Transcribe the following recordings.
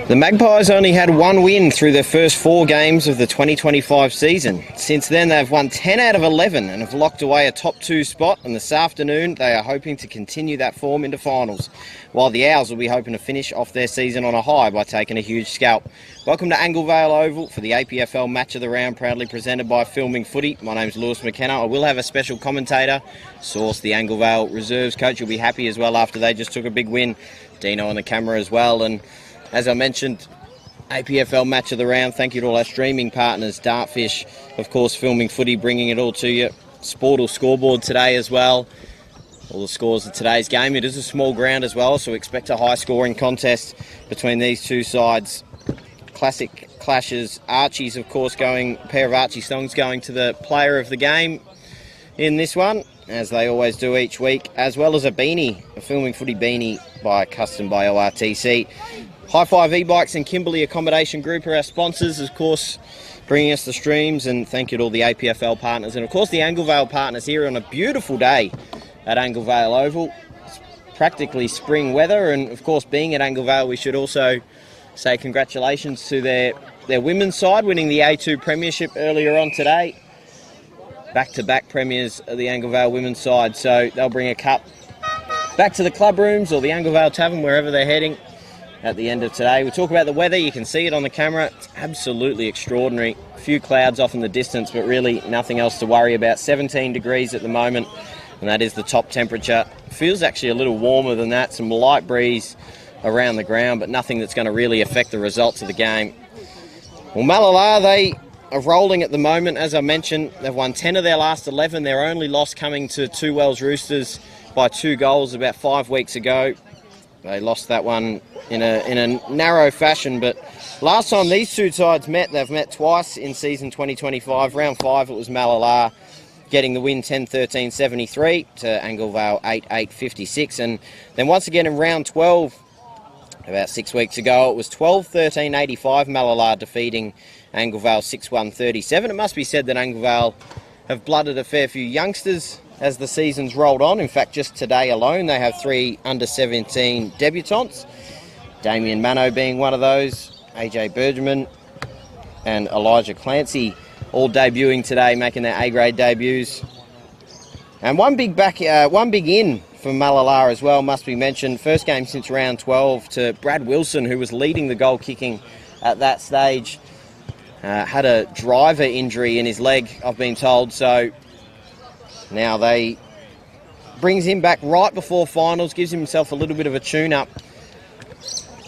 The Magpies only had one win through their first 4 games of the 2025 season. Since then, they've won 10 out of 11 and have locked away a top 2 spot, and this afternoon they are hoping to continue that form into finals, while the Owls will be hoping to finish off their season on a high by taking a huge scalp. Welcome to Anglevale Oval for the APFL Match of the Round, proudly presented by Filming Footy. My name's Lewis McKenna. I will have a special commentator, Source, the Anglevale Reserves coach. You'll be happy as well after they just took a big win. Dino on the camera as well, and as I mentioned, APFL Match of the Round. Thank you to all our streaming partners, Dartfish, of course, Filming Footy, bringing it all to you. Sportal scoreboard today as well. All the scores of today's game. It is a small ground as well, so expect a high-scoring contest between these two sides. Classic clashes. Archie's, of course, a pair of Archie songs going to the player of the game in this one, as they always do each week, as well as a beanie, a Filming Footy beanie custom by ORTC. High Five E-Bikes and Kimberley Accommodation Group are our sponsors, of course, bringing us the streams, and thank you to all the APFL partners and, of course, the Anglevale partners here on a beautiful day at Anglevale Oval. It's practically spring weather, and, of course, being at Anglevale, we should also say congratulations to their women's side, winning the A2 Premiership earlier on today. Back-to-back premiers of the Anglevale women's side, so they'll bring a cup back to the club rooms or the Anglevale Tavern, wherever they're heading, at the end of today. We'll talk about the weather. You can see it on the camera. It's absolutely extraordinary. A few clouds off in the distance, but really nothing else to worry about. 17 degrees at the moment, and that is the top temperature. Feels actually a little warmer than that. Some light breeze around the ground, but nothing that's going to really affect the results of the game. Well, Mallala, they are rolling at the moment. As I mentioned, they've won 10 of their last 11. Their only loss coming to Two Wells Roosters by 2 goals about 5 weeks ago. They lost that one in a narrow fashion, but last time these two sides met, they've met twice in season 2025. Round 5, it was Mallala getting the win 10-13-73 to Anglevale 8-8-56, and then once again in round 12, about 6 weeks ago, it was 12-13-85, Mallala defeating Anglevale 6-1-37. It must be said that Anglevale have blooded a fair few youngsters as the season's rolled on. In fact, just today alone, they have 3 under-17 debutants. Damien Mano being one of those, AJ Bergerman and Elijah Clancy all debuting today, making their A-grade debuts. And one big in for Mallala as well, must be mentioned. First game since round 12 to Brad Wilson, who was leading the goal kicking at that stage. Had a driver injury in his leg, I've been told, so now they brings him back right before finals, gives himself a little bit of a tune-up.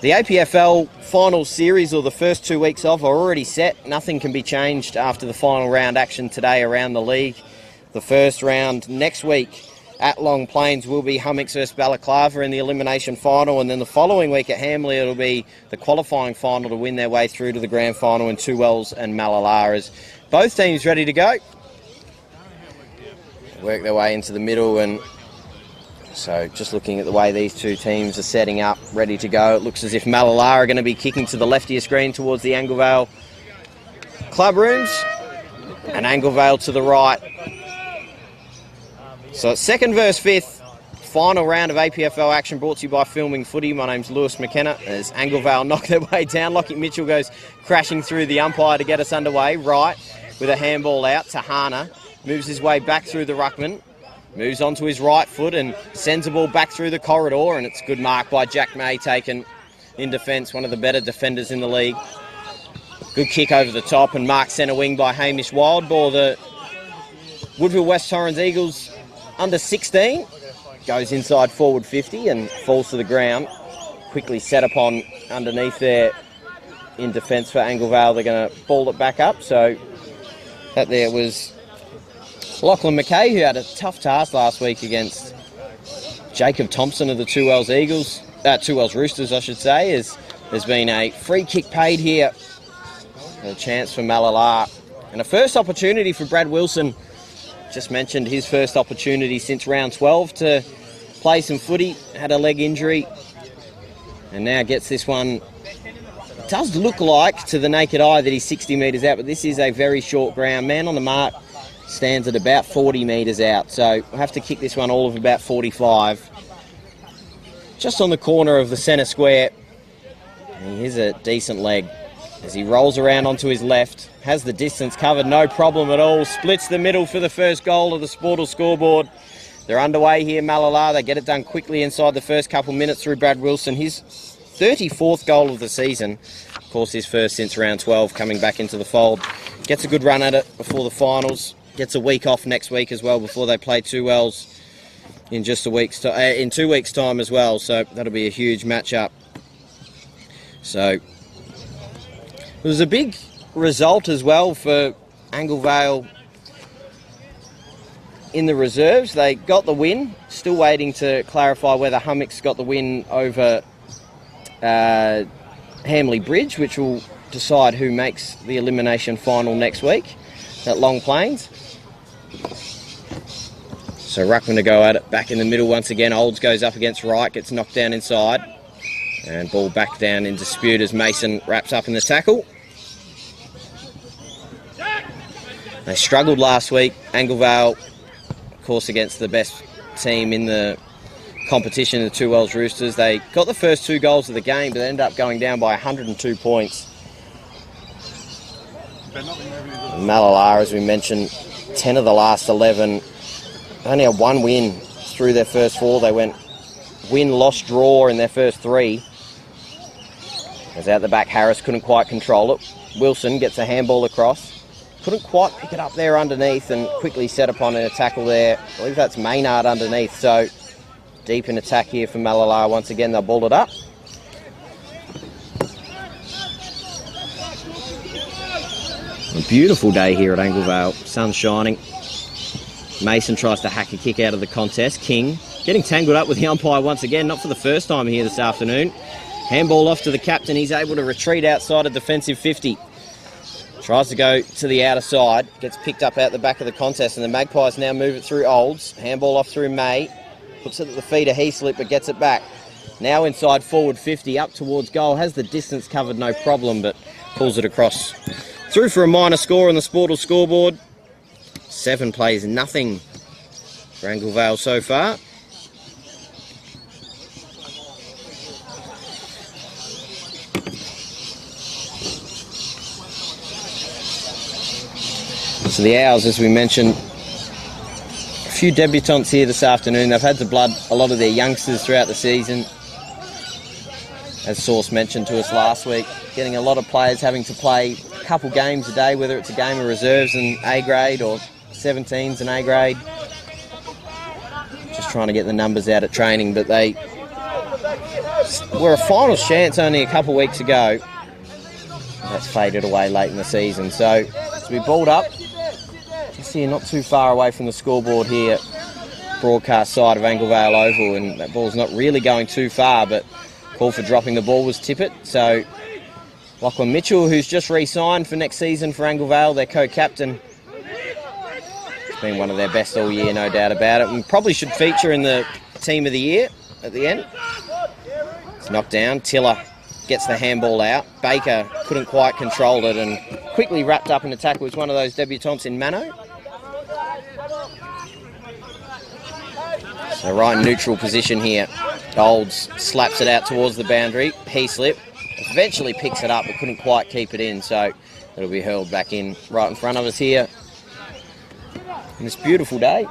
The APFL finals series, or the first 2 weeks of, are already set. Nothing can be changed after the final round action today around the league. The first round next week at Long Plains will be Hummocks versus Balaclava in the elimination final, and then the following week at Hamley it'll be the qualifying final to win their way through to the grand final in Two Wells and Mallala. As both teams ready to go, work their way into the middle, and so just looking at the way these two teams are setting up, ready to go, it looks as if Mallala are going to be kicking to the left of your screen towards the Anglevale club rooms, and Anglevale to the right. So it's second versus fifth, final round of APFL action brought to you by Filming Footy. My name's Lewis McKenna. As Anglevale knock their way down, Lockie Mitchell goes crashing through the umpire to get us underway, right, with a handball out. Tahana moves his way back through the ruckman, moves onto his right foot and sends the ball back through the corridor, and it's a good mark by Jack May, taken in defence, one of the better defenders in the league. Good kick over the top and marked centre wing by Hamish Wildball. The Woodville West Torrens Eagles under 16 goes inside forward 50 and falls to the ground. Quickly set upon underneath there in defence for Anglevale. They're going to ball it back up. So that there was Lachlan McKay, who had a tough task last week against Jacob Thompson of the Two Wells Roosters, I should say. There's been a free kick paid here. A chance for Mallala. And a first opportunity for Brad Wilson. Just mentioned his first opportunity since round 12 to play some footy. Had a leg injury. And now gets this one. It does look like to the naked eye that he's 60 metres out, but this is a very short ground. Man on the mark stands at about 40 metres out. So we'll have to kick this one all of about 45. Just on the corner of the centre square. And here's a decent leg as he rolls around onto his left. Has the distance covered, no problem at all. Splits the middle for the first goal of the Sportal scoreboard. They're underway here, Mallala. They get it done quickly inside the first couple minutes through Brad Wilson. His 34th goal of the season. Of course, his first since round 12, coming back into the fold. Gets a good run at it before the finals. Gets a week off next week as well before they play 2 Wells in just a week's in 2 weeks' time as well. So that'll be a huge matchup. So it was a big result as well for Anglevale in the reserves. They got the win. Still waiting to clarify whether Hummocks got the win over Hamley Bridge, which will decide who makes the elimination final next week at Long Plains. So Ruckman to go at it back in the middle once again. Olds goes up against Wright, gets knocked down inside, and ball back down in dispute as Mason wraps up in the tackle. They struggled last week, Anglevale, of course, against the best team in the competition, the 2 Wells Roosters. They got the first 2 goals of the game, but ended up going down by 102 points. Mallala, as we mentioned, 10 of the last 11. Only had 1 win through their first 4. They went win, loss, draw in their first 3. As out the back, Harris couldn't quite control it. Wilson gets a handball across. Couldn't quite pick it up there underneath and quickly set upon a tackle there. I believe that's Maynard underneath. So deep in attack here for Mallala. Once again, they'll ball it up. A beautiful day here at Anglevale. Sun's shining. Mason tries to hack a kick out of the contest. King getting tangled up with the umpire once again. Not for the first time here this afternoon. Handball off to the captain. He's able to retreat outside a defensive 50. Tries to go to the outer side. Gets picked up out the back of the contest, and the Magpies now move it through Olds. Handball off through May. Puts it at the feet of Heaslip, but gets it back. Now inside forward 50, up towards goal. Has the distance covered, no problem, but pulls it across. Through for a minor score on the Sportal scoreboard. 7 plays nothing for Anglevale so far. So the Owls, as we mentioned, a few debutants here this afternoon. They've had to blood a lot of their youngsters throughout the season. As Source mentioned to us last week, getting a lot of players having to play a couple games a day, whether it's a game of reserves and A grade or 17s and A grade. Just trying to get the numbers out at training, but they were a finals chance only a couple weeks ago. That's faded away late in the season. So as we balled up, just here not too far away from the scoreboard here, broadcast side of Anglevale Oval, and that ball's not really going too far, but call for dropping the ball was Tippett. So Lachlan Mitchell, who's just re-signed for next season for Anglevale, their co-captain. It's been one of their best all year, no doubt about it, and probably should feature in the team of the year at the end. It's knocked down. Tiller gets the handball out. Baker couldn't quite control it and quickly wrapped up in a tackle. It's one of those debutants in Mano. So right in neutral position here. Olds slaps it out towards the boundary. Heaslip eventually picks it up but couldn't quite keep it in, so it'll be hurled back in right in front of us here. On this beautiful day.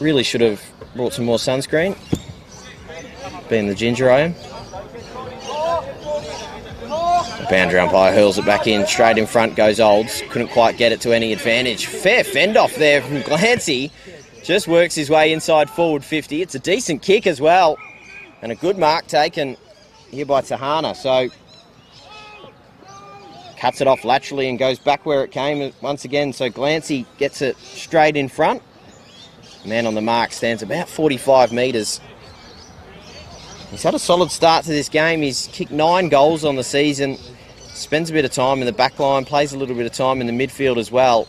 Really should have brought some more sunscreen. Being the ginger I am. The boundary umpire hurls it back in. Straight in front goes Olds. Couldn't quite get it to any advantage. Fair fend off there from Glancy. Just works his way inside forward 50. It's a decent kick as well. And a good mark taken here by Tahana. So cuts it off laterally and goes back where it came once again. So Glancy gets it straight in front. Man on the mark stands about 45 metres. He's had a solid start to this game. He's kicked 9 goals on the season. Spends a bit of time in the back line, plays a little bit of time in the midfield as well.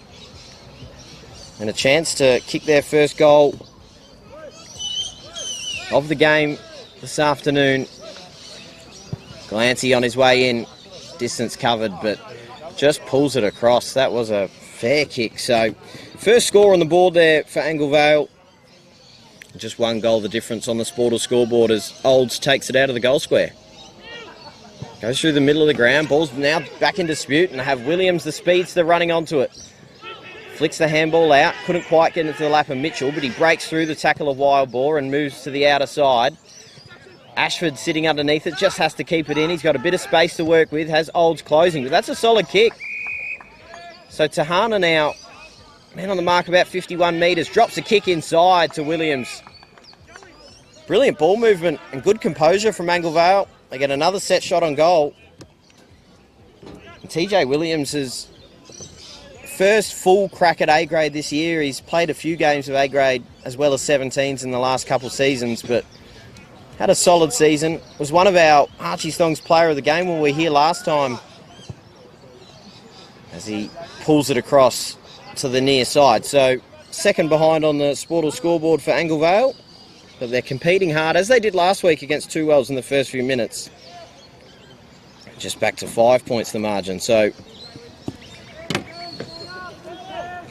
And a chance to kick their first goal of the game this afternoon. Glancy on his way in, distance covered, but just pulls it across. That was a fair kick. So first score on the board there for Anglevale. Just 1 goal the difference on the Sportal scoreboard as Olds takes it out of the goal square. Goes through the middle of the ground. Ball's now back in dispute, and have Williams, the speedster, running onto it. Flicks the handball out. Couldn't quite get into the lap of Mitchell, but he breaks through the tackle of Wild Boar and moves to the outer side. Ashford sitting underneath it, just has to keep it in. He's got a bit of space to work with, has Olds closing, but that's a solid kick. So Tahana now, man on the mark about 51 metres, drops a kick inside to Williams. Brilliant ball movement and good composure from Anglevale. They get another set shot on goal. And TJ Williams' first full crack at A grade this year. He's played a few games of A grade as well as 17s in the last couple seasons, but had a solid season. Was one of our Archie Stong's player of the game when we were here last time, as he pulls it across to the near side. So second behind on the Sportal scoreboard for Anglevale, but they're competing hard, as they did last week against Two Wells in the first few minutes. Just back to 5 points the margin. So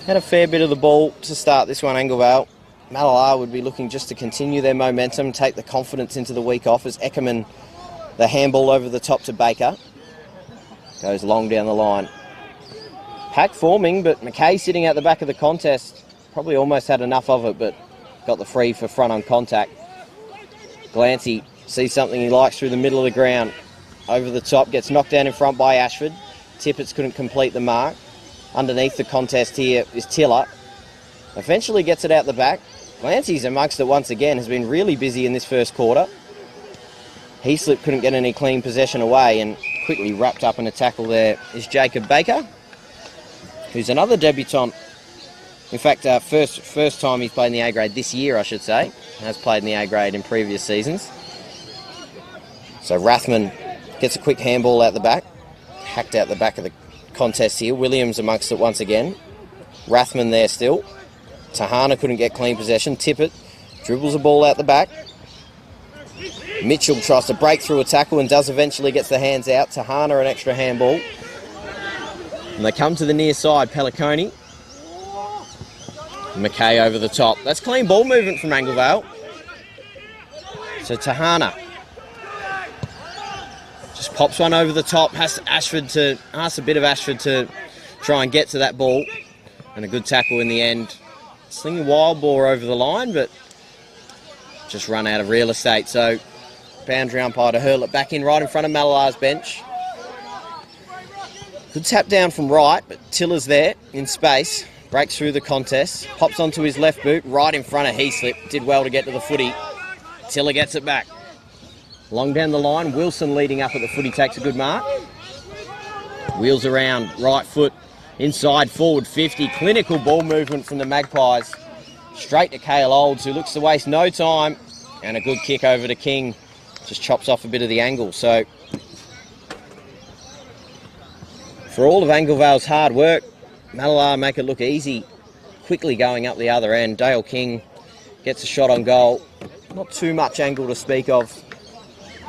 had a fair bit of the ball to start this one, Anglevale. Mallala would be looking just to continue their momentum, take the confidence into the week off, as Eckerman, the handball over the top to Baker. Goes long down the line. Pack forming, but McKay sitting at the back of the contest. Probably almost had enough of it, but got the free for front on contact. Glancy sees something he likes through the middle of the ground. Over the top, gets knocked down in front by Ashford. Tippets couldn't complete the mark. Underneath the contest here is Tiller. Eventually gets it out the back. Glancy's amongst it once again, has been really busy in this first quarter. Heaslip couldn't get any clean possession away, and quickly wrapped up in a tackle there is Jacob Baker, who's another debutant. In fact, first time he's played in the A grade this year, I should say. Has played in the A grade in previous seasons. So Rathman gets a quick handball out the back. Hacked out the back of the contest here. Williams amongst it once again. Rathman there still. Tahana couldn't get clean possession. Tippett dribbles the ball out the back. Mitchell tries to break through a tackle and does eventually gets the hands out. Tahana an extra handball. And they come to the near side. Pelliconi. McKay over the top. That's clean ball movement from Anglevale. So Tahana just pops one over the top. Asks a bit of Ashford to try and get to that ball. And a good tackle in the end. Slinging Wild Boar over the line, but just run out of real estate. So boundary umpire to hurl it back in right in front of Mallala's bench. Good tap down from right, but Tiller's there in space. Breaks through the contest. Pops onto his left boot right in front of Heaslip. Did well to get to the footy. Tiller gets it back. Long down the line. Wilson leading up at the footy takes a good mark. Wheels around. Right foot. Inside forward 50. Clinical ball movement from the Magpies. Straight to Cale Olds, who looks to waste no time. And a good kick over to King. Just chops off a bit of the angle. So for all of Anglevale's hard work, Mallala make it look easy. Quickly going up the other end. Dale King gets a shot on goal. Not too much angle to speak of.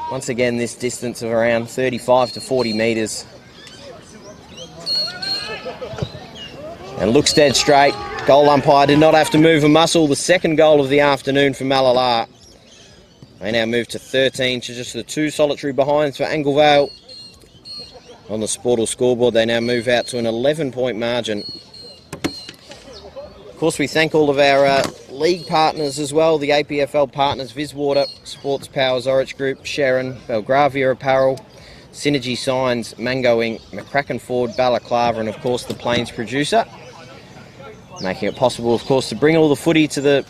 Once again, this distance of around 35 to 40 metres. And looks dead straight. Goal umpire did not have to move a muscle. The second goal of the afternoon for Mallala. They now move to 13 to just the 2 solitary behinds for Anglevale. On the Sportal scoreboard, they now move out to an 11-point margin. Of course, we thank all of our league partners as well, the APFL partners, Viswater, Sports Powers, Orich Group, Sharon, Belgravia Apparel, Synergy Signs, Mango Inc., McCracken Ford, Balaclava, and of course the Plains producer. Making it possible, of course, to bring all the footy to the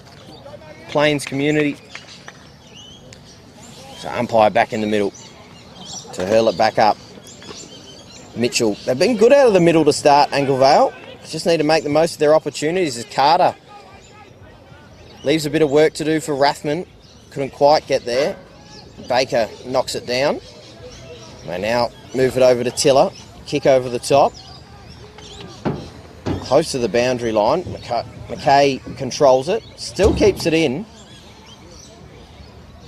Plains community. So umpire back in the middle to hurl it back up. Mitchell, they've been good out of the middle to start, Anglevale. Just need to make the most of their opportunities as Carter leaves a bit of work to do for Rathman. Couldn't quite get there. Baker knocks it down. They now move it over to Tiller. Kick over the top. Close to the boundary line. McKay controls it. Still keeps it in.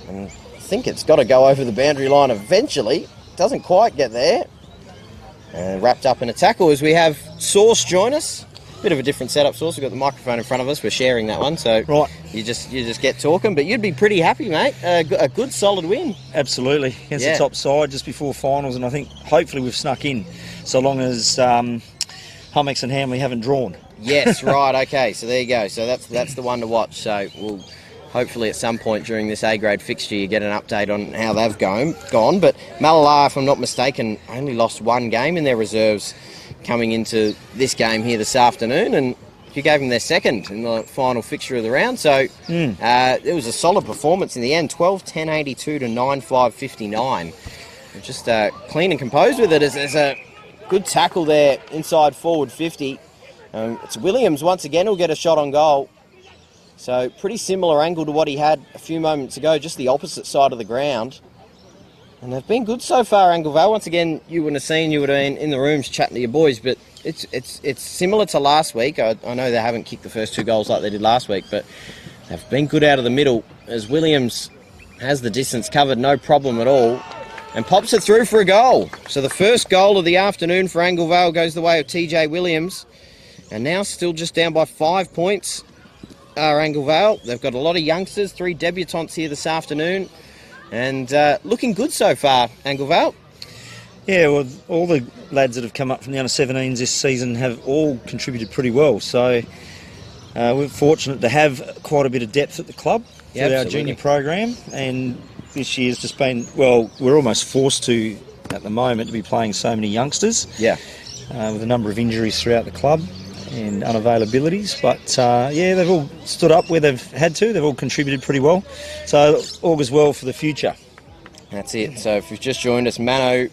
And I think it's got to go over the boundary line eventually. Doesn't quite get there. And wrapped up in a tackle as we have Source join us. bit of a different setup source. We've got the microphone in front of us. We're sharing that one, so right. you just get talking. But you'd be pretty happy, mate. A good, solid win. Absolutely. Against the top side just before finals, and I think hopefully we've snuck in, so long as Hummocks and Hamley haven't drawn. Yes, right, okay. So there you go. So that's the one to watch. So we'll hopefully at some point during this A-grade fixture you get an update on how they've gone. But Mallala, if I'm not mistaken, only lost one game in their reserves coming into this game here this afternoon, and you gave them their second in the final fixture of the round. So it was a solid performance in the end, 12-10-82 to 9-5-59. Just clean and composed with it. There's a good tackle there inside forward 50. It's Williams once again who'll get a shot on goal. So pretty similar angle to what he had a few moments ago, just the opposite side of the ground. And they've been good so far, Angle Vale. Once again, you wouldn't have seen, you would have been in the rooms chatting to your boys, but it's similar to last week. I know they haven't kicked the first 2 goals like they did last week, but they've been good out of the middle as Williams has the distance covered, no problem at all, and pops it through for a goal. So the first goal of the afternoon for Angle Vale goes the way of TJ Williams, and now still just down by 5 points are Angle Vale. They've got a lot of youngsters, 3 debutants here this afternoon, and looking good so far, Angle Vale. Yeah, well, all the lads that have come up from the under-17s this season have all contributed pretty well. So we're fortunate to have quite a bit of depth at the club for our junior program. And this year's just been, well, we're almost forced to, at the moment, to be playing so many youngsters. Yeah. With a number of injuries throughout the club and unavailabilities. But, yeah, they've all stood up where they've had to. They've all contributed pretty well. So all goes well for the future. That's it. So if you've just joined us, Mano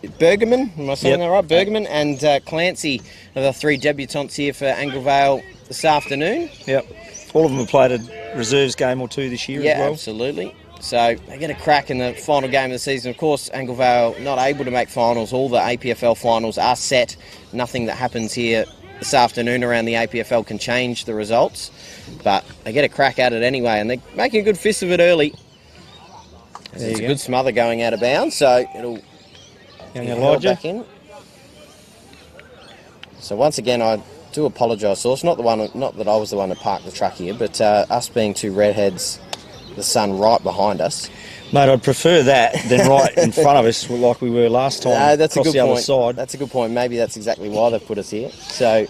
Bergerman, am I saying that right? Bergerman and Clancy are the 3 debutants here for Angle Vale this afternoon. Yep. All of them have played a reserves game or 2 this year as well. Yeah, absolutely. So they get a crack in the final game of the season. Of course, Angle Vale not able to make finals. All the APFL finals are set. Nothing that happens here this afternoon around the APFL can change the results. But they get a crack at it anyway, and they're making a good fist of it early. It's a good smother going out of bounds, so it'll Elijah back in. So once again, I do apologise, Source. Not that I was the one that parked the truck here, but us being 2 redheads, the sun right behind us. Mate, I'd prefer that than right in front of us like we were last time. No, that's a good the point. Other side. That's a good point. Maybe that's exactly why they've put us here. So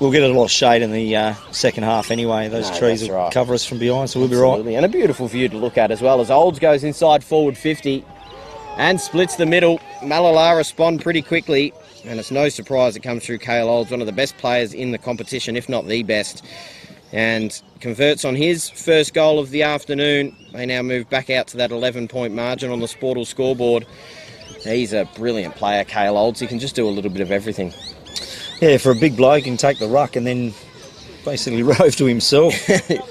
we'll get a lot of shade in the second half anyway. Those trees will cover us from behind, so we'll be right. And a beautiful view to look at as well, as Olds goes inside forward 50 and splits the middle. Mallala respond pretty quickly, and it's no surprise it comes through Cale Olds, one of the best players in the competition, if not the best, and converts on his first goal of the afternoon. They now move back out to that 11-point margin on the Sportal scoreboard. He's a brilliant player, Cale Olds. He can just do a little bit of everything. Yeah, for a big bloke, he can take the ruck and then basically rove to himself.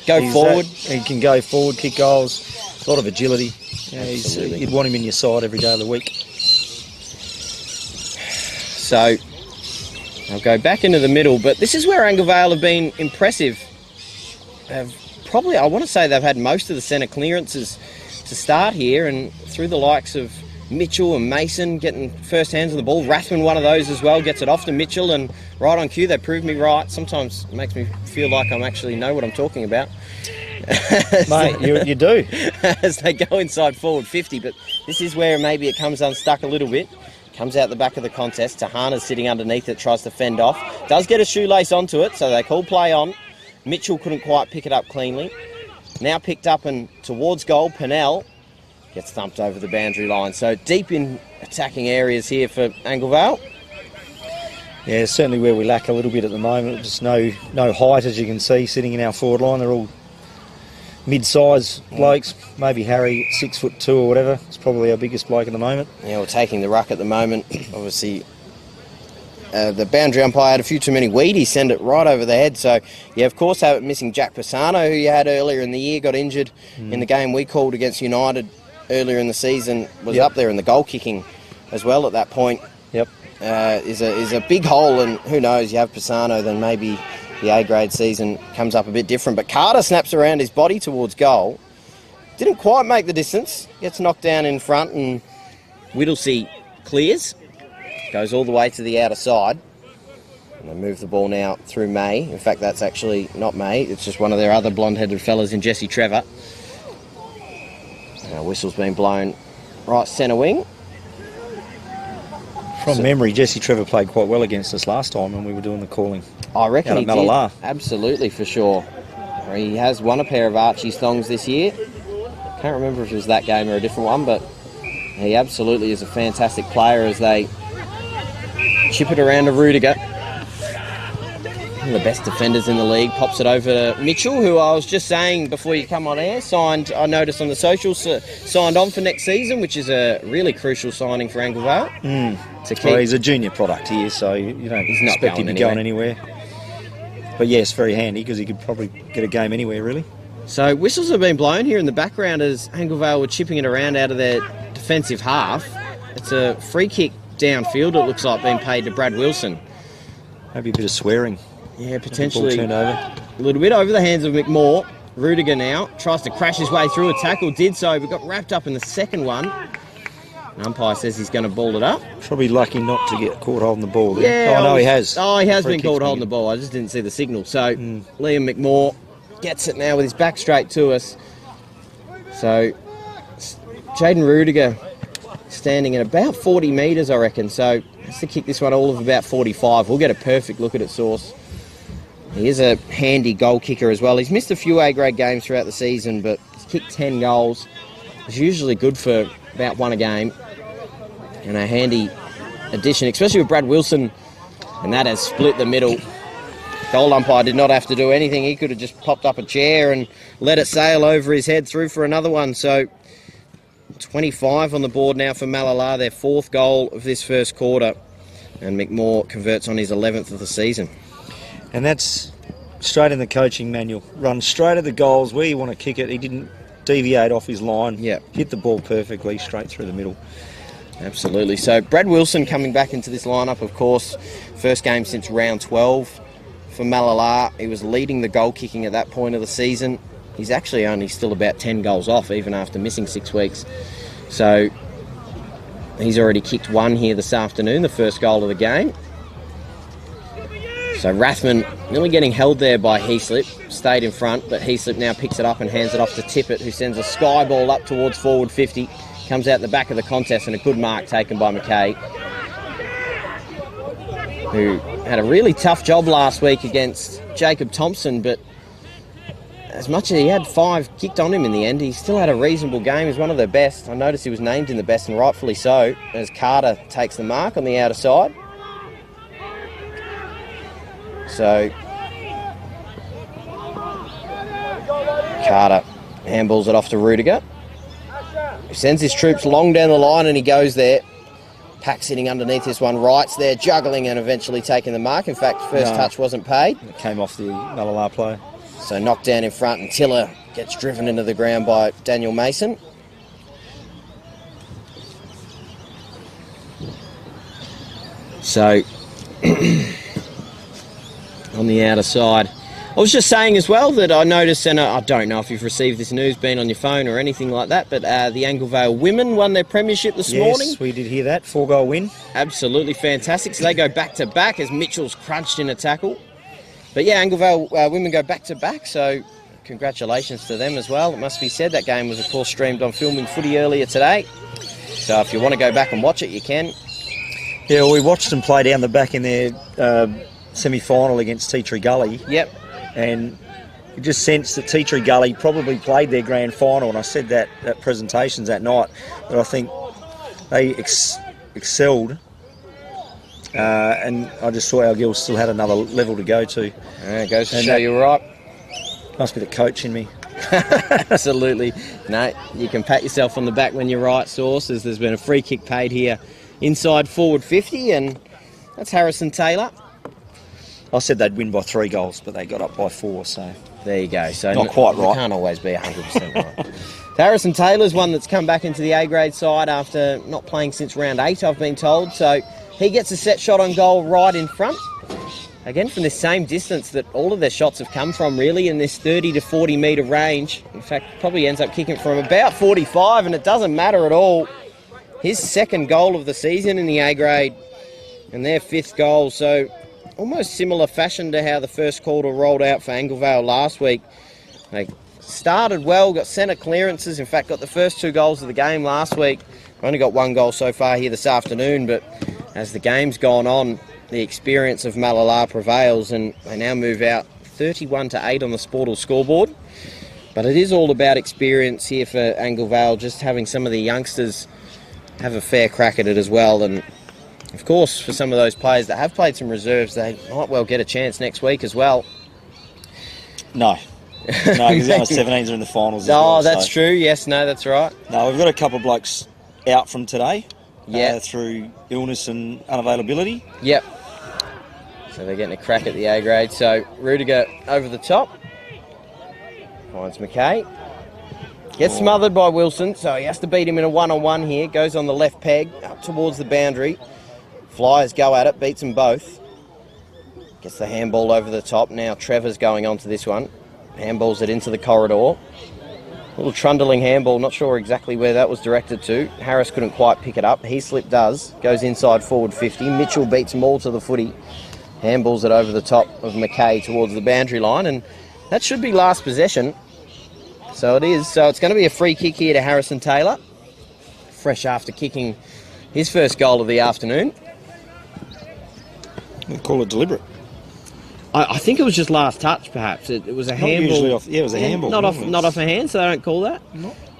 Go forward. He can go forward, kick goals, a lot of agility. Yeah, you'd want him in your side every day of the week. So I'll go back into the middle, but this is where Angle Vale have been impressive. Probably, I want to say they've had most of the centre clearances to start here, and through the likes of Mitchell and Mason getting first hands on the ball. Rathman, one of those as well, gets it off to Mitchell, and right on cue, they proved me right. Sometimes it makes me feel like I actually know what I'm talking about. Mate, you do. As they go inside forward 50, but this is where maybe it comes unstuck a little bit. Comes out the back of the contest. Tahana's sitting underneath it, tries to fend off. Does get a shoelace onto it, so they call play on. Mitchell couldn't quite pick it up cleanly. Now picked up and towards goal, Pennell gets thumped over the boundary line. So deep in attacking areas here for Angle Vale. Yeah, certainly where we lack a little bit at the moment. Just no height, as you can see, sitting in our forward line. They're all mid-size blokes. Maybe Harry, 6'2" or whatever. It's probably our biggest bloke at the moment. Yeah, we're taking the ruck at the moment. Obviously, the boundary umpire had a few too many weedies, send it right over the head. So, yeah, of course, have it missing Jack Pisano, who you had earlier in the year, got injured in the game we called against United earlier in the season, was up there in the goal kicking as well at that point. Yep. Is a big hole, and who knows, you have Pisano, then maybe the A-grade season comes up a bit different. But Carter snaps around his body towards goal. Didn't quite make the distance. Gets knocked down in front, and Whittlesey clears. Goes all the way to the outer side. And they move the ball now through May. In fact, that's actually not May. It's just one of their other blonde-headed fellas in Jesse Trevor. Now, whistle's been blown right centre wing. From memory, Jesse Trevor played quite well against us last time when we were doing the calling. I reckon he Mallala. did. Absolutely, for sure. He has won a pair of Archie's thongs this year. Can't remember if it was that game or a different one, but he absolutely is a fantastic player as they chip it around to Rudiger. One of the best defenders in the league. Pops it over to Mitchell, who I was just saying before you come on air, signed, I noticed on the socials, signed on for next season, which is a really crucial signing for Anglevale. Well, he's a junior product here, so you don't expect him to be going anywhere. But yes, very handy because he could probably get a game anywhere, really. So whistles have been blown here in the background as Anglevale were chipping it around out of their defensive half. It's a free kick downfield, it looks like, being paid to Brad Wilson. Maybe a bit of swearing. Yeah, potentially. Ball turned over. A little bit over the hands of McMahon. Rudiger now tries to crash his way through a tackle, did so, but got wrapped up in the second one. An umpire says he's going to ball it up. Probably lucky not to get caught holding the ball there. Yeah, no, he has. Oh, he has been caught holding the ball. I just didn't see the signal. So Liam McMahon gets it now with his back straight to us. So Jaden Rudiger standing at about 40 metres, I reckon. So has to kick this one all of about 45. We'll get a perfect look at it, Source. He is a handy goal kicker as well. He's missed a few A-grade games throughout the season, but he's kicked 10 goals. It's usually good for about one a game. And a handy addition, especially with Brad Wilson, and that has split the middle. Goal umpire did not have to do anything. He could have just popped up a chair and let it sail over his head through for another one. So 25 on the board now for Mallala, their 4th goal of this first quarter. And McMahon converts on his 11th of the season. And that's straight in the coaching manual. Run straight at the goals where you want to kick it. He didn't deviate off his line. Yeah. Hit the ball perfectly straight through the middle. Absolutely. So Brad Wilson coming back into this lineup, of course. First game since round 12 for Mallala. He was leading the goal kicking at that point of the season. He's actually only still about 10 goals off, even after missing 6 weeks. So he's already kicked 1 here this afternoon, the first goal of the game. So Rathman nearly getting held there by Heaslip, stayed in front, but Heaslip now picks it up and hands it off to Tippett, who sends a sky ball up towards forward 50. Comes out the back of the contest, and a good mark taken by McKay, who had a really tough job last week against Jacob Thompson, but as much as he had 5 kicked on him in the end, he still had a reasonable game. He was one of their best. I noticed he was named in the best, and rightfully so, as Carter takes the mark on the outer side. So Carter handballs it off to Rudiger. He sends his troops long down the line, and he goes there. Pack sitting underneath this one, Wright's there, juggling and eventually taking the mark. In fact, first touch wasn't paid. It came off the Mallala player. So knocked down in front, and Tiller gets driven into the ground by Daniel Mason. So on the outer side. I was just saying as well that I noticed, and I don't know if you've received this news, been on your phone or anything like that, but the Anglevale women won their premiership this morning. Yes, we did hear that. 4-goal win. Absolutely fantastic. So they go back-to-back as Mitchell's crunched in a tackle. But yeah, Anglevale women go back-to-back, so congratulations to them as well. It must be said that game was, of course, streamed on Filming Footy earlier today. So if you want to go back and watch it, you can. Yeah, well, we watched them play down the back in their semi-final against Tea Tree Gully. Yep. And you just sensed that Tea Tree Gully probably played their grand final, and I said that at presentations that night, that I think they excelled, and I just saw our girls still had another level to go to. Yeah, it goes to show you're right. Must be the coach in me. Absolutely. No, you can pat yourself on the back when you're right, Sources. There's been a free kick paid here inside forward 50, and that's Harrison Taylor. I said they'd win by 3 goals, but they got up by 4, so... There you go. So not quite right. You can't always be 100% right. Harrison Taylor's one that's come back into the A-grade side after not playing since round 8, I've been told. So he gets a set shot on goal right in front. Again, from this same distance that all of their shots have come from, really, in this 30 to 40 metre range. In fact, probably ends up kicking from about 45, and it doesn't matter at all. His 2nd goal of the season in the A-grade, and their 5th goal. So almost similar fashion to how the first quarter rolled out for Anglevale last week. They started well, got centre clearances, in fact got the first 2 goals of the game last week. Only got 1 goal so far here this afternoon, but as the game's gone on, the experience of Mallala prevails and they now move out 31-8 on the Sportal scoreboard. But it is all about experience here for Anglevale, just having some of the youngsters have a fair crack at it as well. And of course, for some of those players that have played some reserves, they might well get a chance next week as well. No, because the under-17s are in the finals as well. Oh, that's true. Yes, no, that's right. No, we've got a couple of blokes out from today Yeah. through illness and unavailability. Yep. So they're getting a crack at the A grade. So Rudiger over the top. Finds McKay. Gets smothered by Wilson, so he has to beat him in a one-on-one here. Goes on the left peg, up towards the boundary. Flyers go at it, beats them both. Gets the handball over the top. Now Trevor's going on to this one. Handballs it into the corridor. Little trundling handball, not sure exactly where that was directed to. Harris couldn't quite pick it up. Heaslip does. Goes inside forward 50. Mitchell beats them all to the footy. Handballs it over the top of McKay towards the boundary line, and that should be last possession. So it is. So it's going to be a free kick here to Harrison Taylor. Fresh after kicking his first goal of the afternoon. We call it deliberate. I think it was just last touch, perhaps. It was a handball. It was a handball. Not off a hand, so they don't call that.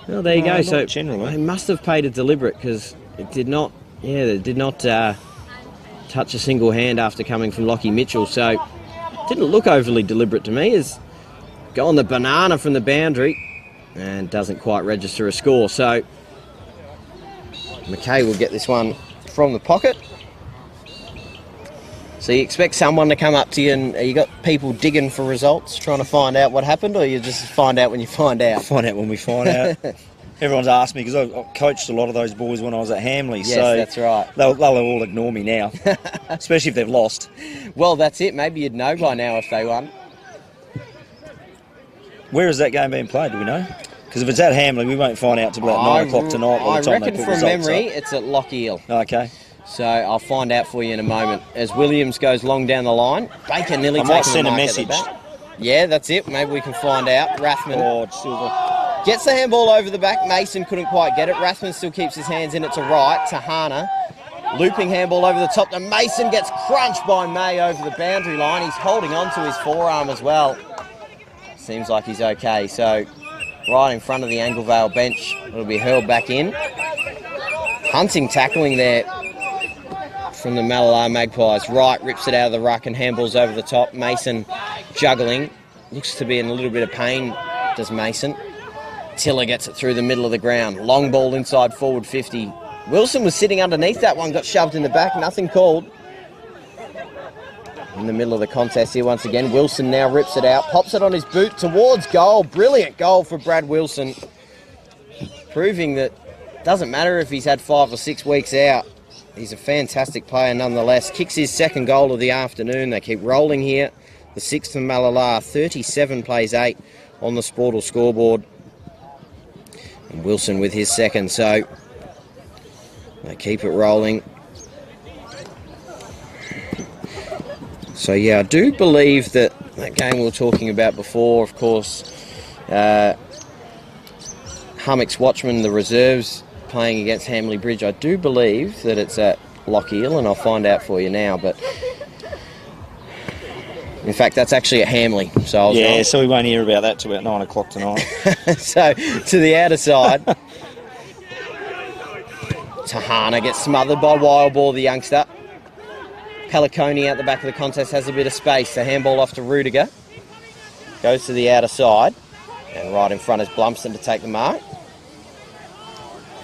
Well, there you go. So generally, they must have paid a deliberate because it did not. Yeah, it did not touch a single hand after coming from Lockie Mitchell. So it didn't look overly deliberate to me. As go on the banana from the boundary and doesn't quite register a score. So McKay will get this one from the pocket. So you expect someone to come up to you, and you got people digging for results, trying to find out what happened, or you just find out when you find out? Find out when we find out. Everyone's asked me, because I coached a lot of those boys when I was at Hamley. Yes, so that's right. They'll all ignore me now, especially if they've lost. Well, that's it. Maybe you'd know by now if they won. Where is that game being played, do we know? Because if it's at Hamley, we won't find out till about 9 o'clock tonight. By the time I reckon from memory, it's at Lochiel. Okay. So I'll find out for you in a moment. As Williams goes long down the line, Baker nearly takes the mark. I might send a message. Yeah, that's it. Maybe we can find out. Rathman Silver gets the handball over the back. Mason couldn't quite get it. Rathman still keeps his hands in it to right. Tahana. Looping handball over the top to Mason. Gets crunched by May over the boundary line. He's holding on to his forearm as well. Seems like he's okay. So right in front of the Anglevale bench. It'll be hurled back in. Hunting tackling there from the Mallala Magpies. Wright rips it out of the ruck and handballs over the top. Mason juggling. Looks to be in a little bit of pain, does Mason. Tiller gets it through the middle of the ground. Long ball inside forward 50. Wilson was sitting underneath that one, got shoved in the back, nothing called. In the middle of the contest here once again. Wilson now rips it out, pops it on his boot towards goal. Brilliant goal for Brad Wilson. Proving that it doesn't matter if he's had 5 or 6 weeks out. He's a fantastic player nonetheless. Kicks his second goal of the afternoon. They keep rolling here. The 6th from Mallala. 37 plays 8 on the Sportal scoreboard. And Wilson with his second. So they keep it rolling. So yeah, I do believe that game we were talking about before, of course, Hummock's Watchman, the reserves, playing against Hamley Bridge. I do believe that it's at Lochiel, and I'll find out for you now. But in fact, that's actually at Hamley. So I was wrong. So we won't hear about that till about 9 o'clock tonight. So to the outer side, Tahana gets smothered by Wild Ball, the youngster. Pelliconi out the back of the contest has a bit of space. The handball off to Rudiger. Goes to the outer side, and right in front is Blumston to take the mark.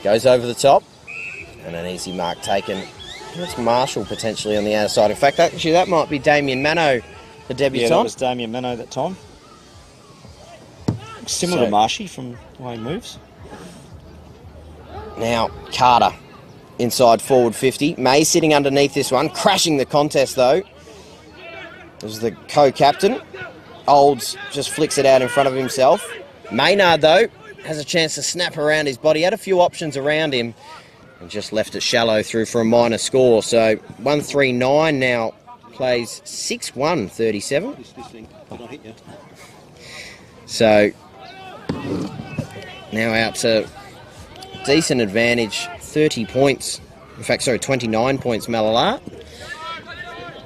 Goes over the top, and an easy mark taken. That's Marshall potentially on the outer side. In fact, actually, that might be Damien Mano, the debutant. Yeah, that was Damien Mano that time. Similar to Marshy from the way he moves. Now, Carter, inside forward 50. May sitting underneath this one, crashing the contest though. This is the co-captain. Olds just flicks it out in front of himself. Maynard though, has a chance to snap around his body. Had a few options around him and just left it shallow through for a minor score. So 139 now plays 6-1, 37. So now out to decent advantage, 30 points. In fact, sorry, 29 points, Mallala.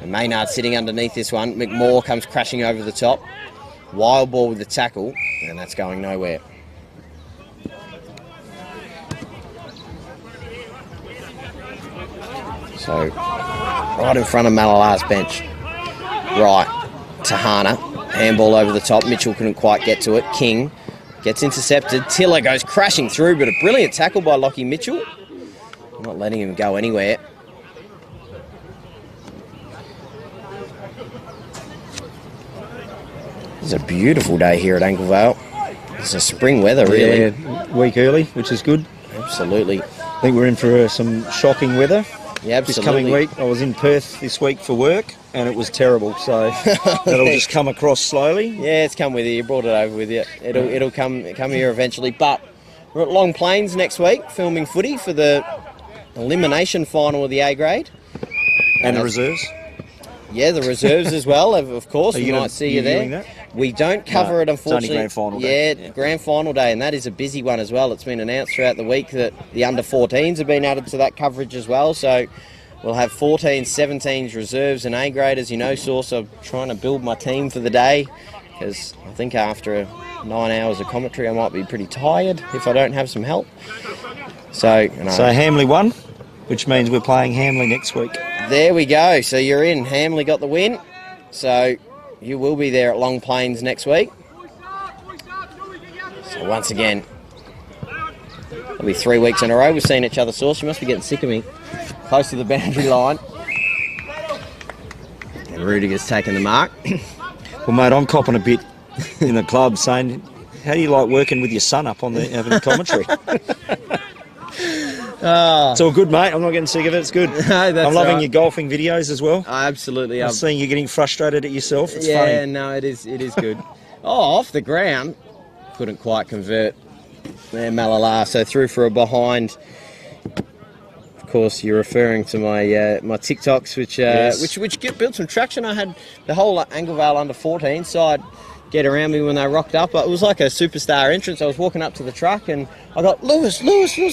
And Maynard sitting underneath this one. McMahon comes crashing over the top. Wild ball with the tackle, and that's going nowhere. So, right in front of Mallala's bench. Right, Tahana. Handball over the top. Mitchell couldn't quite get to it. King gets intercepted. Tiller goes crashing through, but a brilliant tackle by Lockie Mitchell. Not letting him go anywhere. It's a beautiful day here at Anglevale. It's a spring weather, really. Yeah, week early, which is good. Absolutely. I think we're in for some shocking weather. Yeah, absolutely. This coming week, I was in Perth this week for work, and it was terrible. So that'll just come across slowly. Yeah, it's come with you. You brought it over with you. It'll come here eventually. But we're at Long Plains next week, filming footy for the elimination final of the A grade. And the reserves. Yeah, the reserves as well, of course. We might see you there. That? We don't cover it, unfortunately. It's only grand final day. Yeah, grand final day, and that is a busy one as well. It's been announced throughout the week that the under-14s have been added to that coverage as well. So we'll have 14s, 17s, reserves and A graders. You know, Source, I'm trying to build my team for the day because I think after 9 hours of commentary I might be pretty tired if I don't have some help. So Hamley won, which means we're playing Hamley next week. There we go. So you're in. Hamley got the win. So you will be there at Long Plains next week. So once again, it'll be 3 weeks in a row we've seen each other, Source. You must be getting sick of me. Close to the boundary line. And Rudiger's taking the mark. Well, mate, I'm copping a bit in the club saying, how do you like working with your son up on having the commentary? It's all good, mate. I'm not getting sick of it. It's good. No, I'm loving your golfing videos as well. Absolutely. I'm seeing you getting frustrated at yourself. It's funny. Yeah, no, it is good. Off the ground. Couldn't quite convert there, Mallala. So through for a behind. Of course, you're referring to my my TikToks, which built some traction. I had the whole Anglevale under-14 side get around me when they rocked up. It was like a superstar entrance. I was walking up to the truck and I got, Lewis.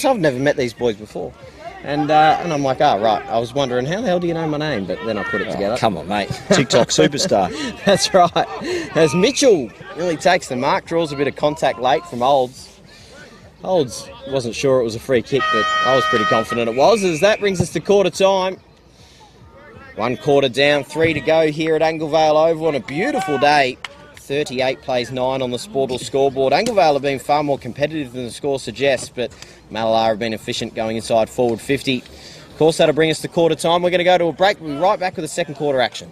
I've never met these boys before. And I'm like, oh, right. I was wondering, how the hell do you know my name? But then I put it together. Come on, mate. TikTok superstar. That's right. As Mitchell really takes the mark, draws a bit of contact late from Olds. Olds wasn't sure it was a free kick, but I was pretty confident it was. As that brings us to quarter time. 1 quarter down, 3 to go here at Anglevale Oval on a beautiful day. 38 plays 9 on the Sportal scoreboard. Anglevale have been far more competitive than the score suggests, but Mallala have been efficient going inside forward 50. Of course, that'll bring us to quarter time. We're going to go to a break. We'll be right back with the second quarter action.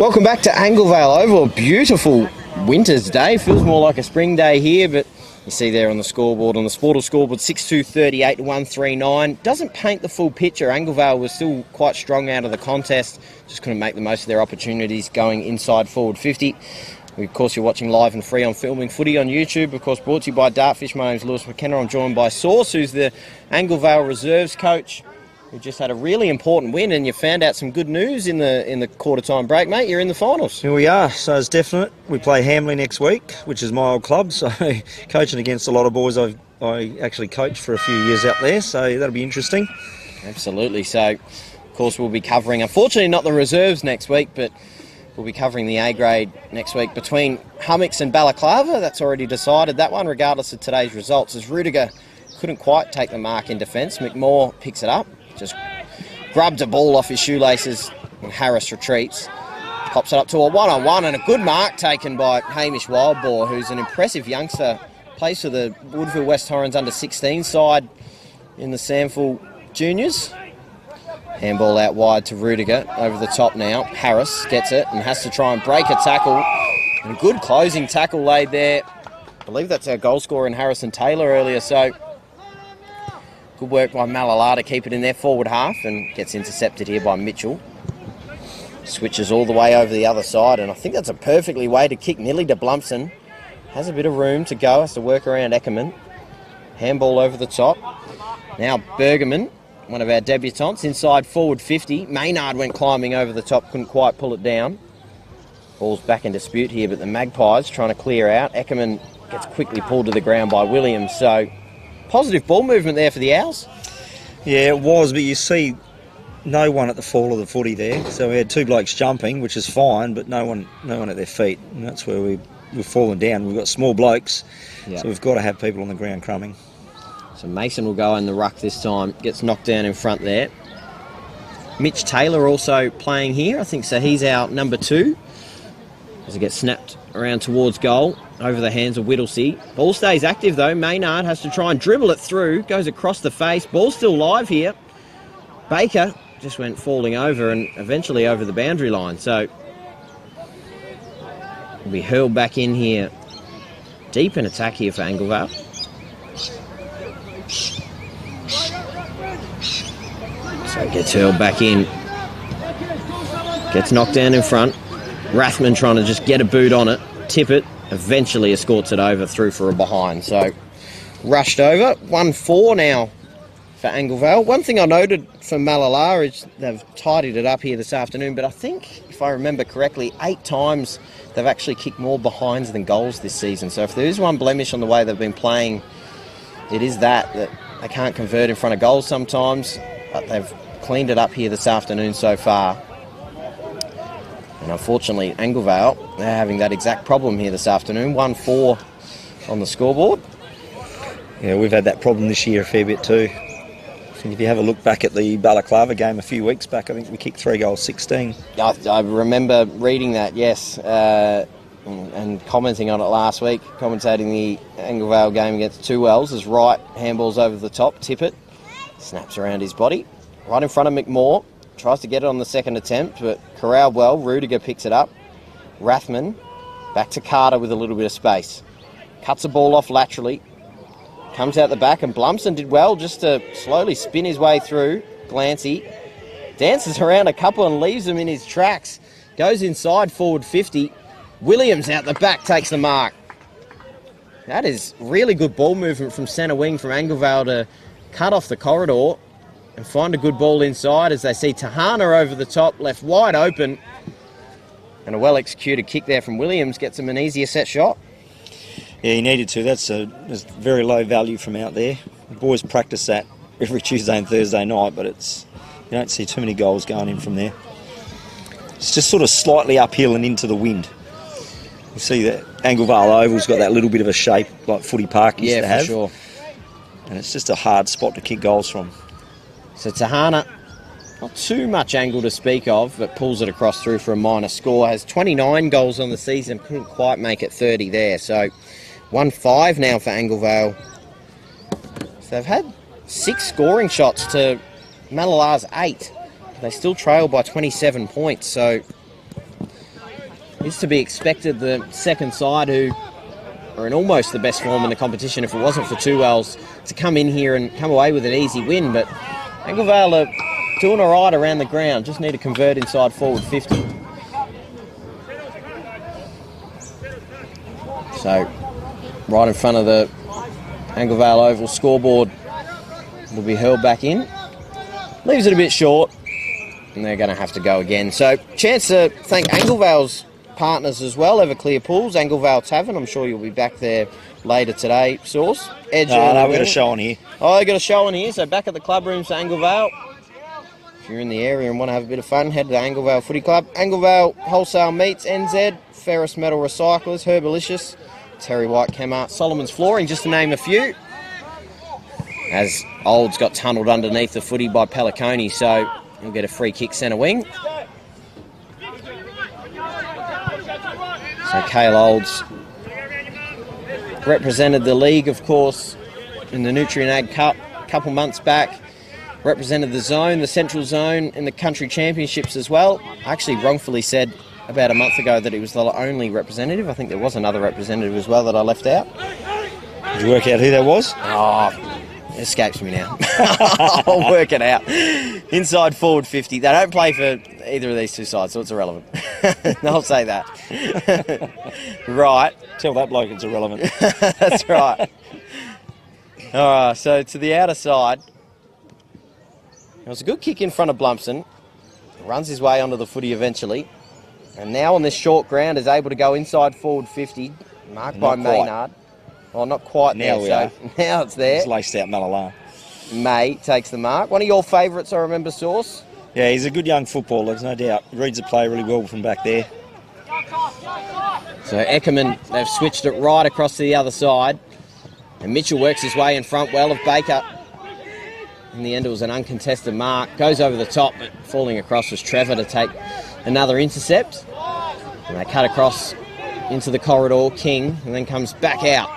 Welcome back to Anglevale Oval. A beautiful winter's day. Feels more like a spring day here, but you see there on the scoreboard, on the Sportal scoreboard, 6-2, 38-139. Doesn't paint the full picture. Anglevale was still quite strong out of the contest. Just couldn't make the most of their opportunities going inside forward 50. Of course, you're watching live and free on Filming Footy on YouTube. Of course, brought to you by Dartfish. My name's Lewis McKenna. I'm joined by Sauce, who's the Anglevale Reserves coach, who just had a really important win, and you found out some good news in the quarter-time break, mate. You're in the finals. Here we are, so it's definite. We play Hamley next week, which is my old club, so coaching against a lot of boys I actually coached for a few years out there, so that'll be interesting. Absolutely. So, of course, we'll be covering, unfortunately not the reserves next week, but we'll be covering the A grade next week between Hummocks and Balaclava. That's already decided, that one, regardless of today's results, as Rudiger couldn't quite take the mark in defence. McMahon picks it up. Just grubbed a ball off his shoelaces and Harris retreats. Pops it up to a one-on-one and a good mark taken by Hamish Wildboar, who's an impressive youngster. Plays for the Woodville West Torrens under-16 side in the Samful Juniors. Handball out wide to Rudiger, over the top now. Harris gets it and has to try and break a tackle. And a good closing tackle laid there. I believe that's our goal scorer in Harrison Taylor earlier, so good work by Mallala to keep it in their forward half, and gets intercepted here by Mitchell. Switches all the way over the other side, and I think that's a perfectly way to kick nearly to Blumpson. Has a bit of room to go, has to work around Eckerman. Handball over the top. Now Bergerman, one of our debutants, inside forward 50. Maynard went climbing over the top, couldn't quite pull it down. Ball's back in dispute here, but the Magpies trying to clear out. Eckerman gets quickly pulled to the ground by Williams, so positive ball movement there for the Owls. Yeah, it was, but you see no one at the fall of the footy there. So we had two blokes jumping, which is fine, but no one at their feet. And that's where we've fallen down. We've got small blokes, so we've got to have people on the ground crumbing. So Mason will go in the ruck this time. Gets knocked down in front there. Mitch Taylor also playing here. I think so. He's our number 2. As it gets snapped around towards goal, over the hands of Whittlesey. Ball stays active though. Maynard has to try and dribble it through. Goes across the face. Ball's still live here. Baker just went falling over and eventually over the boundary line. So will be hurled back in here. Deep in attack here for Anglevale. So it gets hurled back in. Gets knocked down in front. Rathman trying to just get a boot on it, tip it, eventually escorts it over through for a behind. So rushed over. 1-4 now for Anglevale. One thing I noted for Mallala is they've tidied it up here this afternoon, but I think, if I remember correctly, 8 times they've actually kicked more behinds than goals this season. So if there is one blemish on the way they've been playing, it is that they can't convert in front of goals sometimes, but they've cleaned it up here this afternoon so far. And unfortunately, Anglevale, they're having that exact problem here this afternoon. 1-4 on the scoreboard. Yeah, we've had that problem this year a fair bit too. I think if you have a look back at the Balaclava game a few weeks back, I think we kicked 3 goals, 16. I remember reading that, yes, and commenting on it last week, commentating the Anglevale game against 2 Wells as Wright handballs over the top, Tippett, snaps around his body, right in front of McMahon. Tries to get it on the second attempt, but corralled well. Rudiger picks it up. Rathman back to Carter with a little bit of space. Cuts the ball off laterally. Comes out the back, and Blumpson did well just to slowly spin his way through. Glancy dances around a couple and leaves them in his tracks. Goes inside forward 50. Williams out the back takes the mark. That is really good ball movement from centre wing from Anglevale to cut off the corridor and find a good ball inside as they see Tahana over the top, left wide open. And a well-executed kick there from Williams gets him an easier set shot. Yeah, he needed to. That's very low value from out there. The boys practice that every Tuesday and Thursday night, but you don't see too many goals going in from there. It's just sort of slightly uphill and into the wind. You see that Anglevale Oval's got that little bit of a shape like Footy Park used to have. Yeah, for sure. And it's just a hard spot to kick goals from. So Tahana, not too much angle to speak of, but pulls it across through for a minor score. Has 29 goals on the season, couldn't quite make it 30 there. So 1-5 now for Anglevale. So they've had 6 scoring shots to Mallala's 8. They still trail by 27 points, so is to be expected. The second side, who are in almost the best form in the competition if it wasn't for Two Wells, to come in here and come away with an easy win. But Anglevale are doing all right around the ground, just need to convert inside forward 50. So right in front of the Anglevale Oval scoreboard, will be hurled back in. Leaves it a bit short, and they're going to have to go again. So chance to thank Anglevale's partners as well, Everclear Pools, Anglevale Tavern. I'm sure you'll be back there later today, Source. No, we've got a show on here. Oh, they've got a show on here, so back at the club rooms for Anglevale. If you're in the area and want to have a bit of fun, head to the Anglevale Footy Club. Anglevale Wholesale Meats, NZ, Ferrous Metal Recyclers, Herbalicious, Terry White Kmart, Solomon's Flooring, just to name a few. As Olds got tunnelled underneath the footy by Peliconi, so he'll get a free kick centre wing. So Cale Olds represented the league, of course, in the Nutrient Ag Cup a couple months back. Represented the zone, the central zone, in the country championships as well. I actually wrongfully said about a month ago that he was the only representative. I think there was another representative as well that I left out. Did you work out who that was? Oh, it escapes me now. I'll work it out. Inside forward 50. They don't play for either of these two sides, so it's irrelevant. I'll say that. Right. Tell that bloke it's irrelevant. That's right. All right, so to the outer side. It was a good kick in front of Blumpson. Runs his way onto the footy eventually. And now on this short ground is able to go inside forward 50. Marked by Maynard. Well, not quite now there, so now it's there. It's laced out Mallala. May takes the mark. One of your favourites, I remember, Source. Yeah, he's a good young footballer, there's no doubt. He reads the play really well from back there. So Eckerman, they've switched it right across to the other side. And Mitchell works his way in front well of Baker. In the end, it was an uncontested mark. Goes over the top, but falling across was Trevor to take another intercept. And they cut across into the corridor, King, and then comes back out.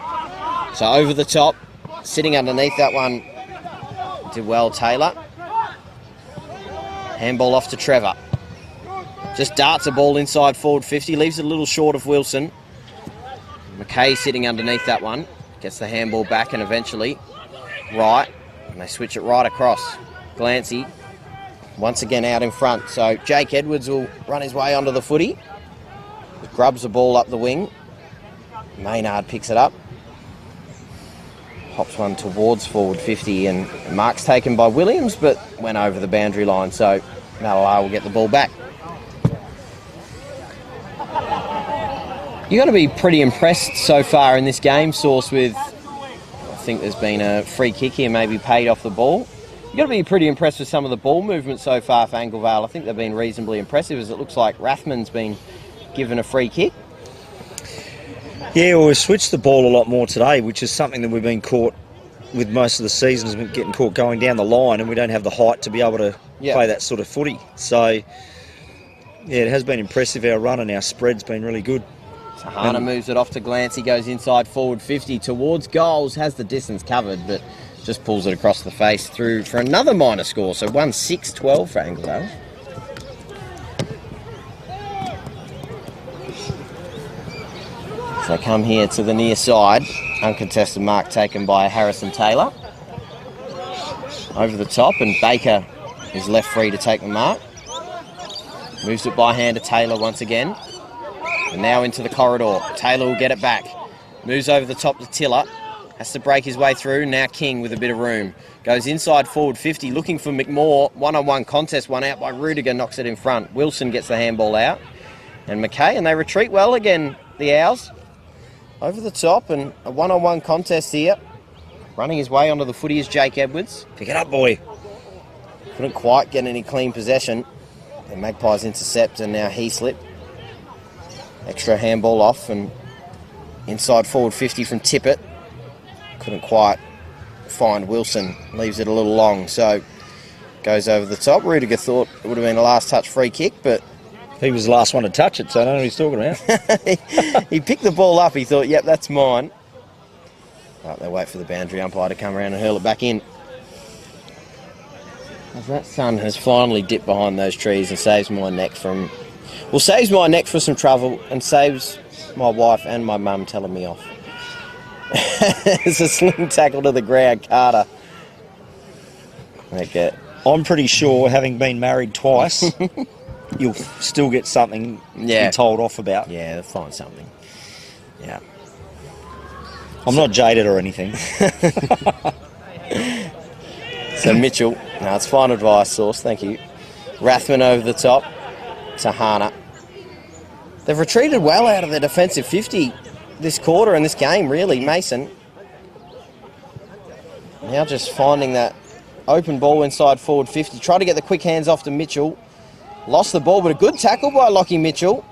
So over the top, sitting underneath that one, did well Taylor. Handball off to Trevor. Just darts a ball inside forward 50, leaves it a little short of Wilson. McKay sitting underneath that one, gets the handball back and eventually right, and they switch it right across. Glancy once again out in front, so Jake Edwards will run his way onto the footy. Grubs the ball up the wing. Maynard picks it up. Hops one towards forward 50 and mark's taken by Williams, but went over the boundary line, so Mallala will get the ball back. You've got to be pretty impressed so far in this game, Source, with, I think there's been a free kick here, maybe paid off the ball. You've got to be pretty impressed with some of the ball movement so far for Anglevale. I think they've been reasonably impressive, as it looks like Rathman's been given a free kick. Yeah, well, we've switched the ball a lot more today, which is something that we've been caught with most of the season, has been getting caught going down the line, and we don't have the height to be able to play that sort of footy. So, yeah, it has been impressive. Our run and our spread's been really good. Tahana moves it off to Glancy, goes inside forward 50 towards goals, has the distance covered, but just pulls it across the face through for another minor score. So 1-6-12 for Anglevale. So come here to the near side. Uncontested mark taken by Harrison Taylor. Over the top, and Baker is left free to take the mark. Moves it by hand to Taylor once again. And now into the corridor. Taylor will get it back. Moves over the top to Tiller. Has to break his way through. Now King with a bit of room. Goes inside forward 50, looking for McMorr. One-on-one contest, one out by Rudiger, knocks it in front. Wilson gets the handball out. And McKay, and they retreat well again, the Owls. Over the top, and a one-on-one contest here. Running his way onto the footy is Jake Edwards. Pick it up, boy. Couldn't quite get any clean possession. The Magpies intercept, and now he slip. Extra handball off, and inside forward 50 from Tippett. Couldn't quite find Wilson. Leaves it a little long, so goes over the top. Rudiger thought it would have been a last touch free kick, but he was the last one to touch it, so I don't know what he's talking about. He picked the ball up. He thought, yep, that's mine. Right, they wait for the boundary umpire to come around and hurl it back in. As that sun has finally dipped behind those trees and saves my neck from Well, saves my neck for some trouble and saves my wife and my mum telling me off. It's a sling tackle to the ground, Carter. Okay. I'm pretty sure, having been married twice, you'll still get something to be told off about. Yeah, they'll find something. Yeah. I'm not jaded or anything. So Mitchell, no, it's fine advice, Source, thank you. Rathman over the top to Hana. They've retreated well out of their defensive 50 this quarter and this game, really. Mason now just finding that open ball inside forward 50. Tried to get the quick hands off to Mitchell. Lost the ball, but a good tackle by Lockie Mitchell.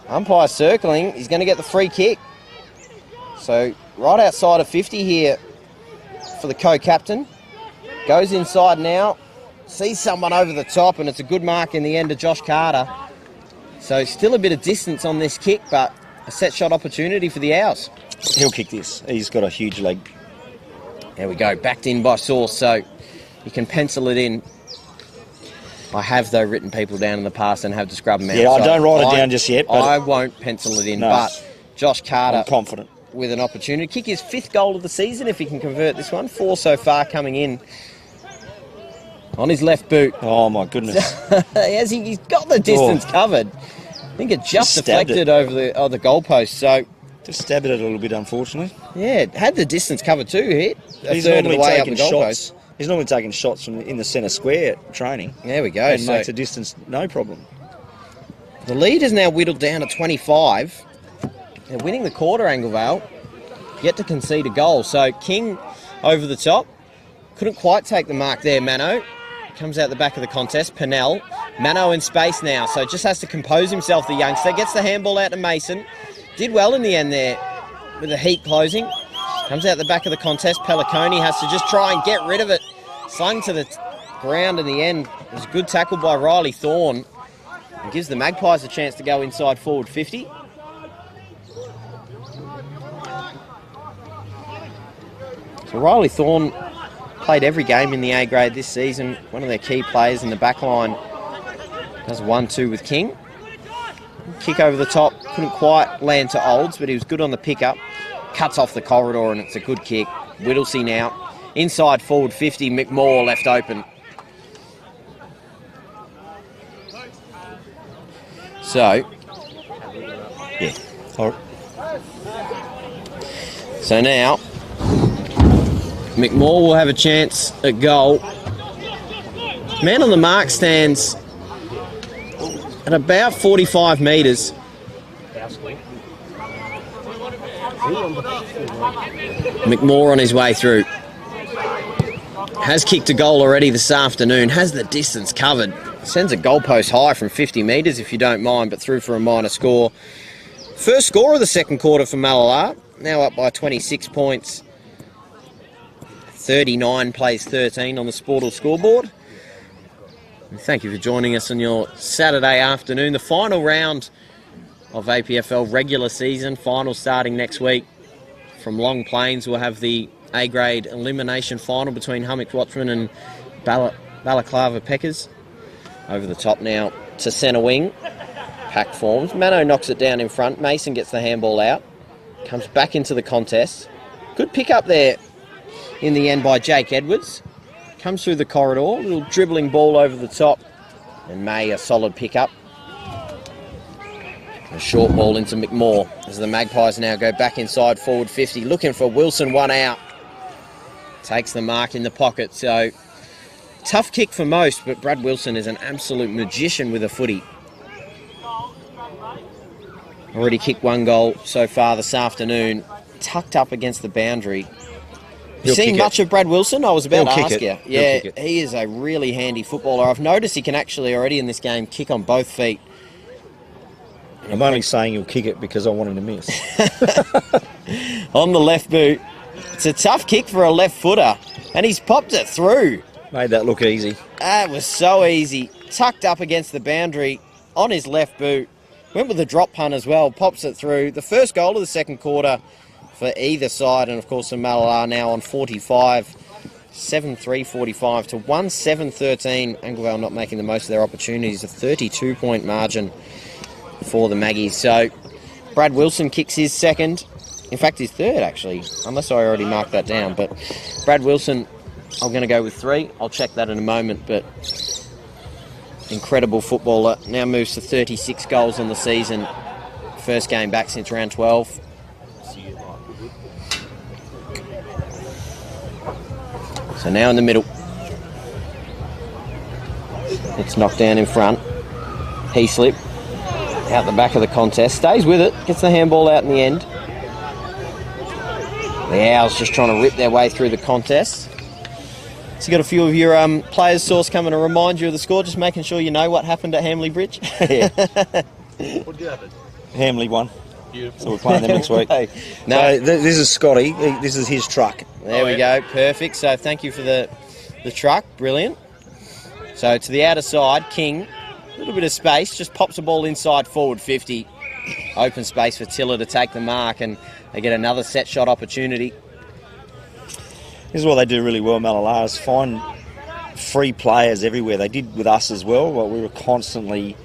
Umpire circling. He's going to get the free kick. So right outside of 50 here for the co-captain. Goes inside now. Sees someone over the top, and it's a good mark in the end of Josh Carter. So still a bit of distance on this kick, but a set shot opportunity for the Owls. He'll kick this. He's got a huge leg. There we go. Backed in by Source, so you can pencil it in. I have, though, written people down in the past and have to scrub them out. Yeah, I don't write it down just yet. But I won't pencil it in, but Josh Carter, I'm confident, with an opportunity. Kick his 5th goal of the season if he can convert this one. 4 so far coming in. On his left boot. Oh, my goodness. He's got the distance covered. I think it just deflected over the goalpost. So just stabbed it a little bit, unfortunately. Yeah, it had the distance covered too. Hit a He's third of the normally way up the taking goalpost. shots. He's normally taking shots from in the centre square training. There we go. And makes a distance no problem. The lead is now whittled down to 25. They're winning the quarter, Anglevale. Yet to concede a goal. So King over the top. Couldn't quite take the mark there, Mano. Comes out the back of the contest. Pennell. Mano in space now, so just has to compose himself, the youngster. Gets the handball out to Mason. Did well in the end there with the heat closing. Comes out the back of the contest. Pelliconi has to just try and get rid of it. Slung to the ground in the end. It was a good tackle by Riley Thorne. And gives the Magpies a chance to go inside forward 50. So Riley Thorne played every game in the A grade this season. One of their key players in the back line. Does 1-2 with King. Kick over the top. Couldn't quite land to Olds, but he was good on the pickup. Cuts off the corridor, and it's a good kick. Whittlesey now. Inside forward 50. McMaw left open. So, yeah. So now, McMaw will have a chance at goal. Man on the mark stands at about 45 metres. McMaw on his way through. Has kicked a goal already this afternoon. Has the distance covered. Sends a goalpost high from 50 metres, if you don't mind, but through for a minor score. First score of the second quarter for Mallala. Now up by 26 points. 39 plays 13 on the Sportal scoreboard. And thank you for joining us on your Saturday afternoon. The final round of APFL regular season. Final starting next week. From Long Plains, we'll have the A-grade elimination final between Hummock Watchman and Balaclava Peckers. Over the top now to centre wing. Pack forms. Mano knocks it down in front. Mason gets the handball out. Comes back into the contest. Good pick up there in the end by Jake Edwards. Comes through the corridor. Little dribbling ball over the top. And May, a solid pick up. A short ball into McMaw as the Magpies now go back inside forward 50. Looking for Wilson, one out. Takes the mark in the pocket. So tough kick for most, but Brad Wilson is an absolute magician with a footy. Already kicked one goal so far this afternoon. Tucked up against the boundary. You seen much of Brad Wilson? I was about to ask you. Yeah, he is a really handy footballer. I've noticed he can actually already in this game kick on both feet. I'm only saying he'll kick it because I want him to miss. On the left boot. It's a tough kick for a left footer. And he's popped it through. Made that look easy. That was so easy. Tucked up against the boundary on his left boot. Went with a drop punt as well. Pops it through. The first goal of the second quarter for either side. And, of course, the Mallala now on 45 7-3-45 to 1-7-13. Anglevale not making the most of their opportunities. A 32-point margin for the Maggies. So Brad Wilson kicks his second. In fact, his third, actually, unless I already marked that down. But Brad Wilson, I'm going to go with 3. I'll check that in a moment. But incredible footballer. Now moves to 36 goals on the season. First game back since round 12. So now in the middle. It's knocked down in front. Heaslip out the back of the contest. Stays with it. Gets the handball out in the end. The Owls just trying to rip their way through the contest. So you got a few of your players' source coming to remind you of the score, just making sure you know what happened at Hamley Bridge. Yeah. What did happen? Hamley won. Beautiful. So we're playing them next week. No. So this is Scotty. This is his truck. There we go. Perfect. So thank you for the truck. Brilliant. So to the outer side, King, a little bit of space, just pops the ball inside forward 50. Open space for Tiller to take the mark, and they get another set shot opportunity. This is what they do really well, Mallala, is find free players everywhere. They did with us as well, but we were constantly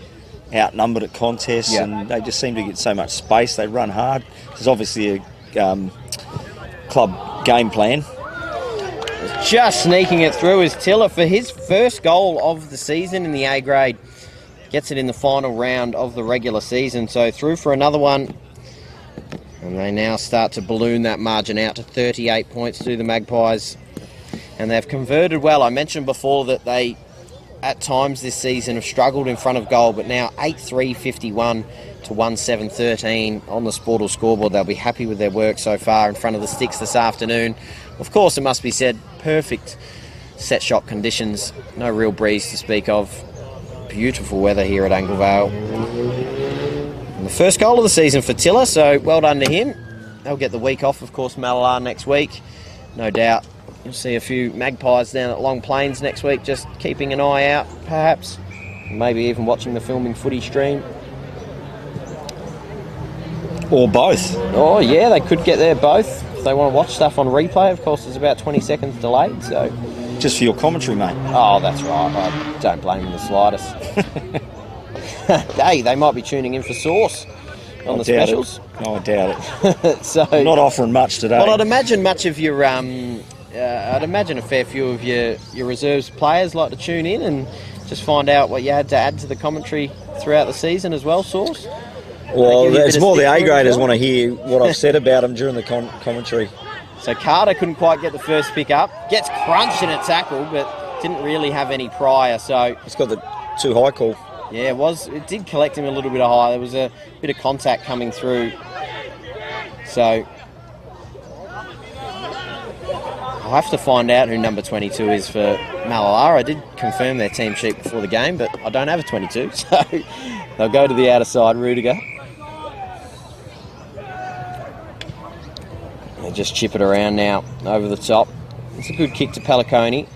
outnumbered at contests, and they just seem to get so much space. They run hard. There's obviously a club game plan. Just sneaking it through is Tiller for his first goal of the season in the A grade. Gets it in the final round of the regular season, so through for another one. And they now start to balloon that margin out to 38 points to the Magpies. And they've converted well. I mentioned before that they, at times this season, have struggled in front of goal, but now 8-3-51 to 1-7-13 on the Sportal scoreboard. They'll be happy with their work so far in front of the sticks this afternoon. Of course, it must be said, perfect set shot conditions. No real breeze to speak of. Beautiful weather here at Anglevale. And the first goal of the season for Tiller, so well done to him. They'll get the week off, of course, Mallala next week. No doubt you'll see a few Magpies down at Long Plains next week, just keeping an eye out, perhaps. Maybe even watching the filming footy stream. Or both. Oh, yeah, they could get there both. If they want to watch stuff on replay, of course, it's about 20 seconds delayed, so... Just for your commentary, mate. Oh, that's right. I don't blame them the slightest. Hey, they might be tuning in for sauce on the specials. No, I doubt it. So not offering much today. Well, I'd imagine much of your, I'd imagine a fair few of your reserves players like to tune in and just find out what you had to add to the commentary throughout the season as well, Sauce. Well, it's more the A-graders want to hear what I've said about them during the commentary. So Carter couldn't quite get the first pick up. Gets crunched in a tackle, but didn't really have any prior. So he's got the too high call. Yeah, it did collect him a little bit of high. There was a bit of contact coming through. So I'll have to find out who number 22 is for Mallala. I did confirm their team sheet before the game, but I don't have a 22. So they'll go to the outer side, Rudiger. They just chip it around now over the top. It's a good kick to Pelliconi.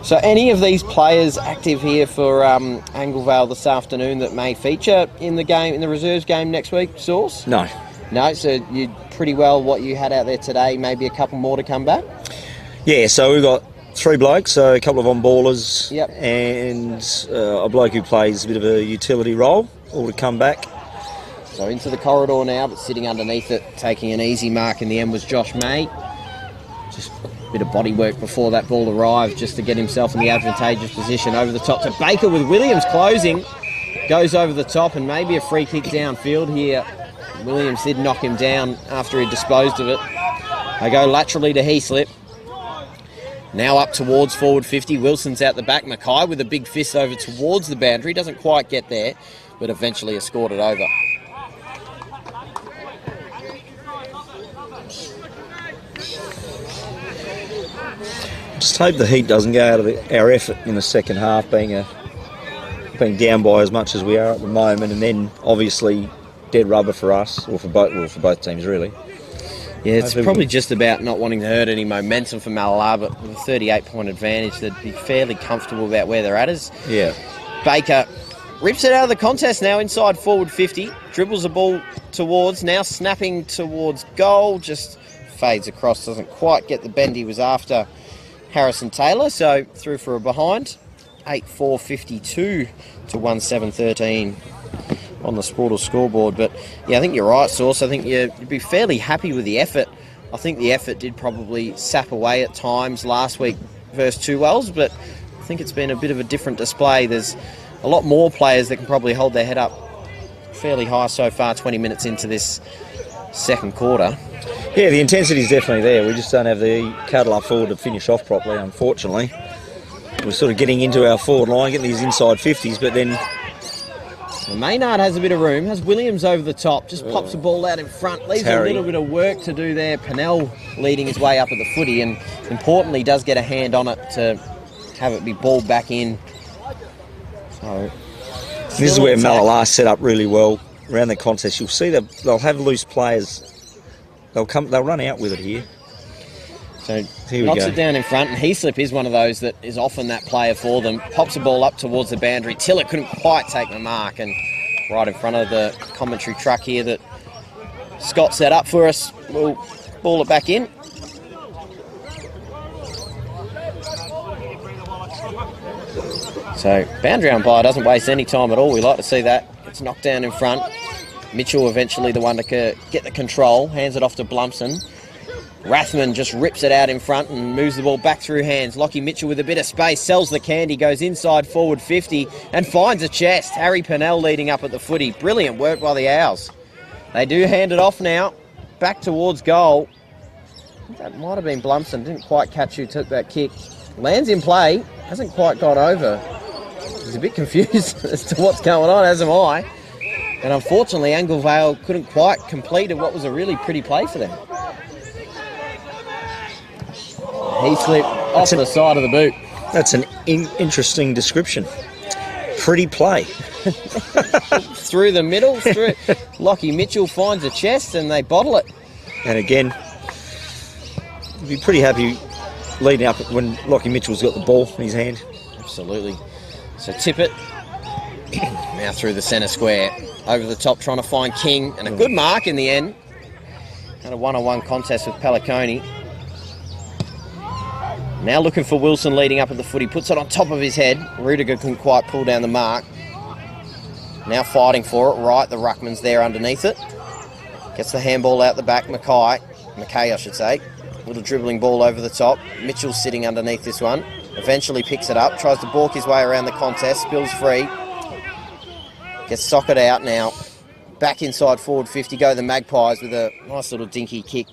So any of these players active here for Anglevale this afternoon that may feature in the game, in the reserves game next week, Sauce? No. No, so you pretty well what you had out there today, maybe a couple more to come back? Yeah, so we've got 3 blokes, so a couple of on-ballers, yep, and a bloke who plays a bit of a utility role, all to come back. So into the corridor now, but sitting underneath it, taking an easy mark in the end was Josh May. Just a bit of body work before that ball arrived, just to get himself in the advantageous position. Over the top to Baker with Williams closing. Goes over the top and maybe a free kick downfield here. Williams did knock him down after he disposed of it. They go laterally to Heaslip. Now up towards forward 50. Wilson's out the back. Mackay with a big fist over towards the boundary. Doesn't quite get there, but eventually has scored it over. Just hope the heat doesn't go out of our effort in the second half, being down by as much as we are at the moment, and then obviously dead rubber for us, or for both teams really. Yeah, it's probably just about not wanting to hurt any momentum for Mallala, but with a 38-point advantage, they'd be fairly comfortable about where they're at. Yeah. Baker rips it out of the contest now inside forward 50, dribbles the ball towards, now snapping towards goal, just fades across, doesn't quite get the bend he was after Harrison Taylor, so through for a behind. 8-4-52 to 1-7-13 on the Sportal scoreboard. But yeah, I think you're right, Sauce. I think you'd be fairly happy with the effort. I think the effort did probably sap away at times last week versus Two Wells, but I think it's been a bit of a different display. There's a lot more players that can probably hold their head up fairly high so far, 20 minutes into this second quarter. Yeah, the intensity's definitely there. We just don't have the cuddle up forward to finish off properly, unfortunately. We're sort of getting into our forward line, getting these inside 50s, but then... Well, Maynard has a bit of room, has Williams over the top, just pops the ball out in front, leaves a little bit of work to do there. Pennell leading his way up at the footy, and importantly does get a hand on it to have it be balled back in. So this is where Mallala set up really well around the contest. You'll see that they'll have loose players. They'll run out with it here. So knocks it down in front, and Heaslip is one of those that is often that player for them. Pops the ball up towards the boundary. Tillett couldn't quite take the mark, and right in front of the commentary truck here that Scott set up for us. We'll ball it back in. So boundary umpire doesn't waste any time at all. We like to see that. It's knocked down in front. Mitchell eventually the one to get the control. Hands it off to Blumson. Rathman just rips it out in front and moves the ball back through hands. Lockie Mitchell with a bit of space, sells the candy, goes inside forward 50 and finds a chest. Harry Pennell leading up at the footy. Brilliant work by the Owls. They do hand it off now, back towards goal. That might have been Blumson, didn't quite catch who took that kick. Lands in play, hasn't quite got over. He's a bit confused as to what's going on, as am I. And unfortunately, Anglevale couldn't quite complete what was a really pretty play for them. He slipped off the side of the boot. That's an interesting description. Pretty play. Through the middle. Lockie Mitchell finds a chest and they bottle it. And again, you'd be pretty happy leading up when Lockie Mitchell's got the ball in his hand. Absolutely. So Tippett now through the centre square. Over the top trying to find King. And a good mark in the end. Had a one-on-one contest with Pelliconi. Now looking for Wilson leading up at the footy. Puts it on top of his head. Rudiger couldn't quite pull down the mark. Now fighting for it. Right, the ruckman's there underneath it. Gets the handball out the back. McKay, I should say. Little dribbling ball over the top. Mitchell's sitting underneath this one. Eventually picks it up. Tries to balk his way around the contest. Spills free. Gets socket out now. Back inside forward 50. Go the Magpies with a nice little dinky kick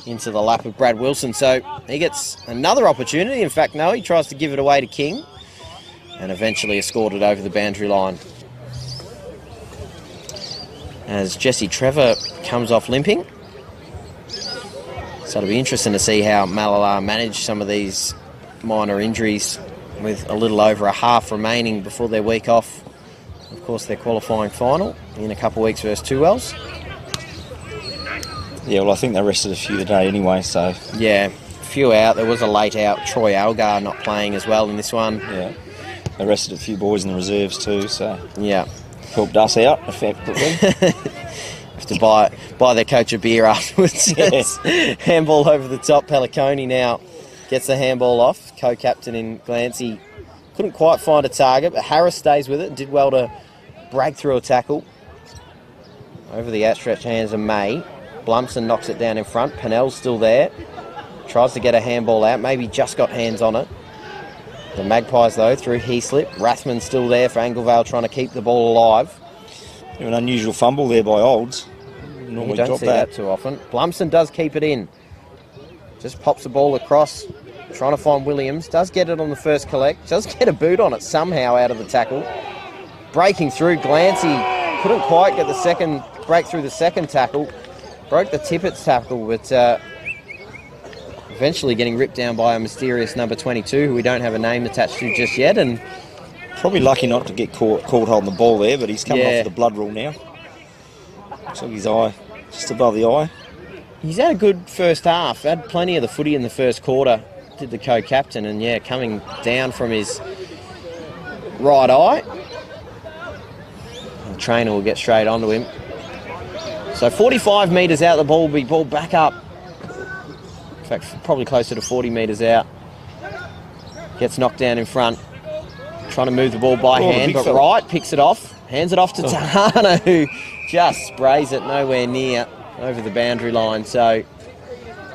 into the lap of Brad Wilson. So he gets another opportunity. In fact, no, he tries to give it away to King and eventually escorted over the boundary line. As Jesse Trevor comes off limping. So it'll be interesting to see how Mallala manage some of these minor injuries with a little over a half remaining before their week off. Of course, their qualifying final in a couple of weeks versus Two Wells. Yeah, well, I think they rested a few today anyway, so... Yeah, a few out. There was a late out. Troy Algar not playing as well in this one. Yeah. They rested a few boys in the reserves too, so... Yeah. Helped us out, effectively. Have to buy their coach a beer afterwards. Yes. Handball over the top. Pelliconi now gets the handball off. Co-captain in Glancy. Couldn't quite find a target, but Harris stays with it and did well to break through a tackle. Over the outstretched hands of May. Blumson knocks it down in front. Pennell's still there. Tries to get a handball out. Maybe just got hands on it. The Magpies, though, through Heaslip. Rathman still there for Anglevale, trying to keep the ball alive. An unusual fumble there by Olds. You don't see that too often. Blumson does keep it in. Just pops the ball across. Trying to find Williams. Does get it on the first collect. Does get a boot on it somehow out of the tackle. Breaking through. Glancy couldn't quite get the second break through the second tackle. Broke the Tippett's tackle, but eventually getting ripped down by a mysterious number 22, who we don't have a name attached to just yet. And probably lucky not to get caught holding the ball there, but he's coming off the blood rule now. Looks like his eye just above the eye. He's had a good first half. Had plenty of the footy in the first quarter. Did the co-captain, and yeah, coming down from his right eye. The trainer will get straight onto him. So 45 metres out, the ball will be balled back up fact, probably closer to 40 metres out. Gets knocked down in front. Trying to move the ball by hand, but Wright picks it off. Hands it off to Tahana, who just sprays it nowhere near over the boundary line. So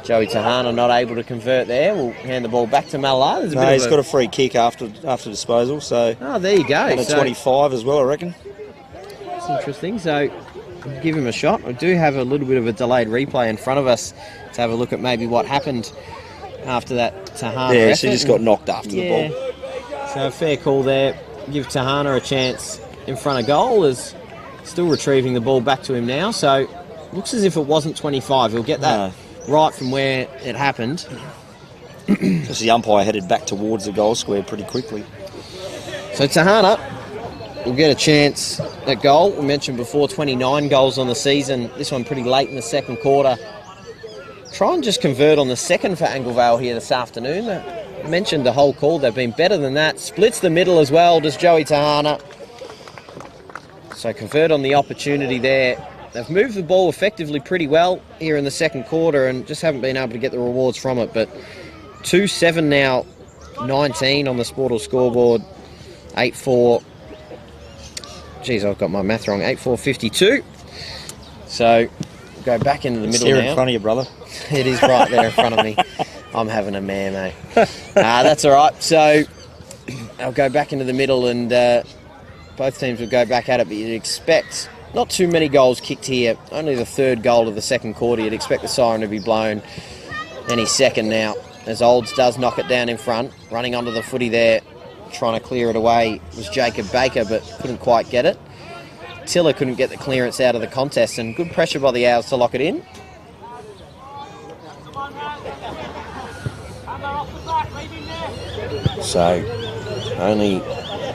Joey Tahana not able to convert there. We'll hand the ball back to Mallala. He's got a free kick after disposal. So there you go. And a 25 as well, I reckon. That's interesting. So give him a shot. We do have a little bit of a delayed replay in front of us to have a look at maybe what happened after that Tahana effort. She just got knocked after the ball. So a fair call there. Give Tahana a chance in front of goal. Is still retrieving the ball back to him now. So looks as if it wasn't 25. He'll get that right from where it happened. Because the umpire headed back towards the goal square pretty quickly. So Tahana will get a chance at goal. We mentioned before 29 goals on the season. This one pretty late in the second quarter. Try and just convert on the second for Anglevale here this afternoon. I mentioned the whole call. They've been better than that. Splits the middle as well, does Joey Tahana. So convert on the opportunity there. They've moved the ball effectively pretty well here in the second quarter and just haven't been able to get the rewards from it. But 2-7 now, 19 on the Sportal scoreboard. 8-4. Geez, I've got my math wrong. 8-4-52. So go back into the middle now. It's here in front of you, brother. It is right there in front of me. I'm having a mare, mate. That's all right. So I'll go back into the middle and both teams will go back at it, but you'd expect not too many goals kicked here. Only the third goal of the second quarter. You'd expect the siren to be blown any second now, as Olds does knock it down in front. Running onto the footy there, trying to clear it away was Jacob Baker, but couldn't quite get it. Tiller couldn't get the clearance out of the contest, and good pressure by the Owls to lock it in. So only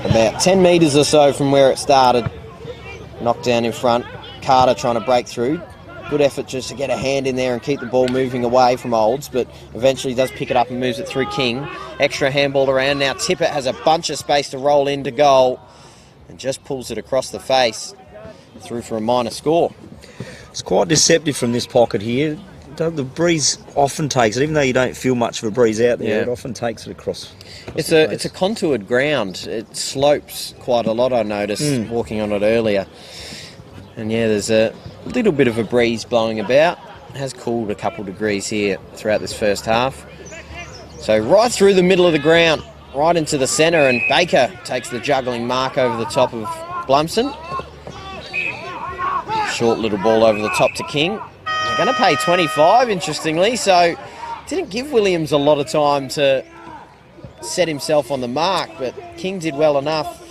about 10 metres or so from where it started. Knocked down in front. Carter trying to break through. Good effort just to get a hand in there and keep the ball moving away from Olds, but eventually does pick it up and moves it through King. Extra handball around. Now Tippett has a bunch of space to roll into goal and just pulls it across the face. Through for a minor score. It's quite deceptive from this pocket here. The breeze often takes it, even though you don't feel much of a breeze out there, it often takes it across. It's a contoured ground. It slopes quite a lot, I noticed, walking on it earlier. And there's a little bit of a breeze blowing about. It has cooled a couple degrees here throughout this first half. So right through the middle of the ground, right into the centre, and Baker takes the juggling mark over the top of Blumson. Short little ball over the top to King. They're going to pay 25, interestingly, so didn't give Williams a lot of time to set himself on the mark, but King did well enough,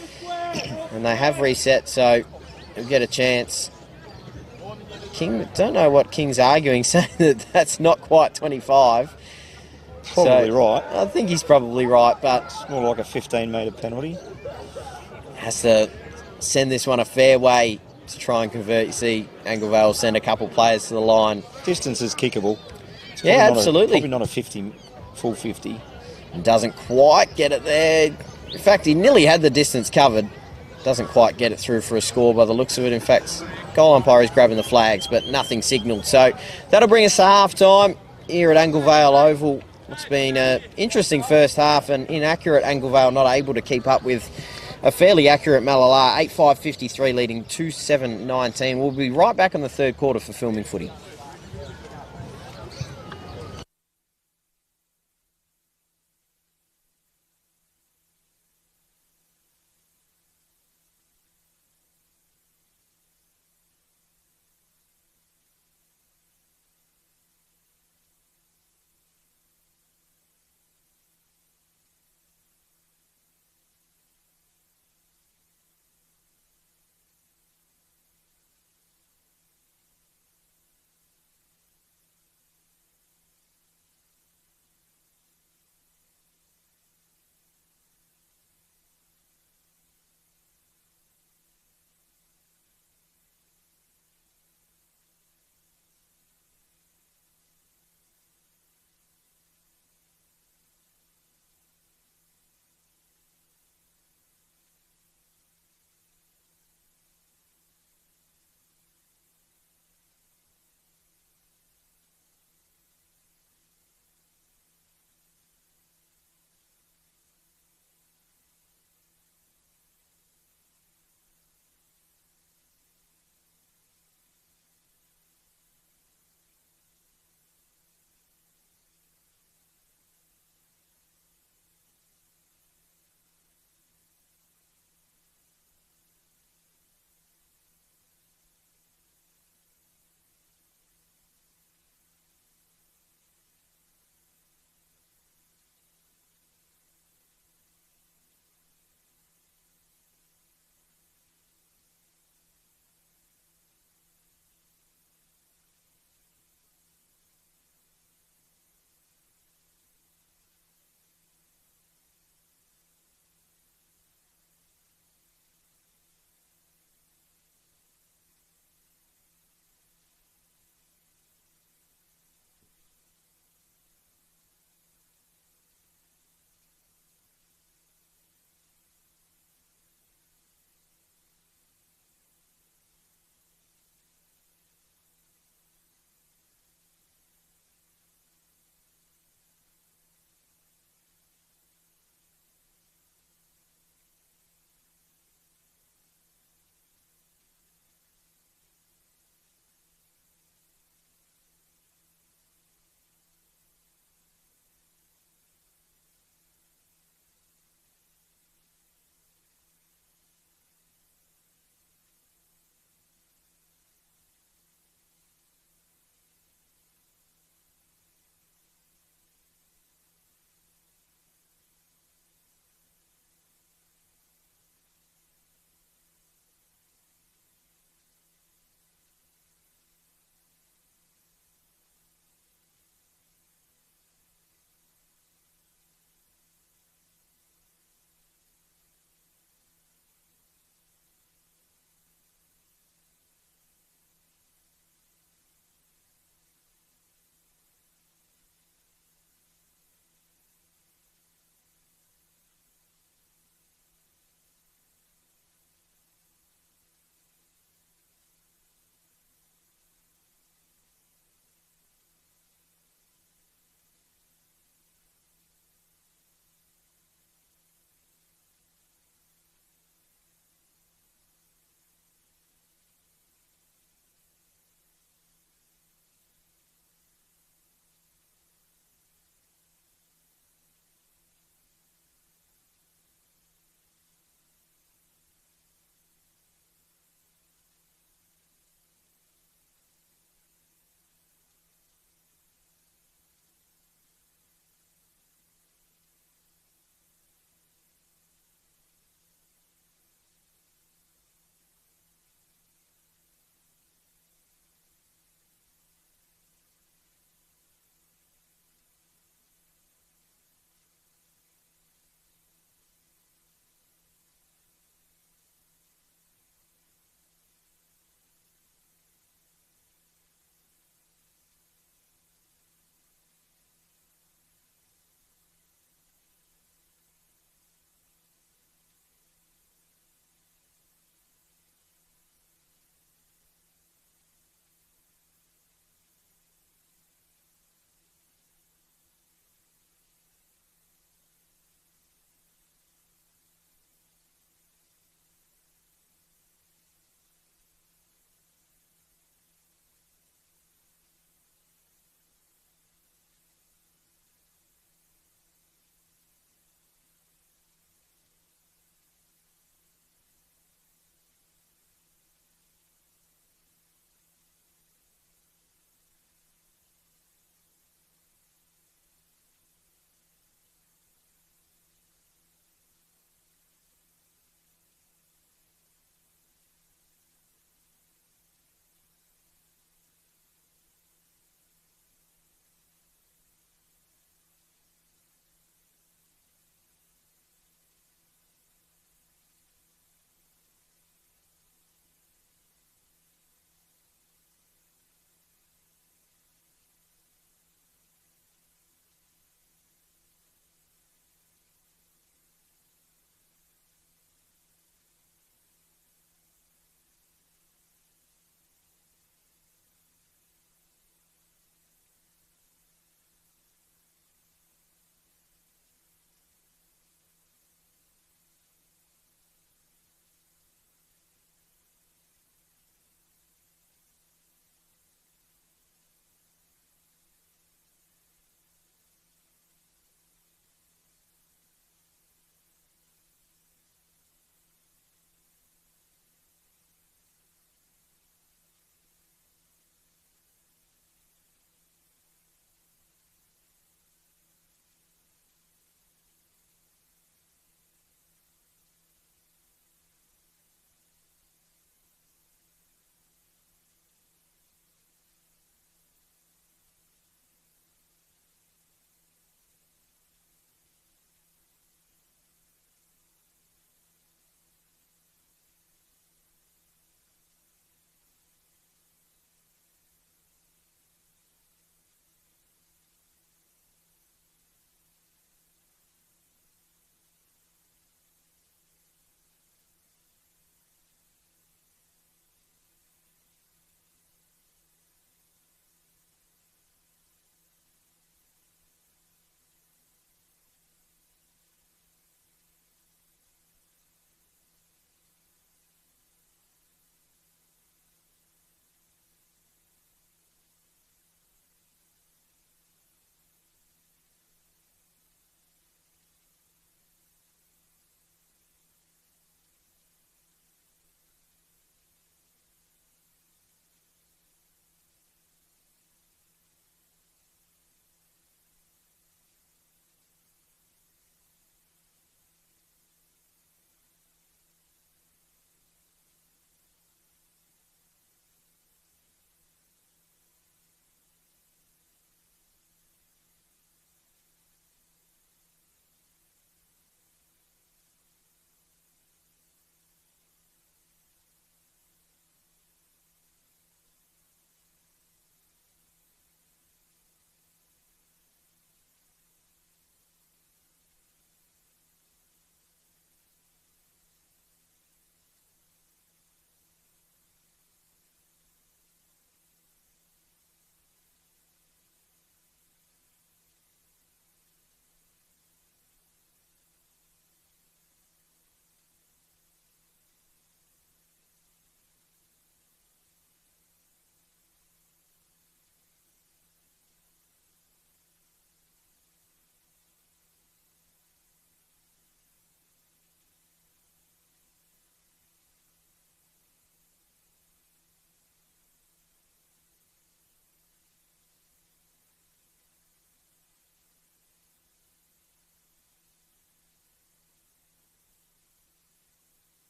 and they have reset, so he'll get a chance. King, don't know what King's arguing, saying that that's not quite 25. Probably right. I think he's probably right, but it's more like a 15-metre penalty. Has to send this one a fair way to try and convert. You see Anglevale will send a couple players to the line. Distance is kickable. Absolutely. Probably not a full 50. And doesn't quite get it there. In fact, he nearly had the distance covered. Doesn't quite get it through for a score by the looks of it. In fact, goal umpire is grabbing the flags, but nothing signalled. So that'll bring us to half-time here at Anglevale Oval. It's been an interesting first half, and inaccurate Anglevale not able to keep up with a fairly accurate Mallala. 8-5-53 leading 2-7-19. We'll be right back in the third quarter for filming footy.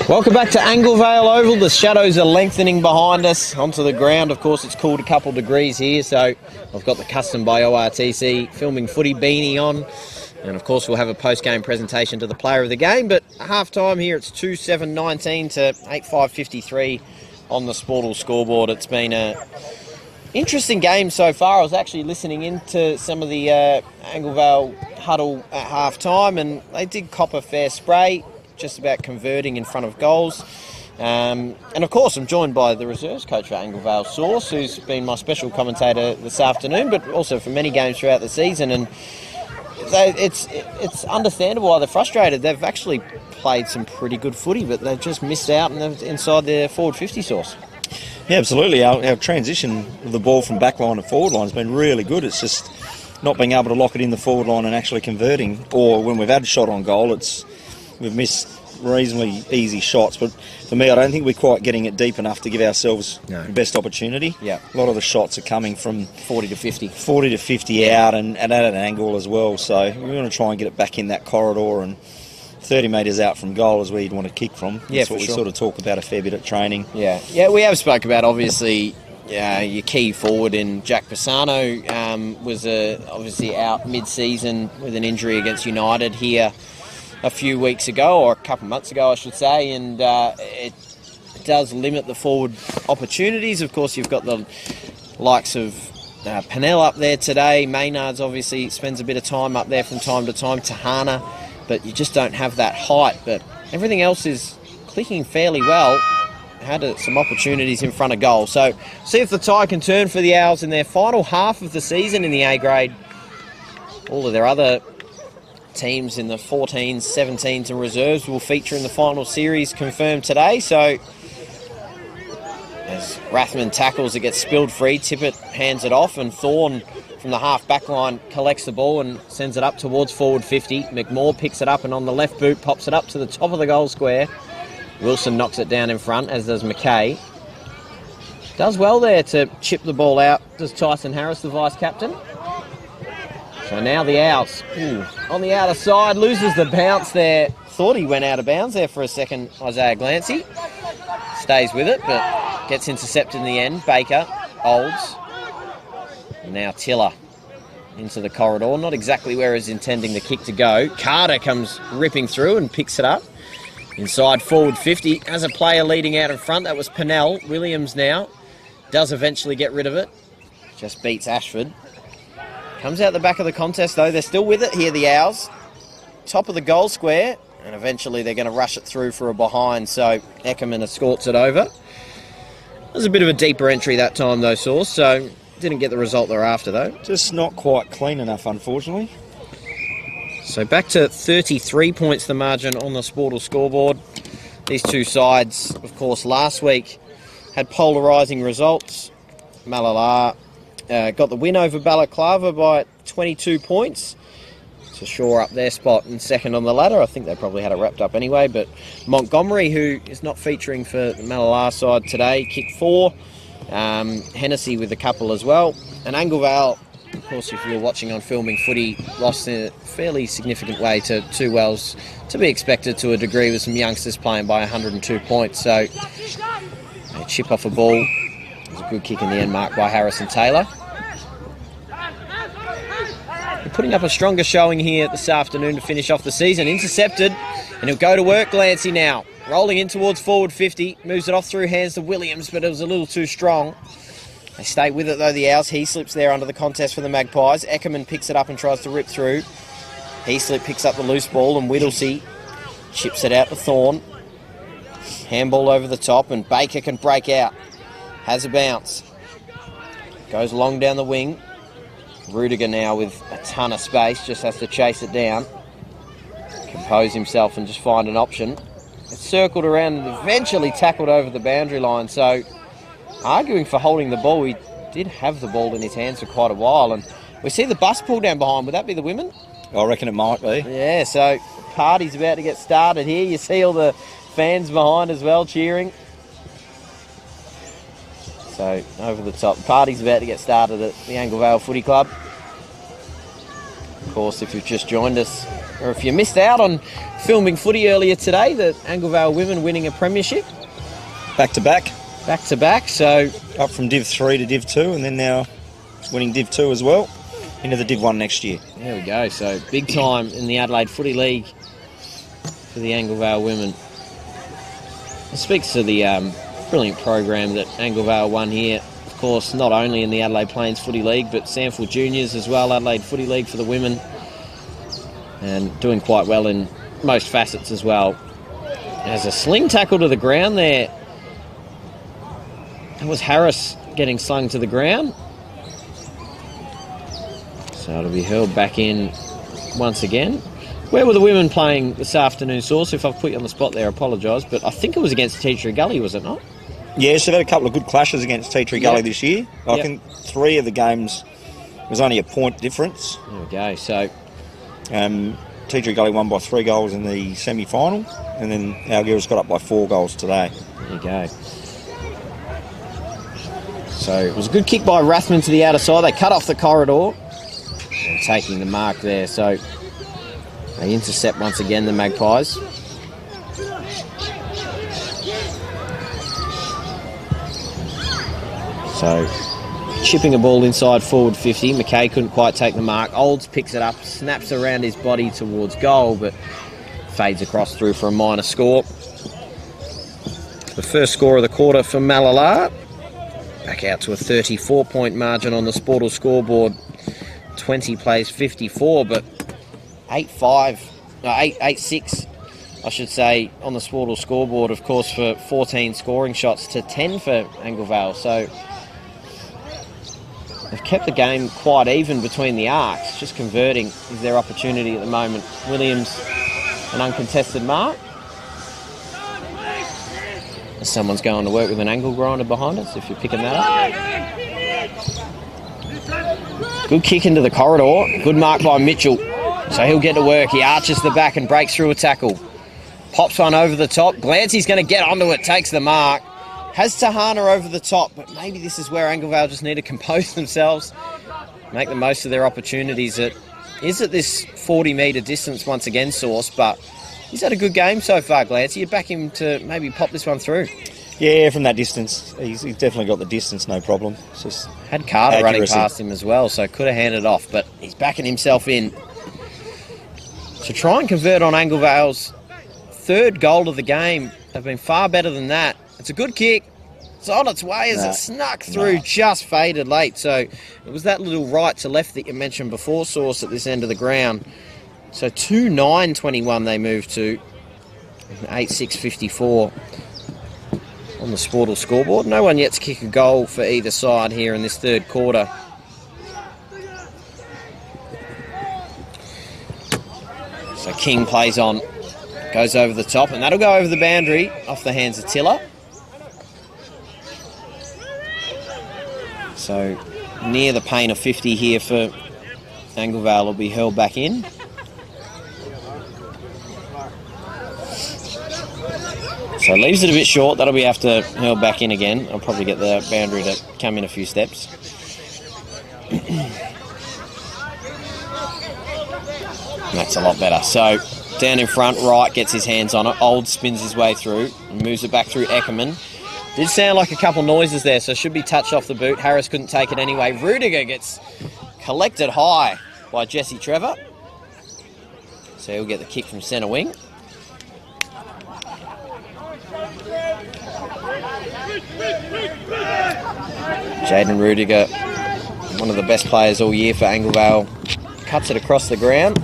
Welcome back to Anglevale Oval. The shadows are lengthening behind us onto the ground. Of course, it's cooled a couple degrees here, so I've got the Custom by ORTC filming footy beanie on. And of course, we'll have a post-game presentation to the player of the game. But half-time here, it's 2-7-19 to 8-5-53 on the Sportal scoreboard. It's been a interesting game so far. I was actually listening into some of the Anglevale huddle at half-time, and they did cop a fair spray, just about converting in front of goals. And of course, I'm joined by the reserves coach for Anglevale, Source, who's been my special commentator this afternoon, but also for many games throughout the season. And it's understandable why they're frustrated. They've actually played some pretty good footy, but they've just missed out and they're inside their forward 50, Source. Yeah, absolutely. Our transition of the ball from back line to forward line has been really good. It's just not being able to lock it in the forward line and actually converting. Or when we've had a shot on goal, we've missed reasonably easy shots, but for me, I don't think we're quite getting it deep enough to give ourselves the best opportunity. Yeah. A lot of the shots are coming from 40 to 50. 40 to 50 out and at an angle as well, so we want to try and get it back in that corridor, and 30 metres out from goal is where you'd want to kick from. That's what we sort of talk about a fair bit at training. Yeah, we have spoke about, obviously, your key forward in Jack Pisano was obviously out mid-season with an injury against United here a few weeks ago, or a couple of months ago I should say, and it does limit the forward opportunities. Of course, you've got the likes of Pennell up there today. Maynard's obviously spends a bit of time up there from time to time, Tahana, but you just don't have that height. But everything else is clicking fairly well. Had some opportunities in front of goal. So see if the tide can turn for the Owls in their final half of the season in the A grade. All of their other teams in the 14s, 17s and reserves will feature in the final series confirmed today. So as Rathman tackles, it gets spilled free, Tippett hands it off, and Thorne from the half back line collects the ball and sends it up towards forward 50. McMahon picks it up and on the left boot pops it up to the top of the goal square. Wilson knocks it down in front, as does McKay. Does well there to chip the ball out. Does Tyson Harris, the vice-captain. So now the Owls, on the outer side, loses the bounce there. Thought he went out of bounds there for a second, Isaiah Glancy. Stays with it, but gets intercepted in the end. Baker, Olds. Now Tiller into the corridor. Not exactly where he's intending the kick to go. Carter comes ripping through and picks it up. Inside forward 50. Has a player leading out in front. That was Pennell. Williams now does eventually get rid of it. Just beats Ashford. Comes out the back of the contest, though. They're still with it here, the Owls. Top of the goal square. And eventually they're going to rush it through for a behind. So Eckerman escorts it over. There's a bit of a deeper entry that time, though, Source. So didn't get the result they're after, though. Just not quite clean enough, unfortunately. So back to 33 points the margin on the Sportal scoreboard. These two sides, of course, last week had polarising results. Mallala got the win over Balaclava by 22 points to shore up their spot in second on the ladder. I think they probably had it wrapped up anyway, but Montgomery, who is not featuring for the Mallala side today, kicked 4. Hennessy with a couple as well. And Anglevale, of course, if you're watching on Filming Footy, lost in a fairly significant way to 2 Wells, to be expected to a degree, with some youngsters playing by 102 points. So they chip off a ball. It was a good kick in the end, marked by Harrison Taylor. They're putting up a stronger showing here this afternoon to finish off the season. Intercepted, and he'll go to work. Glancy now, rolling in towards forward 50. Moves it off through hands to Williams, but it was a little too strong. They stay with it, though, the Owls. Heaslip's there under the contest for the Magpies. Eckerman picks it up and tries to rip through. Heaslip picks up the loose ball, and Whittlesey chips it out to Thorne. Handball over the top, and Baker can break out. Has a bounce. Goes long down the wing. Rudiger now with a ton of space, just has to chase it down. Compose himself and just find an option. It's circled around and eventually tackled over the boundary line, so arguing for holding the ball. He did have the ball in his hands for quite a while, and we see the bus pull down behind. Would that be the women? I reckon it might be. Yeah, so party's about to get started here. You see all the fans behind as well cheering. So over the top, party's about to get started at the Anglevale Footy Club. course, if you've just joined us, or if you missed out on filming footy earlier today, the Anglevale women winning a premiership. Back to back. Back to back, so... Up from Div 3 to Div 2, and then now winning Div 2 as well, into the Div 1 next year. There we go, so big time in the Adelaide Footy League for the Anglevale women. It speaks to the brilliant program that Anglevale won here. Of course, not only in the Adelaide Plains Footy League, but Sandford Juniors as well, Adelaide Footy League for the women. And doing quite well in most facets as well. There's a sling tackle to the ground there. That was Harris getting slung to the ground. So it'll be hurled back in once again. Where were the women playing this afternoon, Source? If I've put you on the spot there, I apologise. But I think it was against Tea Tree Gully, was it not? Yes, they've had a couple of good clashes against Tea Tree Gully this year. I think 3 of the games was only a point difference. There we go. So Tea Tree Gully won by 3 goals in the semi-final, and then our girls got up by 4 goals today. There you go. So it was a good kick by Rathman to the outer side. They cut off the corridor and taking the mark there. So they intercept once again, the Magpies. So chipping a ball inside forward 50. McKay couldn't quite take the mark. Olds picks it up, snaps around his body towards goal, but fades across through for a minor score. The first score of the quarter for Mallala. Back out to a 34-point margin on the Sportal scoreboard. 20 plays 54, but 8-6, I should say, on the Sportal scoreboard, of course, for 14 scoring shots to 10 for Anglevale. So they've kept the game quite even between the arcs. Just converting is their opportunity at the moment. Williams, an uncontested mark. Someone's going to work with an angle grinder behind us, if you're picking that up. Good kick into the corridor. Good mark by Mitchell. So he'll get to work. He arches the back and breaks through a tackle. Pops one over the top. Glancy's going to get onto it, takes the mark. Has Tahana over the top, but maybe this is where Anglevale just need to compose themselves, make the most of their opportunities. It is at this 40-metre distance once again, Source, but he's had a good game so far, Glancy. You back him to maybe pop this one through. Yeah, from that distance. He's definitely got the distance, no problem. It's just had Carter accuracy. running past him as well, so could have handed it off, but he's backing himself in. To try and convert on Anglevale's third goal of the game. They've been far better than that. It's a good kick. It's on its way as it snuck through, just faded late. So it was that little right to left that you mentioned before, Source, at this end of the ground. So 2-9-21 they moved to. 8-6-54 on the Sportal scoreboard. No one yet to kick a goal for either side here in this third quarter. So King plays on, goes over the top, and that'll go over the boundary off the hands of Tiller. So near the pain of 50 here for Anglevale will be hurled back in. So leaves it a bit short. That'll be have to hurl back in again. I'll probably get the boundary to come in a few steps. That's a lot better. So down in front, Wright gets his hands on it. Old spins his way through and moves it back through Eckerman. Did sound like a couple noises there, so should be touched off the boot. Harris couldn't take it anyway. Rudiger gets collected high by Jesse Trevor. So he'll get the kick from centre wing. Jaden Rudiger, one of the best players all year for Anglevale, cuts it across the ground.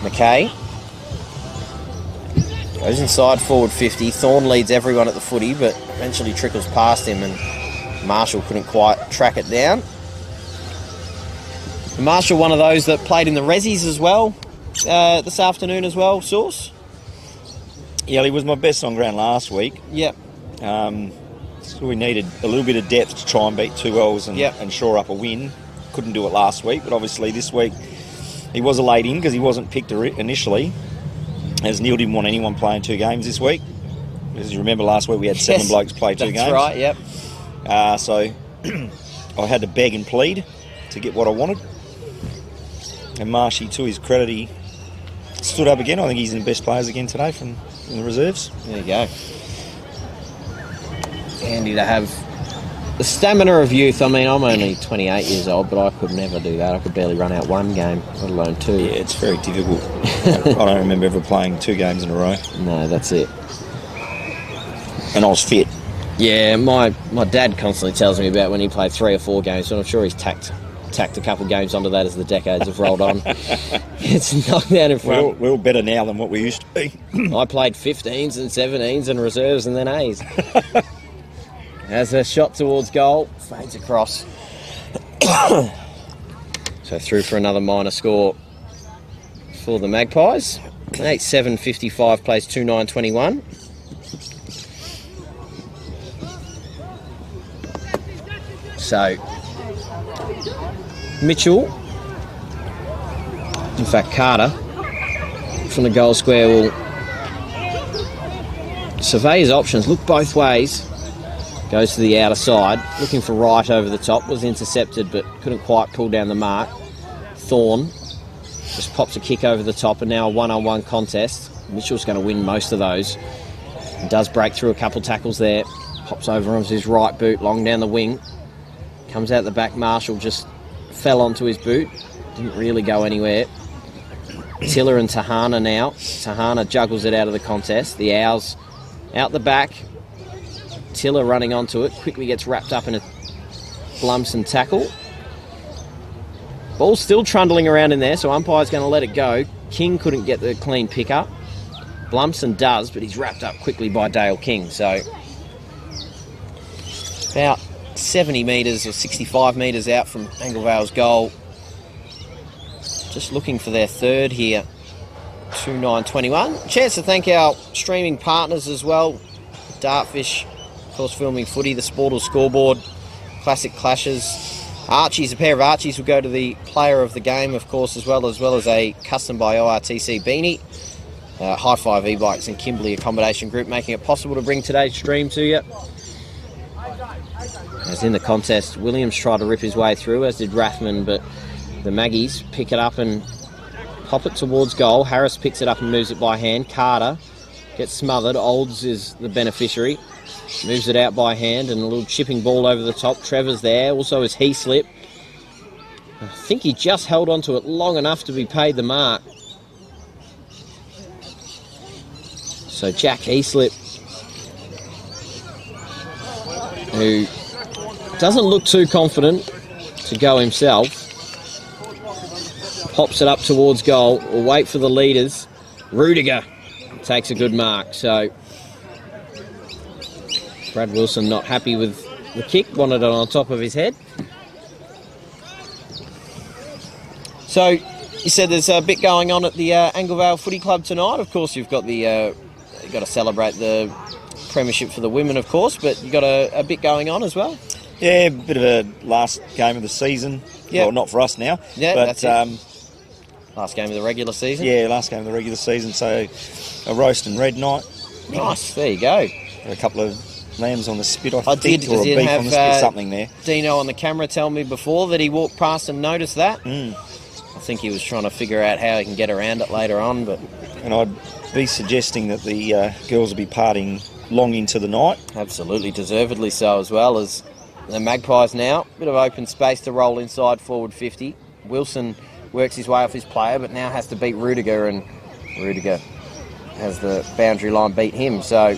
McKay goes inside forward 50. Thorne leads everyone at the footy, but eventually trickles past him, and Marshall couldn't quite track it down. Marshall, one of those that played in the Rezzies as well this afternoon as well, Source? Yeah, he was my best on ground last week. Yep. So we needed a little bit of depth to try and beat 2 goals and shore up a win. Couldn't do it last week, but obviously this week he was a late in because he wasn't picked initially, as Neil didn't want anyone playing 2 games this week. As you remember, last week we had 7 blokes play 2 games. That's right, yep. So I had to beg and plead to get what I wanted. And Marshy, to his credit, he stood up again. I think he's in the best players again today from the reserves. There you go. Handy to have the stamina of youth. I mean, I'm only 28 years old, but I could never do that. I could barely run out one game, let alone two. Yeah, it's very difficult. I don't remember ever playing 2 games in a row. No, that's it. And I was fit. Yeah, my dad constantly tells me about when he played 3 or 4 games, but I'm sure he's tacked a couple of games onto that as the decades have rolled on. It's knocked down in front. We're all better now than what we used to be. I played 15s and 17s and reserves and then A's. As a shot towards goal, fades across. So through for another minor score for the Magpies. 8-7-55 plays 2-9-21. So Mitchell, in fact Carter, from the goal square will survey his options, look both ways, goes to the outer side, looking for right over the top, was intercepted but couldn't quite pull down the mark. Thorne just pops a kick over the top, and now a one-on-one contest. Mitchell's going to win most of those, and does break through a couple tackles there, pops over onto his right boot, long down the wing, comes out the back. Marshall just fell onto his boot, didn't really go anywhere. Tiller and Tahana now. Tahana juggles it out of the contest. The Owls out the back. Tiller running onto it, quickly gets wrapped up in a Blumson tackle. Ball still trundling around in there, so umpire's going to let it go. King couldn't get the clean pick up. Blumson does, but he's wrapped up quickly by Dale King. So about 70 metres or 65 metres out from Anglevale's goal. Just looking for their third here. 2-9-21. Chance to thank our streaming partners as well. Dartfish, of course, filming footy, the Sportal scoreboard, classic clashes. Archies, a pair of Archies will go to the player of the game, of course, as well as a custom by ORTC beanie. High Five e-bikes and Kimberley Accommodation Group making it possible to bring today's stream to you. As in the contest, Williams tried to rip his way through, as did Rathman, but the Maggies pick it up and pop it towards goal. Harris picks it up and moves it by hand. Carter gets smothered. Olds is the beneficiary. Moves it out by hand and a little chipping ball over the top. Trevor's there, also as Heaslip. I think he just held onto it long enough to be paid the mark. So Jack Heaslip, who doesn't look too confident to go himself, pops it up towards goal. We'll wait for the leaders. Rudiger takes a good mark. So Brad Wilson not happy with the kick, wanted it on top of his head. So you said there's a bit going on at the Anglevale Footy Club tonight. Of course, you've got you've got to celebrate the premiership for the women, of course, but you've got a bit going on as well. Yeah, a bit of a last game of the season. Yep. Well, not for us now. Yeah, but that's it. Last game of the regular season? Yeah, last game of the regular season. So a roast and red night. Nice, there you go. A couple of lambs on the spit, I think, did, or a beef on the spit, something there. Dino on the camera tell me before that he walked past and noticed that. I think he was trying to figure out how he can get around it later on. And I'd be suggesting that the girls will be partying long into the night. Absolutely, deservedly so, as well as the Magpies now. Bit of open space to roll inside forward 50. Wilson works his way off his player, but now has to beat Rudiger, and Rudiger has the boundary line beat him. So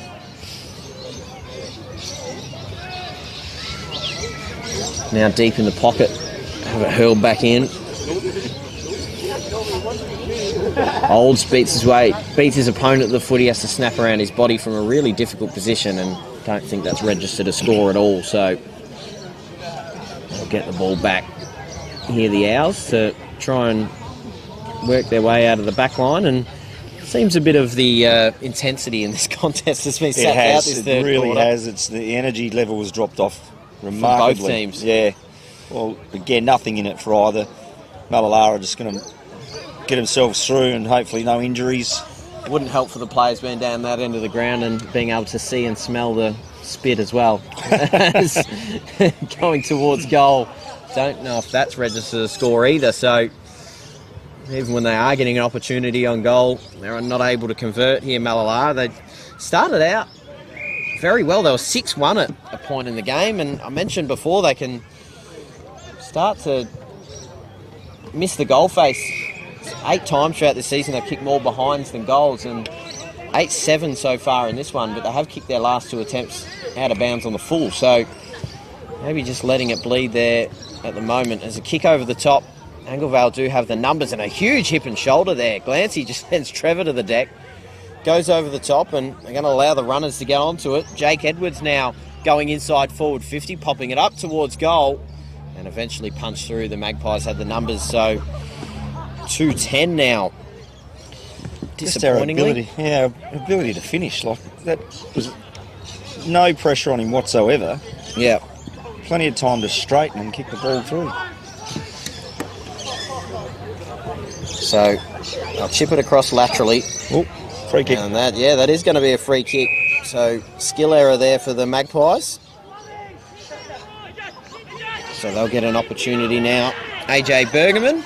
now deep in the pocket, have it hurled back in. Olds beats his opponent at the foot. He has to snap around his body from a really difficult position, and don't think that's registered a score at all. So they'll get the ball back here, the Owls, to try and work their way out of the back line. And seems a bit of the intensity in this contest has been sapped out this third quarter. It really has. It's the energy level has dropped off remarkably. For both teams. Yeah. Well, again, nothing in it for either. Mallala are just going to get themselves through, and hopefully no injuries. It wouldn't help for the players being down that end of the ground and being able to see and smell the spit as well. Going towards goal. Don't know if that's registered a score either. So even when they are getting an opportunity on goal, they're not able to convert here, Mallala. They started out very well. They were 6-1 at a point in the game, and I mentioned before they can start to miss the goal face. 8 times throughout the season they've kicked more behinds than goals, and 8-7 so far in this one, but they have kicked their last 2 attempts out of bounds on the full, so maybe just letting it bleed there at the moment. As a kick over the top, Anglevale do have the numbers, and a huge hip and shoulder there. Glancy just sends Trevor to the deck, goes over the top, and they're going to allow the runners to get onto it. Jake Edwards now going inside forward 50, popping it up towards goal, and eventually punched through. The Magpies had the numbers, so 2-10 now. Disappointingly. Just their ability to finish. Like, that was no pressure on him whatsoever. Yeah. Plenty of time to straighten and kick the ball through. So I'll chip it across laterally. Oh, free kick. And that is going to be a free kick. So skill error there for the Magpies. So they'll get an opportunity now. AJ Bergerman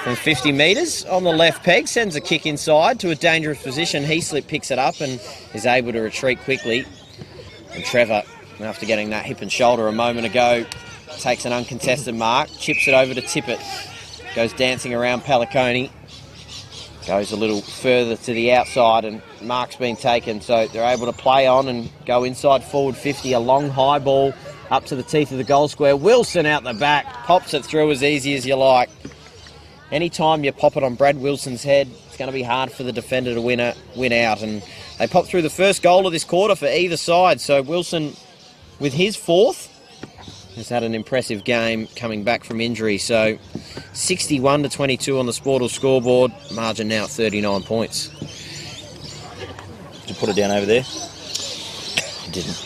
from 50 metres on the left peg sends a kick inside to a dangerous position. Heaslip picks it up and is able to retreat quickly. And Trevor, after getting that hip and shoulder a moment ago, takes an uncontested mark, chips it over to Tippett. Goes dancing around Paliconi. Goes a little further to the outside, and mark's been taken, so they're able to play on and go inside forward 50. A long high ball up to the teeth of the goal square. Wilson out the back, pops it through as easy as you like. Anytime you pop it on Brad Wilson's head, it's going to be hard for the defender to win out, and they pop through the first goal of this quarter for either side. So Wilson, with his 4th, has had an impressive game coming back from injury. So 61-22 on the Sportal scoreboard. Margin now at 39 points. Did you put it down over there? I didn't.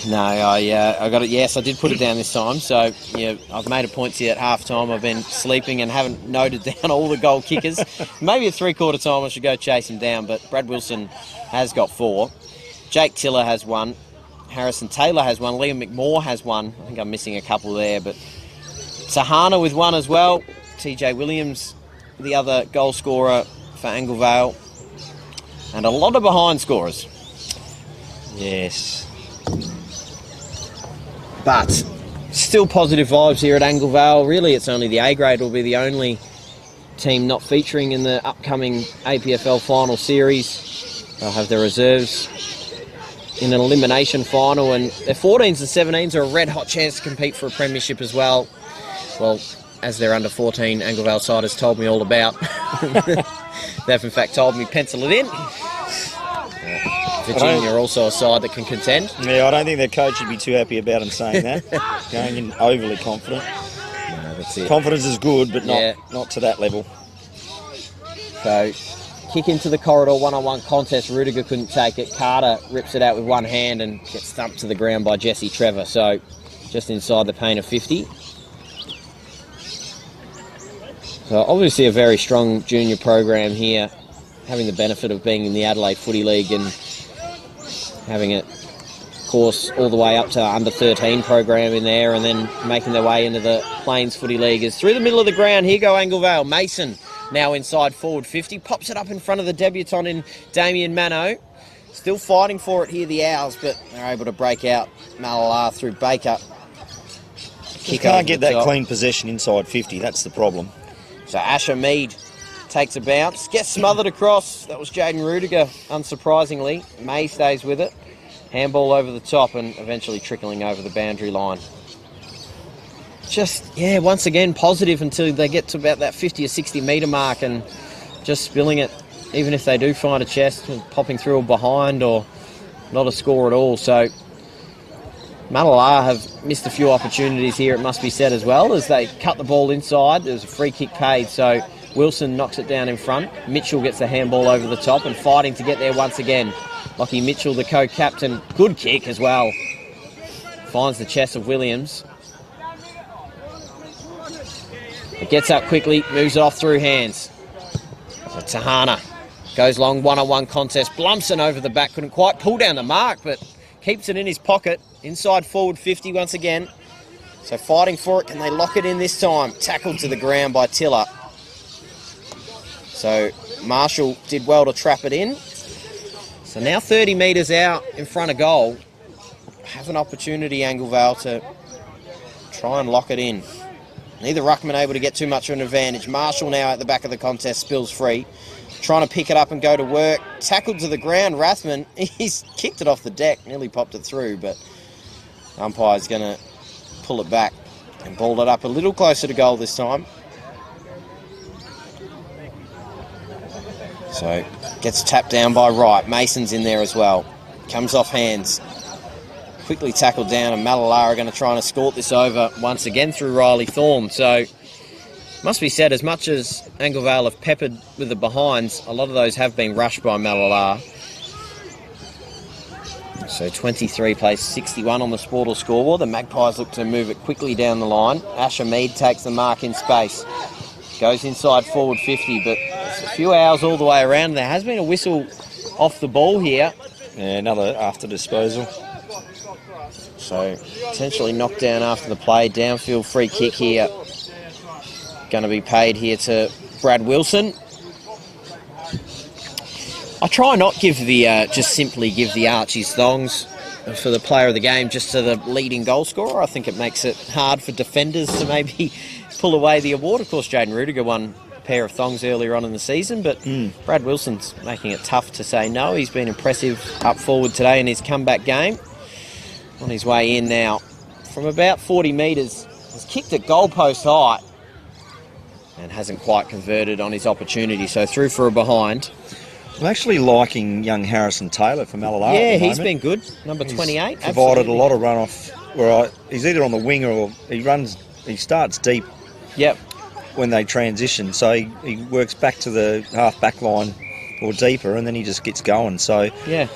No, I got it. Yes, I did put it down this time. So yeah, I've made a point to you at half time. I've been sleeping and haven't noted down all the goal kickers. Maybe at 3/4 time I should go chase him down. But Brad Wilson has got 4. Jake Tiller has 1. Harrison Taylor has 1. Liam McMahon has 1. I think I'm missing a couple there, but Sahana with 1 as well. TJ Williams, the other goal scorer for Anglevale. And a lot of behind scorers. Yes. But still positive vibes here at Anglevale. Really, it's only the A grade will be the only team not featuring in the upcoming APFL final series. They'll have their reserves in an elimination final, and their 14s and 17s are a red-hot chance to compete for a premiership as well. Well, as their under-14 Anglevale side has told me all about. They've in fact told me pencil it in. Virginia are also a side that can contend. Yeah, I don't think their coach would be too happy about him saying that. Going in overly confident. No, that's it. Confidence is good, but not to that level. So, kick into the corridor, one-on-one contest. Rudiger couldn't take it. Carter rips it out with one hand and gets thumped to the ground by Jesse Trevor. So, just inside the paint of 50. So, obviously a very strong junior program here, having the benefit of being in the Adelaide Footy League and having it, of course, all the way up to under-13 program in there, and then making their way into the Plains Footy League. Is through the middle of the ground. Here go Anglevale. Mason now inside forward 50. Pops it up in front of the debutant in Damien Mano. Still fighting for it here, the Owls, but they're able to break out Mallala through Baker. You can't get that clean possession inside 50. That's the problem. So Asher Mead takes a bounce. Gets smothered across. That was Jaden Rudiger, unsurprisingly. May stays with it. Handball over the top and eventually trickling over the boundary line. Just, once again, positive until they get to about that 50 or 60 metre mark and just spilling it, even if they do find a chest, popping through or behind or not a score at all. So Mallala have missed a few opportunities here, it must be said as well, as they cut the ball inside. There's a free kick paid, so Wilson knocks it down in front. Mitchell gets the handball over the top and fighting to get there once again. Lockie Mitchell, the co-captain, good kick as well. Finds the chest of Williams. It gets up quickly, moves it off through hands. So Tahana goes long, one-on-one contest. Blumson over the back, couldn't quite pull down the mark, but keeps it in his pocket. Inside forward 50 once again. So fighting for it, can they lock it in this time? Tackled to the ground by Tiller. So Marshall did well to trap it in. So now 30 metres out in front of goal. Have an opportunity, Anglevale, to try and lock it in. Neither ruckman able to get too much of an advantage. Marshall now at the back of the contest, spills free. Trying to pick it up and go to work. Tackled to the ground, Rathman. He's kicked it off the deck, nearly popped it through, but umpire's going to pull it back and ball it up a little closer to goal this time. So gets tapped down by Wright. Mason's in there as well. Comes off hands. Quickly tackled down, and Mallala are going to try and escort this over once again through Riley Thorne. So must be said, as much as Anglevale have peppered with the behinds, a lot of those have been rushed by Mallala. So 23 plays 61 on the Sportal scoreboard. The Magpies look to move it quickly down the line. Asher Mead takes the mark in space. Goes inside forward 50, but it's a few hours all the way around. There has been a whistle off the ball here. Yeah, another after disposal. So potentially knocked down after the play. Downfield free kick here. Going to be paid here to Brad Wilson. I try not give the just simply give the Archie's thongs for the player of the game just to the leading goal scorer. I think it makes it hard for defenders to maybe pull away the award. Of course, Jaden Rudiger won a pair of thongs earlier on in the season, but Brad Wilson's making it tough to say no. He's been impressive up forward today in his comeback game. On his way in now from about 40 metres. Has kicked it goalpost high and hasn't quite converted on his opportunity. So through for a behind. I'm actually liking young Harrison Taylor from Mallala. Yeah, he's been good. Number 28. Provided a lot of runoff. Where he's either on the wing or he starts deep. Yep. When they transition. So he works back to the half back line or deeper, and then he just gets going. So yeah,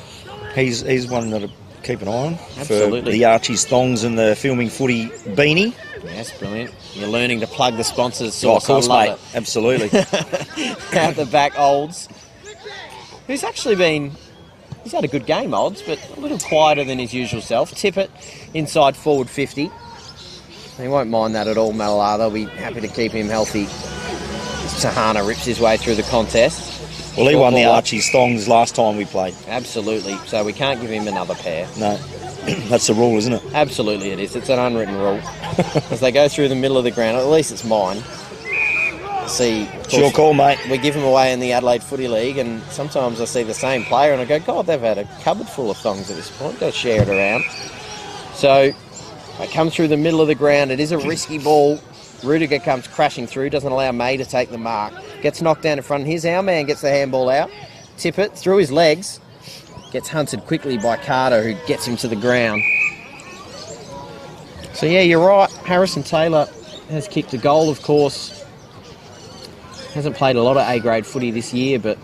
he's one that keep an eye on. Absolutely. For the Archie's thongs and the Filming Footy beanie. Yes, brilliant. You're learning to plug the sponsors. Oh, of course, mate. It. Absolutely. Out the back, Olds. Who's actually been... He's had a good game, Olds, but a little quieter than his usual self. Tippett inside forward 50. He won't mind that at all, Mallala. They'll be happy to keep him healthy. Tahana rips his way through the contest. Well, he won the Archie's thongs last time we played. Absolutely. So we can't give him another pair. No. That's the rule, isn't it? Absolutely it is. It's an unwritten rule. As they go through the middle of the ground, at least it's mine. See, it's your call, mate. We give them away in the Adelaide Footy League, and sometimes I see the same player and I go, God, they've had a cupboard full of thongs at this point. Go share it around. So they come through the middle of the ground. It is a risky ball. Rudiger comes crashing through, doesn't allow May to take the mark. Gets knocked down in front. Here's our man, gets the handball out. Tippett through his legs. Gets hunted quickly by Carter, who gets him to the ground. So yeah, you're right. Harrison Taylor has kicked a goal, of course. Hasn't played a lot of A-grade footy this year, but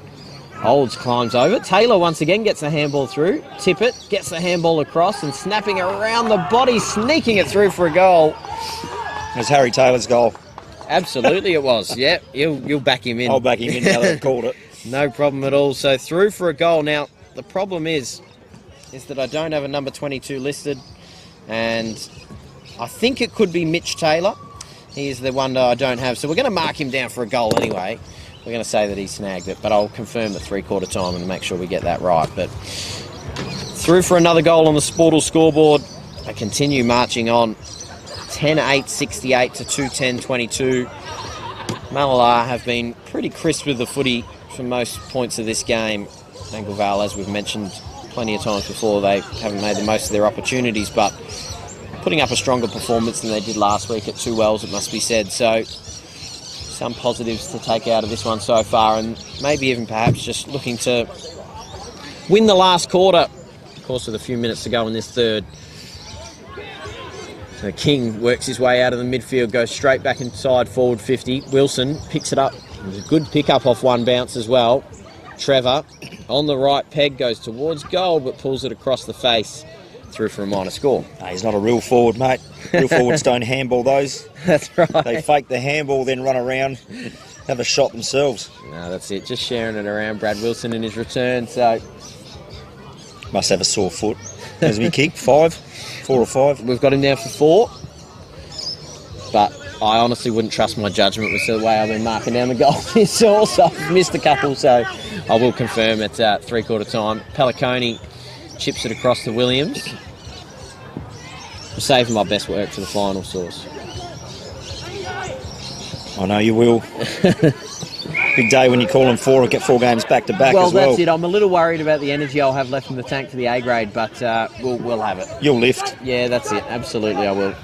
Olds climbs over. Taylor once again gets the handball through. Tippett gets the handball across and snapping around the body, sneaking it through for a goal. It was Harry Taylor's goal. Absolutely it was, yeah. You'll back him in. I'll back him in now they've called it. No problem at all. So through for a goal. Now, the problem is that I don't have a number 22 listed, and I think it could be Mitch Taylor. He is the one that I don't have. So we're going to mark him down for a goal anyway. We're going to say that he snagged it, but I'll confirm at three-quarter time and make sure we get that right. But through for another goal on the Sportal scoreboard. They continue marching on. 10-8-68 to 2-10-22. Mallala have been pretty crisp with the footy for most points of this game. Anglevale, as we've mentioned plenty of times before, they haven't made the most of their opportunities, but putting up a stronger performance than they did last week at 2 Wells, it must be said. So some positives to take out of this one so far, and maybe even perhaps just looking to win the last quarter, of course, with a few minutes to go in this third. So King works his way out of the midfield, goes straight back inside forward 50. Wilson picks it up. It was a good pick up off one bounce as well. Trevor on the right peg, goes towards goal, but pulls it across the face through for a minor score. No, he's not a real forward, mate. Real forwards don't handball those. That's right. They fake the handball, then run around, have a shot themselves. No, that's it. Just sharing it around. Brad Wilson in his return, so... Must have a sore foot. Has he kicked? 4 or 5? We've got him down for 4. But I honestly wouldn't trust my judgment with the way I've been marking down the goal this source. I've missed a couple, so I will confirm it's at three-quarter time. Pelliconi chips it across to Williams. I'm saving my best work for the final, Source. I know you will. Big day when you call them get 4 games back-to-back Well, as well. that's it. I'm a little worried about the energy I'll have left in the tank for the A grade, but we'll have it. You'll lift. Yeah, that's it. Absolutely, I will.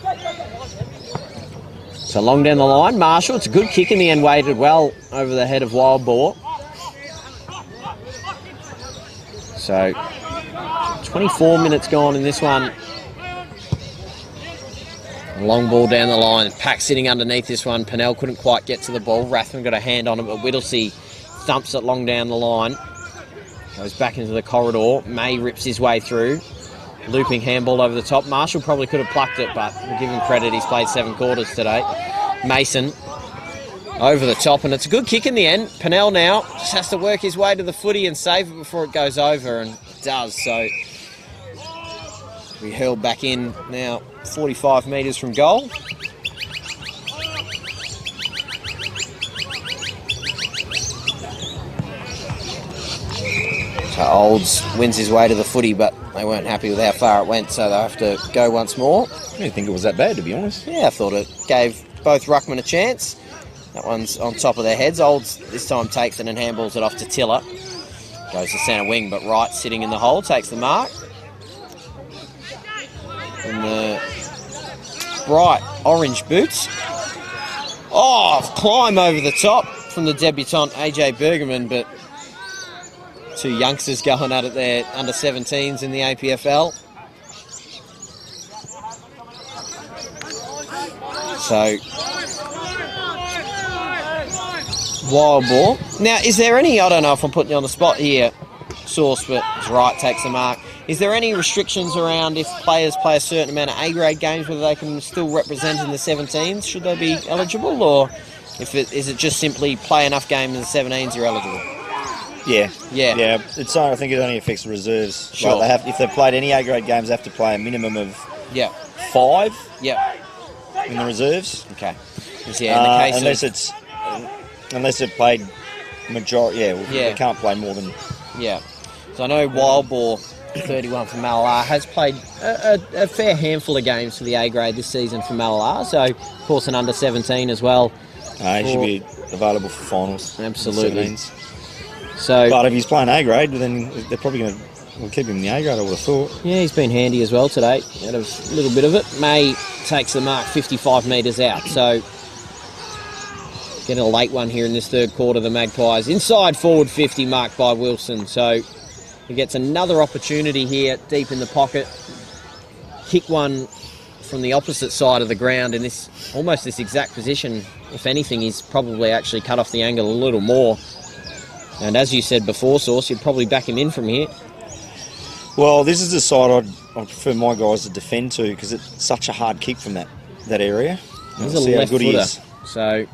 So long down the line, Marshall. It's a good kick in the end, weighted well over the head of Wild Boar. So 24 minutes gone in this one. Long ball down the line. Pack sitting underneath this one. Pennell couldn't quite get to the ball. Rathman got a hand on it, but Whittlesey thumps it long down the line. Goes back into the corridor. May rips his way through. Looping handball over the top. Marshall probably could have plucked it, but we'll give him credit. He's played 7 quarters today. Mason over the top, and it's a good kick in the end. Pennell now just has to work his way to the footy and save it before it goes over, and it does. So we hurled back in now 45 metres from goal. So Olds wins his way to the footy, but they weren't happy with how far it went, so they'll have to go once more. I didn't think it was that bad, to be honest. Yeah, I thought it gave both ruckmen a chance. That one's on top of their heads. Olds this time takes it and handballs it off to Tiller. Goes to centre wing, but Wright sitting in the hole, takes the mark. And the bright orange boots. Oh, climb over the top from the debutant AJ Bergerman, but 2 youngsters going at it there, under 17s in the APFL. So, Wild Boar. Now, is there any, I don't know if I'm putting you on the spot here, Source, but Wright takes the mark. Is there any restrictions around if players play a certain amount of A-grade games, whether they can still represent in the 17s? Should they be eligible, or is it just simply play enough games in the 17s, you're eligible? Yeah. I think it only affects the reserves. Sure. Like if they've played any A-grade games, they have to play a minimum of 5 in the reserves. Okay. Yeah, in the case unless they've played majority. They can't play more than. Yeah. So I know Wild Boar, 31 for Mallala, has played a fair handful of games for the A grade this season for Mallala. So of course an under 17 as well. He should be available for finals. Absolutely. So, but if he's playing A grade, then they're probably going to keep him in the A grade, I would have thought. Yeah, he's been handy as well today. Had a little bit of it. May takes the mark 55 metres out. So getting a late one here in this third quarter, the Magpies. Inside forward 50, marked by Wilson. So he gets another opportunity here deep in the pocket. Kick one from the opposite side of the ground in this almost this exact position. If anything, he's probably actually cut off the angle a little more. And as you said before, Sauce, you'd probably back him in from here. Well, this is the side I'd prefer my guys to defend to, because it's such a hard kick from that area. He's a left footer, so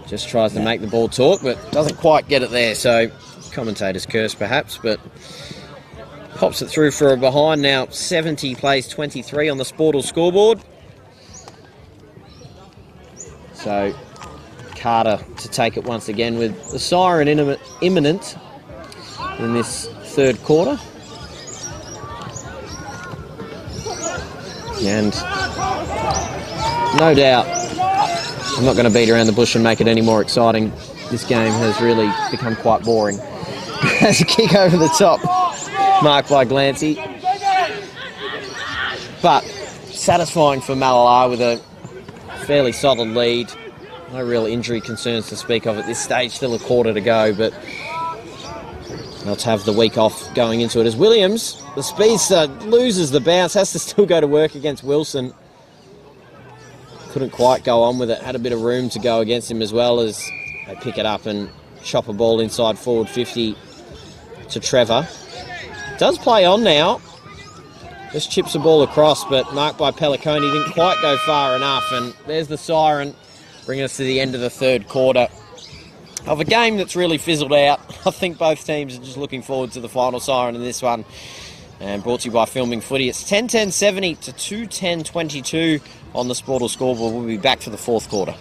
just tries to make the ball talk, but doesn't quite get it there. So commentator's curse perhaps, but pops it through for a behind. Now 70 plays 23 on the Sportal scoreboard. So Carter to take it once again with the siren imminent in this third quarter. And no doubt, I'm not going to beat around the bush and make it any more exciting. This game has really become quite boring. Has a kick over the top, marked by Glancy. But satisfying for Mallala with a fairly solid lead. No real injury concerns to speak of at this stage. Still a quarter to go, but let's have the week off going into it. As Williams, the speedster, loses the bounce, has to still go to work against Wilson. Couldn't quite go on with it. Had a bit of room to go against him as well, as they pick it up and chop a ball inside forward 50 to Trevor. Does play on now. Just chips the ball across, but marked by Pelliconi, didn't quite go far enough. And there's the siren, bringing us to the end of the third quarter of a game that's really fizzled out. I think both teams are just looking forward to the final siren in this one. And brought to you by Filming Footy. It's 10-10-70 to 2-10-22 on the Sportal scoreboard. We'll be back for the fourth quarter.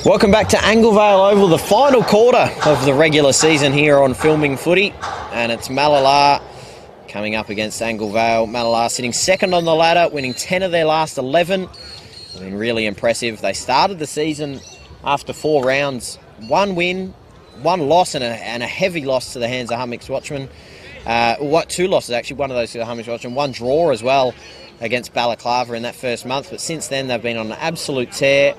Welcome back to Anglevale Oval, the final quarter of the regular season here on Filming Footy, and it's Mallala coming up against Anglevale. Mallala sitting second on the ladder, winning 10 of their last 11. I mean, really impressive. They started the season after 4 rounds, 1 win, 1 loss, and a heavy loss to the hands of Hummocks Watchmen. 2 losses actually, one of those to the Hummocks Watchmen, 1 draw as well against Balaclava in that first month, but since then they've been on an absolute tear.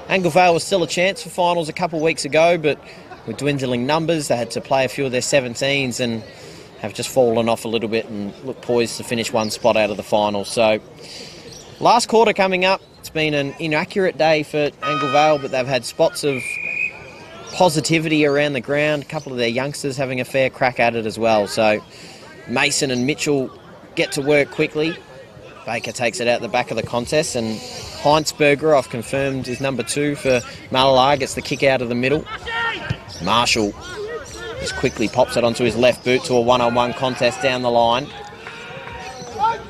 Anglevale was still a chance for finals a couple of weeks ago, but with dwindling numbers, they had to play a few of their 17s and have just fallen off a little bit and look poised to finish 1 spot out of the final. So, last quarter coming up. It's been an inaccurate day for Anglevale, but they've had spots of positivity around the ground. A couple of their youngsters having a fair crack at it as well. So, Mason and Mitchell get to work quickly. Baker takes it out the back of the contest, and Heinzberger, I've confirmed, is number 2 for Mallala, gets the kick out of the middle. Marshall just quickly pops it onto his left boot to a 1-on-1 contest down the line.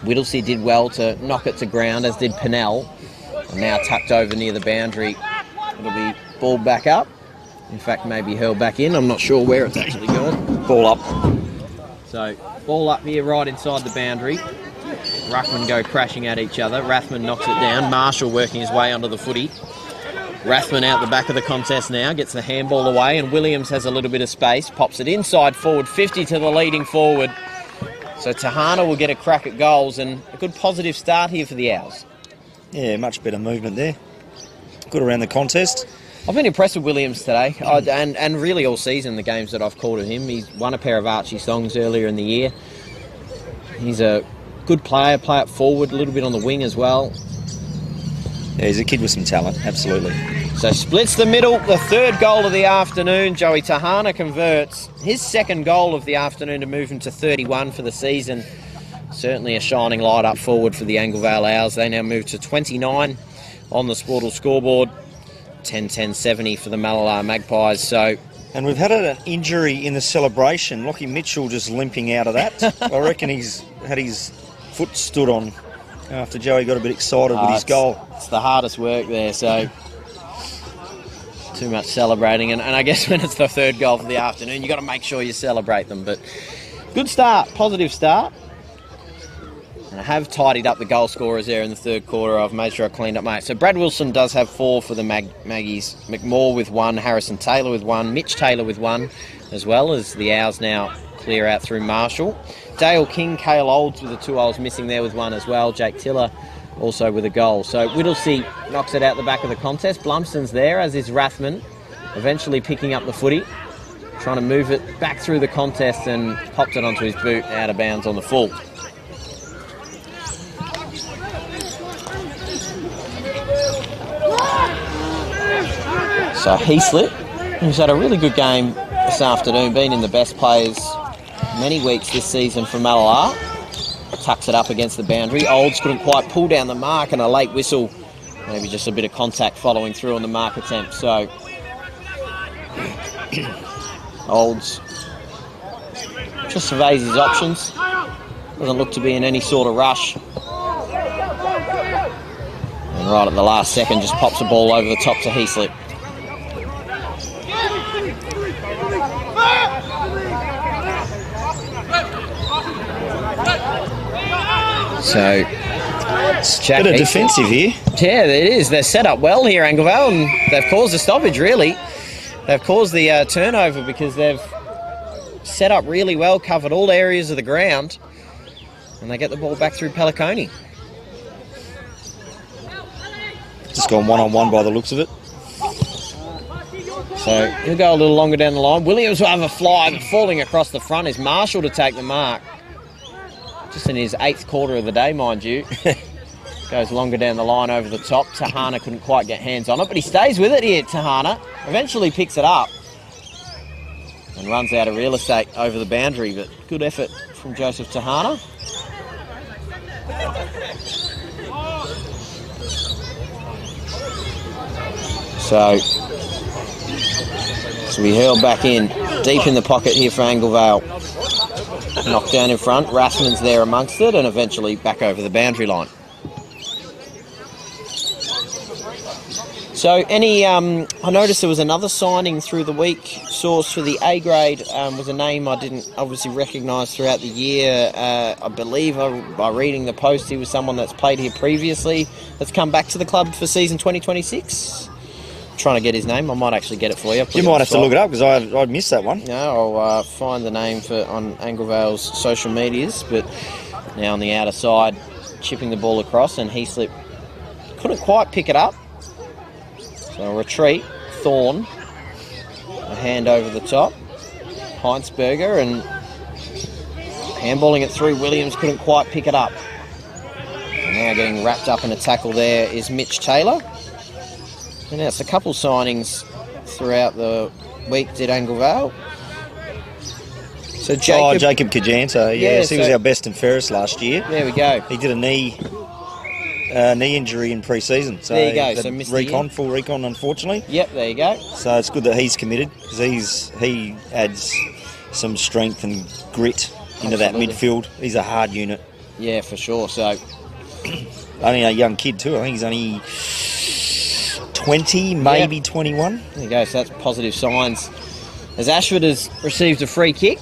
Whittlesey did well to knock it to ground, as did Pennell. And now tucked over near the boundary. It'll be balled back up. In fact, maybe hurled back in. I'm not sure where it's actually gone. Ball up. So, ball up here right inside the boundary. Ruckman go crashing at each other. Rathman knocks it down. Marshall working his way onto the footy. Rathman out the back of the contest now, gets the handball away, and Williams has a little bit of space, pops it inside forward, 50 to the leading forward. So Tahana will get a crack at goals, and a good positive start here for the Owls. Yeah, much better movement there. Good around the contest. I've been impressed with Williams today, and really all season, the games that I've called of him. He's won a pair of Archie songs earlier in the year. He's a good player, play it forward, a little bit on the wing as well. Yeah, he's a kid with some talent, absolutely. So splits the middle, the 3rd goal of the afternoon. Joey Tahana converts his 2nd goal of the afternoon to move him to 31 for the season. Certainly a shining light up forward for the Anglevale Owls. They now move to 29 on the Sportal scoreboard. 10-10-70 for the Mallala Magpies. So, and we've had an injury in the celebration. Lockie Mitchell just limping out of that. I reckon he's had his foot stood on after Joey got a bit excited with his goal. It's the hardest work there, so too much celebrating. And I guess when it's the 3rd goal for the afternoon, you've got to make sure you celebrate them. But good start, positive start. And I have tidied up the goal scorers there in the 3rd quarter. I've made sure I cleaned up my... So Brad Wilson does have 4 for the Maggies. McMaw with 1, Harrison Taylor with 1, Mitch Taylor with 1, as well as the Owls now clear out through Marshall. Dale King, Cale Olds with the 2 Owls missing there with 1 as well. Jake Tiller also with a goal. So Whittlesey knocks it out the back of the contest. Blumston's there, as is Rathman, eventually picking up the footy, trying to move it back through the contest, and pops it onto his boot out of bounds on the full. So Heaslip, who's had a really good game this afternoon, been in the best players many weeks this season for Mallala, tucks it up against the boundary. Olds couldn't quite pull down the mark, and a late whistle, maybe just a bit of contact following through on the mark attempt. So Olds just surveys his options, doesn't look to be in any sort of rush, and right at the last second just pops the ball over the top to Heaslip. So it's Jack. Bit of defensive here. Yeah, it is. They're set up well here, Anglevale, and they've caused a stoppage, really. They've caused the turnover because they've set up really well, covered all areas of the ground, and they get the ball back through Pelliconi. Just gone 1-on-1 by the looks of it. So he'll go a little longer down the line. Williams will have a fly, but falling across the front is Marshall to take the mark. Just in his 8th quarter of the day, mind you. Goes longer down the line over the top. Tahana couldn't quite get hands on it, but he stays with it here, Tahana. Eventually picks it up and runs out of real estate over the boundary, but good effort from Joseph Tahana. So we hurl back in, deep in the pocket here for Anglevale. Knocked down in front, Rathman's there amongst it, and eventually back over the boundary line. So I noticed there was another signing through the week, Source, for the A grade, was a name I didn't obviously recognise throughout the year. I believe by reading the post, he was someone that's played here previously, that's come back to the club for season 2026. Trying to get his name. I might actually get it for you. You might have to look it up because I missed that one. No, I'll find the name on Anglevale's social medias, but now on the outer side, chipping the ball across, and Heaslip couldn't quite pick it up. So a retreat, Thorne, a hand over the top, Heinsberger, and handballing it through. Williams couldn't quite pick it up. And now getting wrapped up in a tackle there is Mitch Taylor. And now it's a couple signings throughout the week, did Anglevale. So Jacob Kajanta, he was our best and fairest last year. There we go. He did a knee injury in pre-season. So there you go. So missed full recon, unfortunately. Yep, there you go. So it's good that he's committed because he adds some strength and grit into that midfield. He's a hard unit. Yeah, for sure. So only a young kid too. I think he's only 20, maybe 21. There you go. So that's positive signs. As Ashford has received a free kick.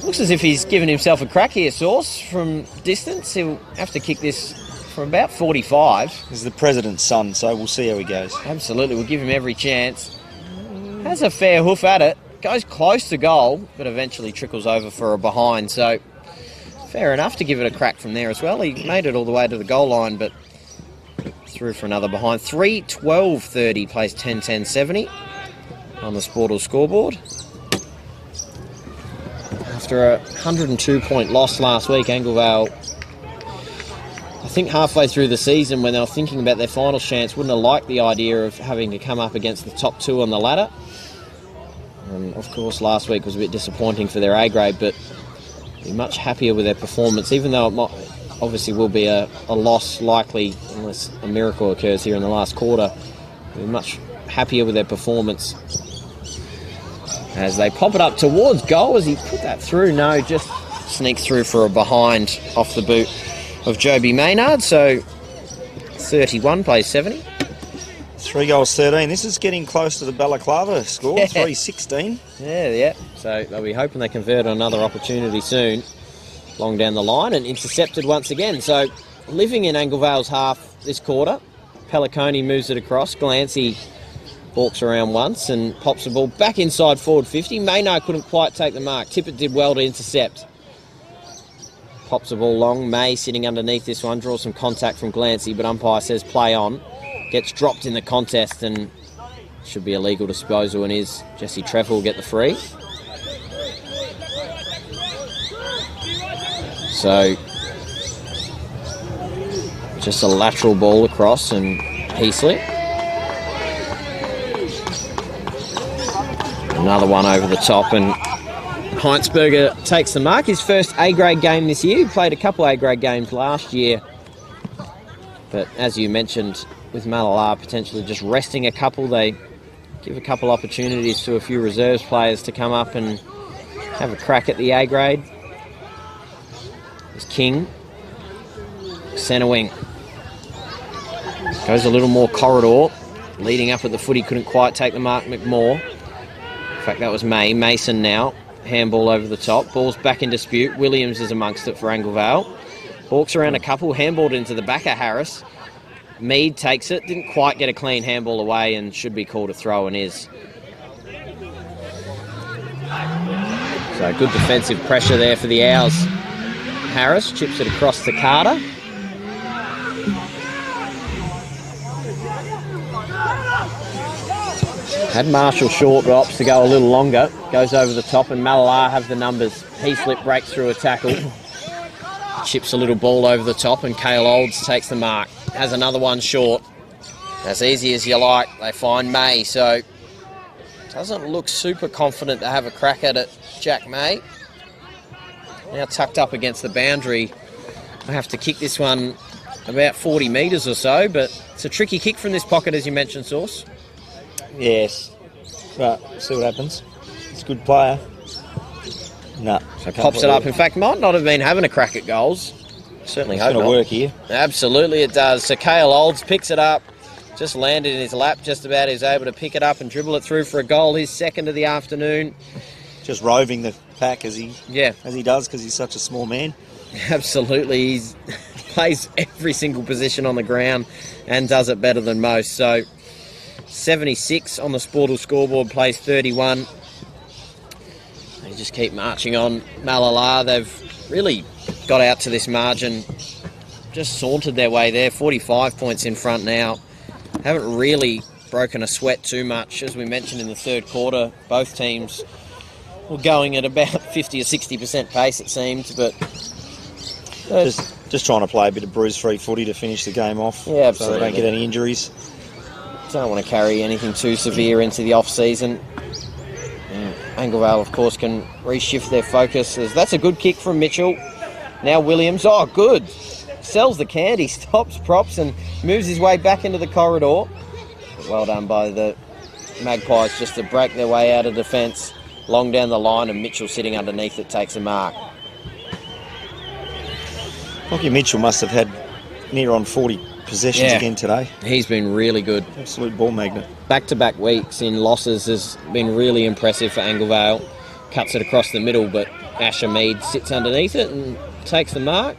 Looks as if he's given himself a crack here, Source, from distance. He'll have to kick this from about 45. He's the president's son, so we'll see how he goes. Absolutely, we'll give him every chance. Has a fair hoof at it. Goes close to goal, but eventually trickles over for a behind. So fair enough to give it a crack from there as well. He made it all the way to the goal line, but through for another behind. 3-12-30 plays 10-10-70 on the Sportal scoreboard. After a 102-point loss last week, Anglevale, I think halfway through the season when they were thinking about their final chance, wouldn't have liked the idea of having to come up against the top two on the ladder. And of course, last week was a bit disappointing for their A grade, but be much happier with their performance, even though it obviously will be a loss likely unless a miracle occurs here in the last quarter. Be much happier with their performance as they pop it up towards goal. As he put that through, no, just sneaks through for a behind off the boot of Joby Maynard. So 31 plays 70. 3 goals 13. This is getting close to the Balaclava score. Yeah. 3-16. Yeah. So they'll be hoping they convert on another opportunity soon. Long down the line and intercepted once again. So living in Anglevale's half this quarter. Pelliconi moves it across. Glancy walks around once and pops the ball back inside forward 50. Maynard couldn't quite take the mark. Tippett did well to intercept. Pops the ball long. May sitting underneath this one. Draws some contact from Glancy, but umpire says play on. Gets dropped in the contest and should be a legal disposal and is. Jesse Trevor will get the free. So just a lateral ball across and Heaslip. Another one over the top and Heinsberger takes the mark. His first A-grade game this year. He played a couple A-grade games last year. But as you mentioned, with Mallala potentially just resting a couple, they give a couple opportunities to a few reserves players to come up and have a crack at the A-grade. There's King, centre wing. Goes a little more corridor. Leading up at the foot, he couldn't quite take the mark, McMahon. In fact, that was May. Mason now. Handball over the top. Ball's back in dispute. Williams is amongst it for Anglevale. Walks around a couple. Handballed into the back of Harris. Mead takes it. Didn't quite get a clean handball away and should be called a throw and is. So good defensive pressure there for the Owls. Harris chips it across to Carter. Had Marshall short, but opts to go a little longer. Goes over the top and Mallala have the numbers. Heaslip breaks through a tackle. Chips a little ball over the top and Cale Olds takes the mark. Has another one short. As easy as you like. They find May, so doesn't look super confident to have a crack at it, Jack May. Now tucked up against the boundary. I have to kick this one about 40 metres or so, but it's a tricky kick from this pocket, as you mentioned, Source. Yes. Right, see what happens. It's a good player. No. So pops it up. In fact, might not have been having a crack at goals. Certainly hope not. It's going to work here. Absolutely it does. So Cale Olds picks it up, Just landed in his lap just about. He was able to pick it up and dribble it through for a goal. His second of the afternoon. Just roving the pack as he does because he's such a small man. Absolutely. He plays every single position on the ground and does it better than most. So 76 on the Sportal scoreboard, plays 31. They just keep marching on. Mallala, they've really got out to this margin, just sauntered their way there, 45 points in front now. Haven't really broken a sweat too much. As we mentioned in the third quarter, both teams were going at about 50 or 60% pace, it seemed, but just trying to play a bit of bruise-free footy to finish the game off. Yeah, absolutely. So they don't get any injuries. Don't want to carry anything too severe into the off-season. Anglevale, of course, can reshift their focus. That's a good kick from Mitchell. Now Williams, oh, good. Sells the candy, stops props and moves his way back into the corridor. Well done by the Magpies just to break their way out of defence. Long down the line, and Mitchell sitting underneath it takes a mark. Lockie Mitchell must have had near on 40 possessions again today. He's been really good. Absolute ball magnet. Back-to-back weeks in losses has been really impressive for Anglevale. Cuts it across the middle, but Asher Mead sits underneath it and takes the mark.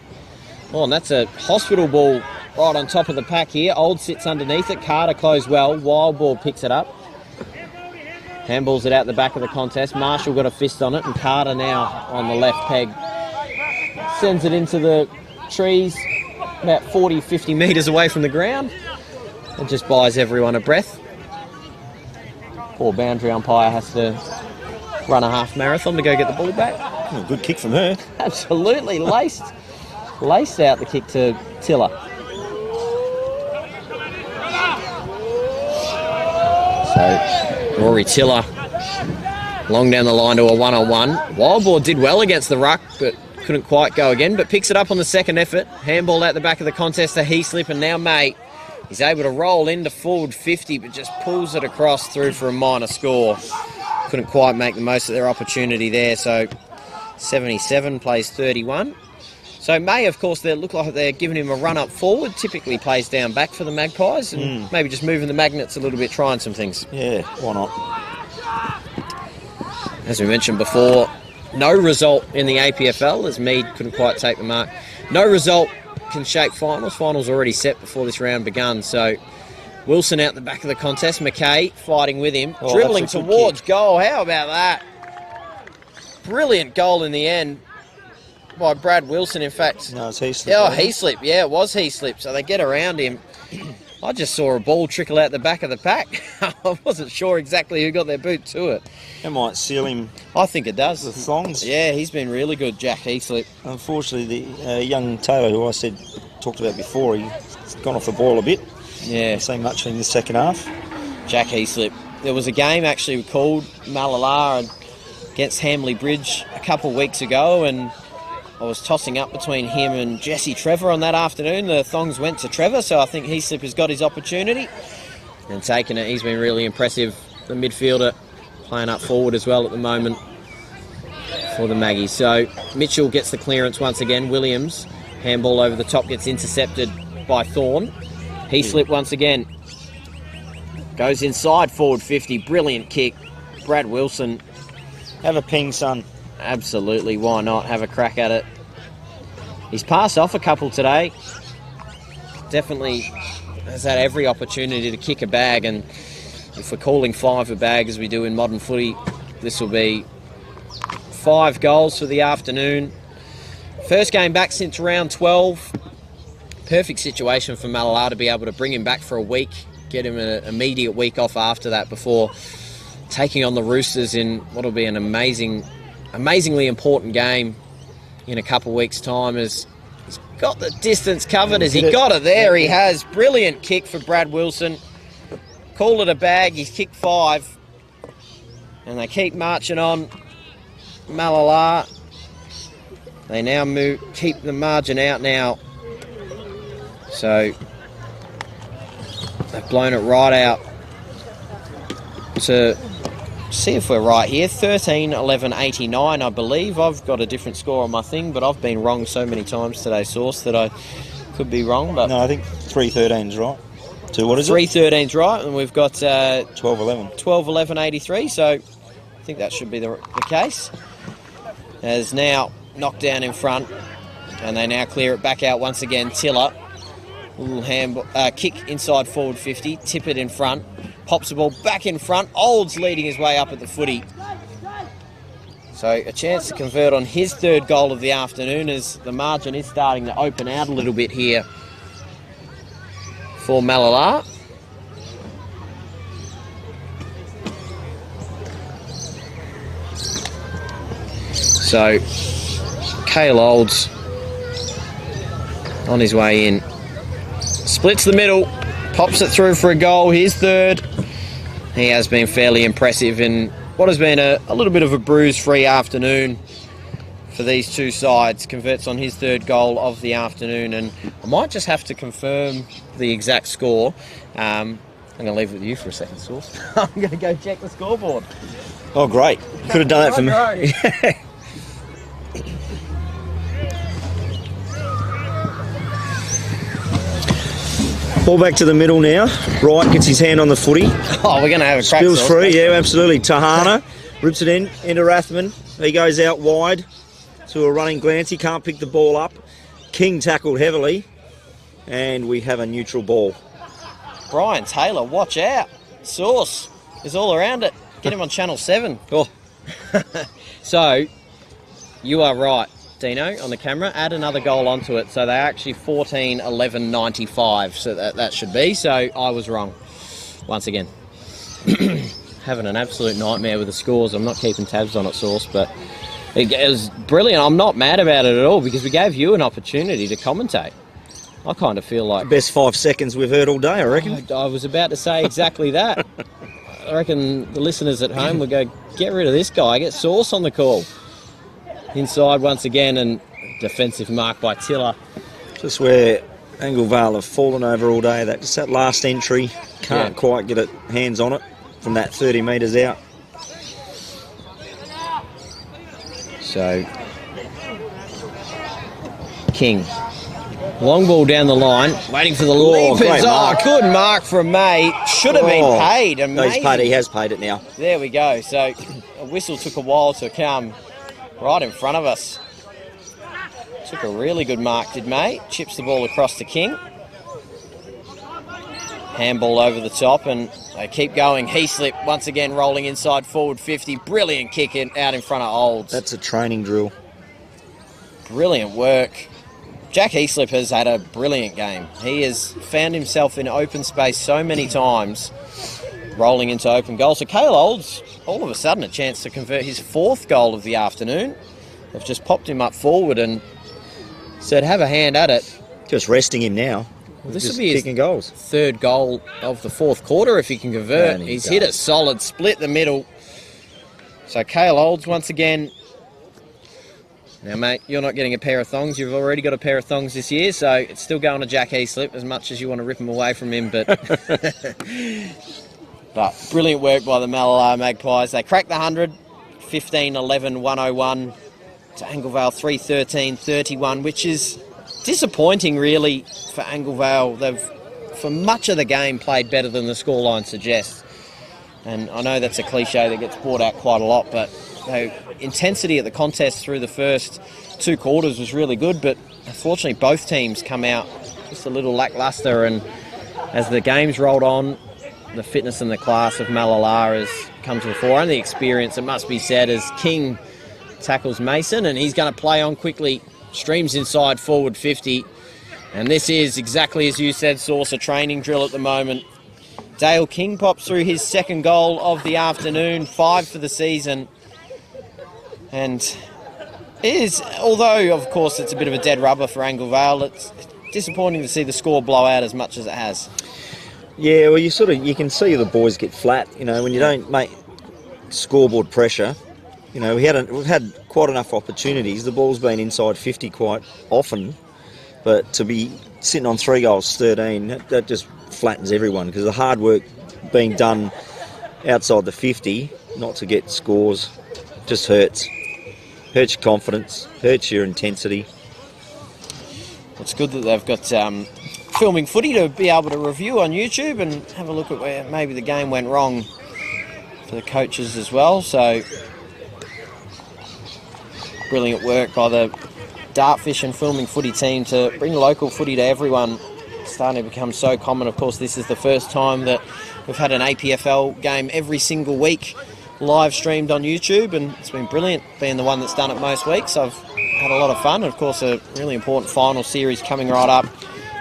Oh, and that's a hospital ball right on top of the pack here. Old sits underneath it. Carter closed well. Wild ball picks it up. Handballs it out the back of the contest. Marshall got a fist on it, and Carter now on the left peg sends it into the trees about 40, 50 metres away from the ground. It just buys everyone a breath. Poor boundary umpire has to run a half marathon to go get the ball back. Oh, good kick from her. Absolutely, laced out the kick to Tiller. So Rory Tiller long down the line to a one-on-one. Wildboard did well against the ruck, but couldn't quite go again, but picks it up on the second effort. Handball out the back of the contest to Heaslip, and now May. He's able to roll into forward 50, but just pulls it across through for a minor score. Couldn't quite make the most of their opportunity there, so 77 plays 31. So May, of course, they look like they're giving him a run up forward. Typically plays down back for the Magpies, and maybe just moving the magnets a little bit, trying some things. Yeah, why not? As we mentioned before, no result in the APFL, as Mead couldn't quite take the mark. No result can shape finals. Finals already set before this round begun. So Wilson out the back of the contest. McKay fighting with him. Dribbling towards goal. How about that? Brilliant goal in the end by Brad Wilson, in fact. No, it's Heaslip. Oh, Heaslip. Yeah, it was Heaslip. So they get around him. I just saw a ball trickle out the back of the pack. I wasn't sure exactly who got their boot to it. That might seal him. I think it does. The thongs. Yeah, he's been really good, Jack Heaslip. Unfortunately, the young Taylor, who I talked about before, he's gone off the ball a bit. Yeah. Not seen much in the second half. Jack Heaslip. There was a game actually called Mallala against Hamley Bridge a couple of weeks ago, and I was tossing up between him and Jesse Trevor on that afternoon. The thongs went to Trevor, so I think Heaslip has got his opportunity and taken it. He's been really impressive. The midfielder playing up forward as well at the moment for the Maggies. So Mitchell gets the clearance once again. Williams, handball over the top, gets intercepted by Thorne. Heaslip once again. Goes inside forward 50. Brilliant kick. Brad Wilson. Have a ping, son. Absolutely, why not? Have a crack at it. He's passed off a couple today. Definitely has had every opportunity to kick a bag, and if we're calling 5 a bag as we do in modern footy, this will be 5 goals for the afternoon. First game back since round 12. Perfect situation for Mallala to be able to bring him back for a week, get him an immediate week off after that before taking on the Roosters in what will be an amazingly important game in a couple of weeks' time. As he's got the distance covered, as he got it there. He has. Brilliant kick for Brad Wilson. Call it a bag. He's kicked 5. And they keep marching on. Mallala. They now keep the margin out now. So they've blown it right out to see if we're right here. 13-11-89, I believe. I've got a different score on my thing, but I've been wrong so many times today, Source, that I could be wrong. But no, I think 3-13's right. To what is 313's right, and we've got 12-11. 12-11-83, so I think that should be the case. As now knocked down in front, and they now clear it back out once again. Tiller, little kick inside forward 50, tip it in front, pops the ball back in front. Olds leading his way up at the footy. So a chance to convert on his third goal of the afternoon, as the margin is starting to open out a little bit here for Mallala. So Cale Olds on his way in. Splits the middle, pops it through for a goal, his third. He has been fairly impressive in what has been a little bit of a bruise-free afternoon for these two sides. Converts on his third goal of the afternoon, and I might just have to confirm the exact score. I'm going to leave it with you for a second, Sauce. I'm going to go check the scoreboard. Oh, great. Could have done that for me. Ball back to the middle now. Wright gets his hand on the footy. Oh, we're going to have a crack. Spills free, yeah, absolutely. Tahana rips it in, into Rathman. He goes out wide to a running glance. He can't pick the ball up. King tackled heavily. And we have a neutral ball. Brian Taylor, watch out. Sauce is all around it. Get him on Channel 7. Oh. So, you are right, Dino, on the camera. Add another goal onto it. So they're actually 14-11-95. So that should be. So I was wrong. Once again. Having an absolute nightmare with the scores. I'm not keeping tabs on it, Sauce, but it was brilliant. I'm not mad about it at all, because we gave you an opportunity to commentate. I kind of feel like... Best 5 seconds we've heard all day, I reckon. I was about to say exactly that. I reckon the listeners at home would go, get rid of this guy, get Sauce on the call. Inside once again, and defensive mark by Tiller. Just where Anglevale have fallen over all day. Just that last entry, can't quite get it hands on it from that 30 metres out. So, King. Long ball down the line, waiting for the leapers. Good mark from May. Should have been paid. Amazing. No, he has paid it now. There we go. So, a whistle took a while to come right in front of us. Took a really good mark, did May. Chips the ball across to King. Handball over the top, and they keep going. Heaslip once again rolling inside forward 50. Brilliant kick out in front of Olds. That's a training drill. Brilliant work. Jack Heaslip has had a brilliant game. He has found himself in open space so many times, rolling into open goals. So Cale Olds, all of a sudden, a chance to convert his fourth goal of the afternoon. They've just popped him up forward and said, have a hand at it. Just resting him now. Well, this will be his goals. Third goal of the fourth quarter if he can convert. He's hit it solid, split the middle. So Cale Olds once again. Now, mate, you're not getting a pair of thongs. You've already got a pair of thongs this year, so it's still going to Jack Heaslip as much as you want to rip him away from him. But but brilliant work by the Mallala Magpies. They cracked the 100, 15-11-101 to Anglevale 3-13-31, which is disappointing, really, for Anglevale. They've, for much of the game, played better than the scoreline suggests. And I know that's a cliche that gets brought out quite a lot, but the intensity at the contest through the first two quarters was really good, but unfortunately both teams come out just a little lacklustre, and as the games rolled on, the fitness and the class of Mallala has come to the fore, and the experience, it must be said, as King tackles Mason, and he's going to play on quickly, streams inside forward 50, and this is exactly as you said, Sauce, a training drill at the moment. Dale King pops through his second goal of the afternoon, 5 for the season. And it is, although of course it's a bit of a dead rubber for Anglevale, it's disappointing to see the score blow out as much as it has. Yeah, well, you can see the boys get flat. You know, when you don't make scoreboard pressure. You know, we've had quite enough opportunities. The ball's been inside 50 quite often, but to be sitting on 3 goals, 13, that just flattens everyone, because the hard work being done outside the 50, not to get scores, just hurts. Hurts your confidence, hurts your intensity. It's good that they've got filming footy to be able to review on YouTube and have a look at where maybe the game went wrong for the coaches as well. So brilliant work by the Dartfish and Filming Footy team to bring local footy to everyone. It's starting to become so common. Of course, this is the first time that we've had an APFL game every single week live streamed on YouTube, and it's been brilliant being the one that's done it most weeks. I've had a lot of fun, and of course a really important final series coming right up,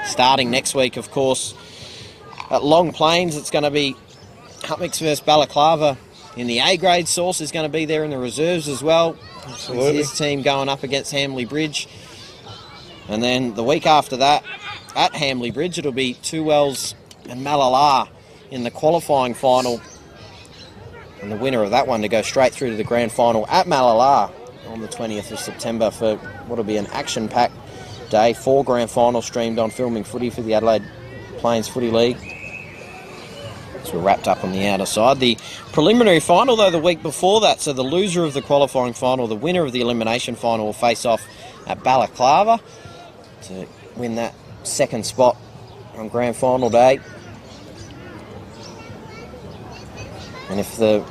starting next week, of course. At Long Plains, it's going to be Hutmix versus Balaclava in the A-grade. Source is going to be there in the reserves as well. Absolutely. His team going up against Hamley Bridge. And then the week after that, at Hamley Bridge, it'll be Two Wells and Mallala in the qualifying final. And the winner of that one to go straight through to the grand final at Mallala on the 20th of September for what will be an action-packed day. 4 grand finals streamed on Filming Footy for the Adelaide Plains Footy League. So we're wrapped up on the outer side. The preliminary final, though, the week before that, so the loser of the qualifying final, the winner of the elimination final, will face off at Balaclava to win that second spot on grand final day. And if the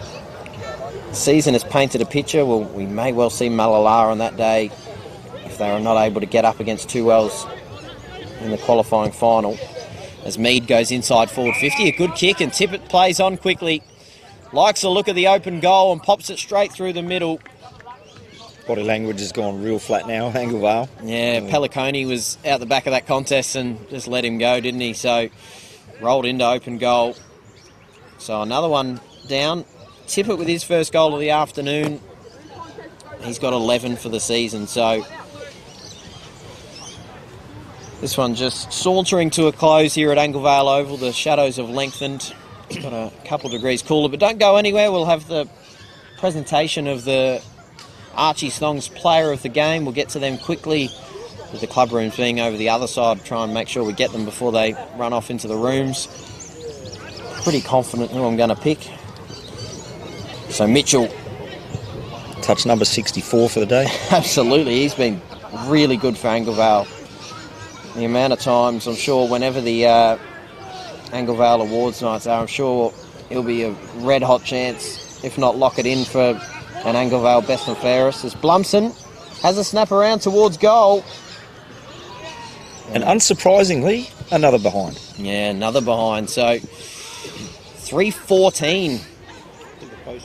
season has painted a picture, well, we may well see Mallala on that day if they are not able to get up against Two Wells in the qualifying final. As Mead goes inside forward 50, a good kick, and Tippett plays on quickly. Likes a look at the open goal and pops it straight through the middle. Body language has gone real flat now, Anglevale. Yeah, Pelliconi was out the back of that contest and just let him go, didn't he? So rolled into open goal. So another one down. Tippett with his first goal of the afternoon. He's got 11 for the season, so this one just sauntering to a close here at Anglevale Oval. The shadows have lengthened. It's got a couple of degrees cooler, but don't go anywhere. We'll have the presentation of the Archie Snongs player of the game. We'll get to them quickly, with the club rooms being over the other side. Try and make sure we get them before they run off into the rooms. Pretty confident who I'm going to pick. So Mitchell. Touch number 64 for the day. Absolutely. He's been really good for Anglevale. The amount of times, I'm sure, whenever the Anglevale Awards nights are, I'm sure it'll be a red-hot chance, if not lock it in for an Anglevale best and fairest, as Blumson has a snap around towards goal. And unsurprisingly, another behind. Yeah, another behind. So 3:14.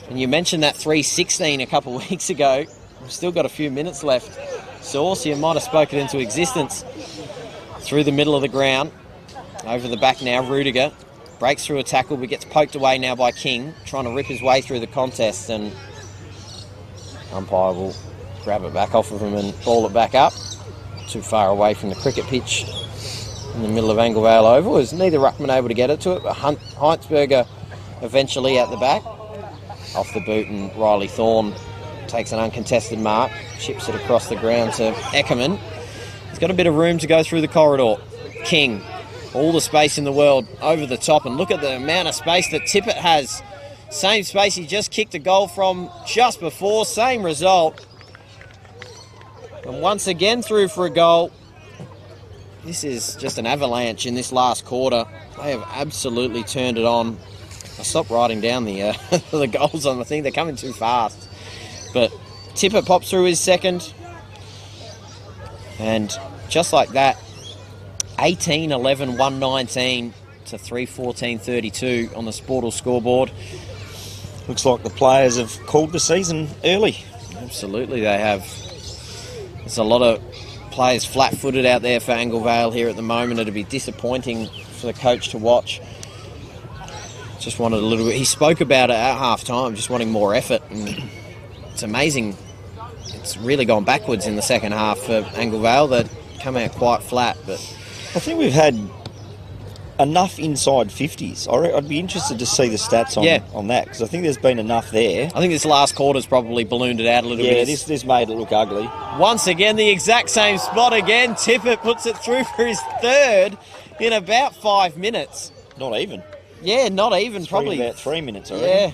And you mentioned that 3:16 a couple of weeks ago. We've still got a few minutes left. Sauce, you might have spoken into existence. Through the middle of the ground. Over the back now, Rudiger. Breaks through a tackle, but gets poked away now by King. Trying to rip his way through the contest, and umpire will grab it back off of him and ball it back up. Too far away from the cricket pitch in the middle of Anglevale Oval. Is neither ruckman able to get it to it, but Heinsberger eventually at the back. Off the boot, and Riley Thorne takes an uncontested mark. Chips it across the ground to Eckerman. He's got a bit of room to go through the corridor. King, all the space in the world over the top, and look at the amount of space that Tippett has. Same space he just kicked a goal from just before, same result. And once again through for a goal. This is just an avalanche in this last quarter. They have absolutely turned it on. I stopped writing down the the goals on the thing. They're coming too fast. But Tippett pops through his second. And just like that, 18-11-119 to 3:14-32 on the Sportal scoreboard. Looks like the players have called the season early. Absolutely, they have. There's a lot of players flat-footed out there for Anglevale here at the moment. It'd be disappointing for the coach to watch. Just wanted a little bit. He spoke about it at half-time, just wanting more effort. And it's amazing. It's really gone backwards in the second half for Anglevale. That come out quite flat, but I think we've had enough inside 50s. I'd be interested to see the stats on that, because I think there's been enough there. I think this last quarter's probably ballooned it out a little bit. Yeah, this made it look ugly. Once again, the exact same spot again. Tippett puts it through for his third in about 5 minutes. Not even. Yeah, not even. Probably about 3 minutes already. Yeah,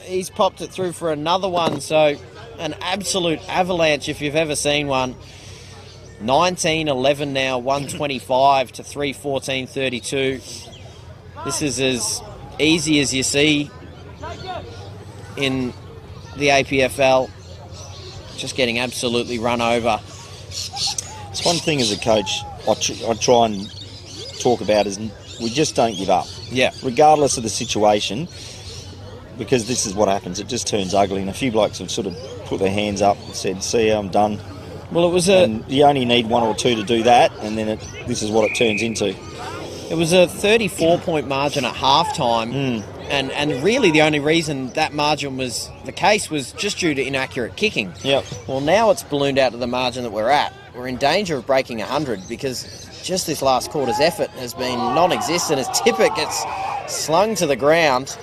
he's popped it through for another one. So an absolute avalanche if you've ever seen one. 19-11 now, 125 to 314-32. This is as easy as you see in the APFL. Just getting absolutely run over. It's one thing as a coach I try and talk about is we just don't give up. Yeah. Regardless of the situation, because this is what happens. It just turns ugly. And a few blokes have sort of put their hands up and said, see, I'm done. Well, it was and you only need one or two to do that, and then this is what it turns into. It was a 34-point margin at halftime, and really the only reason that margin was the case was just due to inaccurate kicking. Yep. Well, now it's ballooned out to the margin that we're at. We're in danger of breaking 100 because just this last quarter's effort has been non-existent as Tippett gets slung to the ground,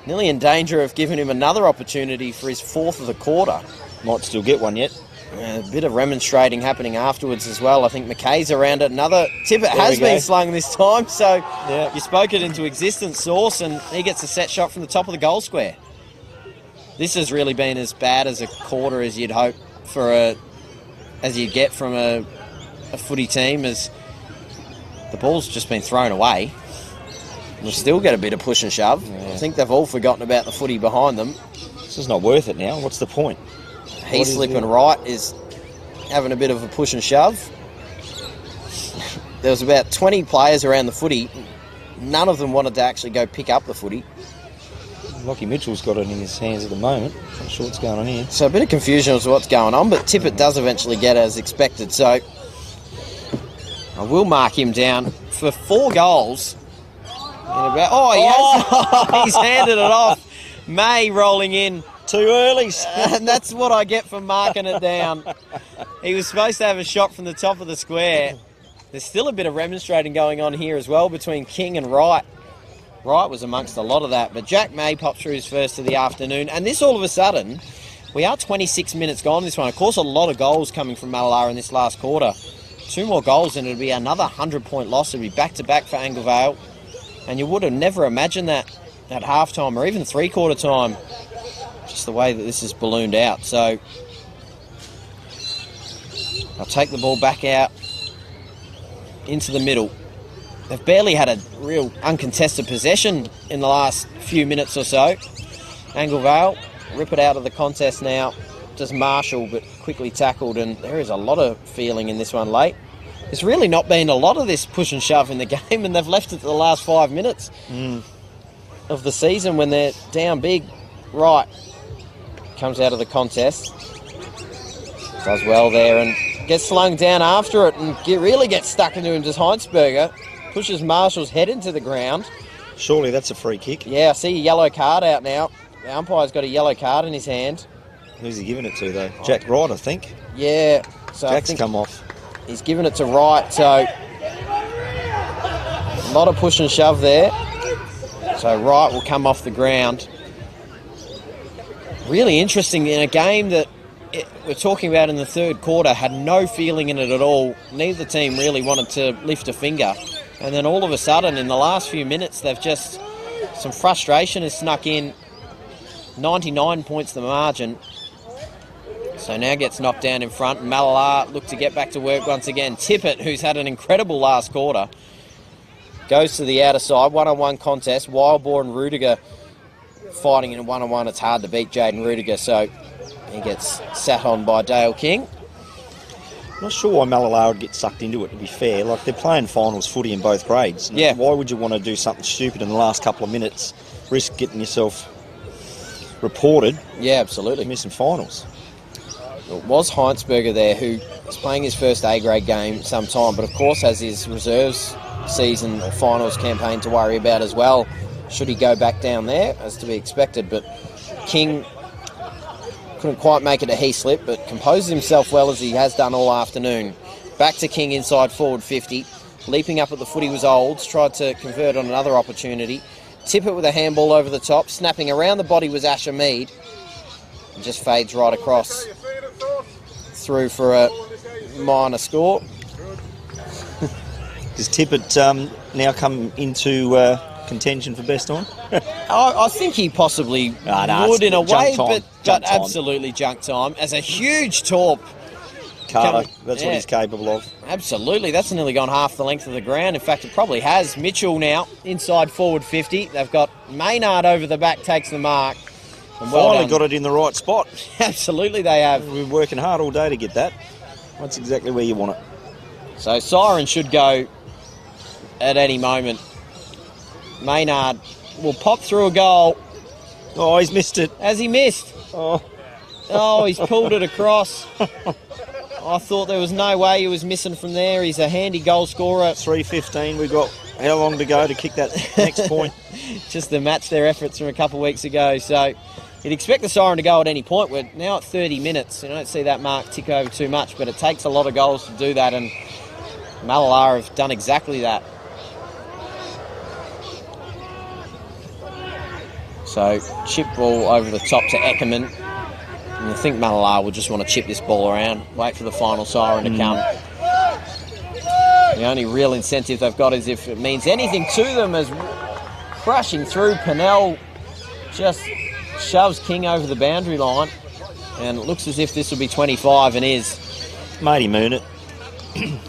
nearly in danger of giving him another opportunity for his fourth of the quarter. Might still get one yet. A bit of remonstrating happening afterwards as well. I think McKay's around it. Another Tippett has been slung this time, so you spoke it into existence, Source, and he gets a set shot from the top of the goal square. This has really been as bad as a quarter as you'd hope for as you'd get from a footy team, as the ball's just been thrown away. We'll still get a bit of push and shove. I think they've all forgotten about the footy behind them. This is not worth it now. What's the point? Heaslip and Wright is having a bit of a push and shove. There was about 20 players around the footy. None of them wanted to actually go pick up the footy. Lockie Mitchell's got it in his hands at the moment. Not sure what's going on here. So a bit of confusion as to what's going on, but Tippett does eventually get it as expected. So I will mark him down for 4 goals. He's handed it off. May rolling in. Too early. And that's what I get for marking it down. He was supposed to have a shot from the top of the square. There's still a bit of remonstrating going on here as well between King and Wright. Wright was amongst a lot of that, but Jack May popped through his first of the afternoon. And this all of a sudden, we are 26 minutes gone this one. Of course, a lot of goals coming from Mallala in this last quarter. 2 more goals and it'll be another 100-point loss. It'll be back-to-back for Anglevale. And you would have never imagined that at halftime or even three-quarter time. Just the way that this is ballooned out. So I'll take the ball back out into the middle. They've barely had a real uncontested possession in the last few minutes or so. Anglevale rip it out of the contest now. Just Marshall, but quickly tackled, and there is a lot of feeling in this one late. There's really not been a lot of this push and shove in the game, and they've left it to the last 5 minutes of the season when they're down big. Right. Comes out of the contest. Does well there and gets slung down after it and really gets stuck into him. Just Heinsberger pushes Marshall's head into the ground. Surely that's a free kick. Yeah, I see a yellow card out now. The umpire's got a yellow card in his hand. Who's he giving it to, though? Jack Wright, I think. Yeah. So Jack's come off. He's given it to Wright, so a lot of push and shove there. So Wright will come off the ground. Really interesting in a game that we're talking about in the third quarter, had no feeling in it at all. Neither team really wanted to lift a finger. And then all of a sudden, in the last few minutes, some frustration has snuck in. 99 points the margin. So now gets knocked down in front. Mallala look to get back to work once again. Tippett, who's had an incredible last quarter, goes to the outer side. One-on-one contest. Wildboar and Rudiger fighting in a one-on-one. It's hard to beat Jaden Rudiger, so he gets sat on by Dale King. Not sure why Mallala would get sucked into it, to be fair. Like, they're playing finals footy in both grades. Yeah. Why would you want to do something stupid in the last couple of minutes, risk getting yourself reported? Yeah, absolutely. Missing finals. It was Heinsberger there, who is playing his first A-grade game sometime, but of course has his reserves season or finals campaign to worry about as well, should he go back down there, as to be expected. But King couldn't quite make it a Heaslip, but composed himself well as he has done all afternoon. Back to King inside forward 50. Leaping up at the footy was Olds, tried to convert on another opportunity. Tippett with a handball over the top. Snapping around the body was Asher Mead. And just fades right across. Through for a minor score. Does Tippett now come into contention for best on? I think he possibly would in a way, but absolutely junk time. As a huge torp Carter. That's what he's capable of. Absolutely. That's nearly gone half the length of the ground. In fact, it probably has. Mitchell now, inside forward 50. They've got Maynard over the back, takes the mark. And Finally got it in the right spot. Absolutely they have. We've been working hard all day to get that. That's exactly where you want it. So siren should go at any moment. Maynard will pop through a goal. Oh, he's missed it. Has he missed? Oh, he's pulled it across. I thought there was no way he was missing from there. He's a handy goal scorer. 3:15. We've got how long to go to kick that next point? Just to match their efforts from a couple of weeks ago. So you'd expect the siren to go at any point. We're now at 30 minutes. You don't see that mark tick over too much, but it takes a lot of goals to do that, and Mallala have done exactly that. So chip ball over the top to Eckerman. And I think Mallala will just want to chip this ball around, wait for the final siren to come. The only real incentive they've got is if it means anything to them, as crushing through, Pennell just shoves King over the boundary line, and it looks as if this will be 25, and is. Made him earn it.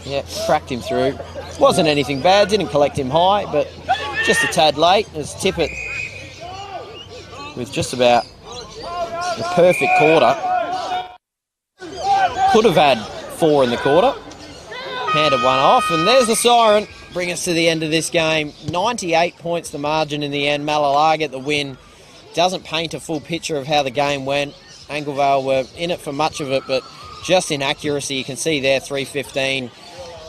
Yeah, cracked him through. Wasn't anything bad, didn't collect him high, but just a tad late as Tippett, with just about the perfect quarter, could have had 4 in the quarter, handed one off, and there's the siren. Bring us to the end of this game. 98 points the margin in the end. Mallala get the win. Doesn't paint a full picture of how the game went. Anglevale were in it for much of it, but just inaccuracy. You can see there 3:15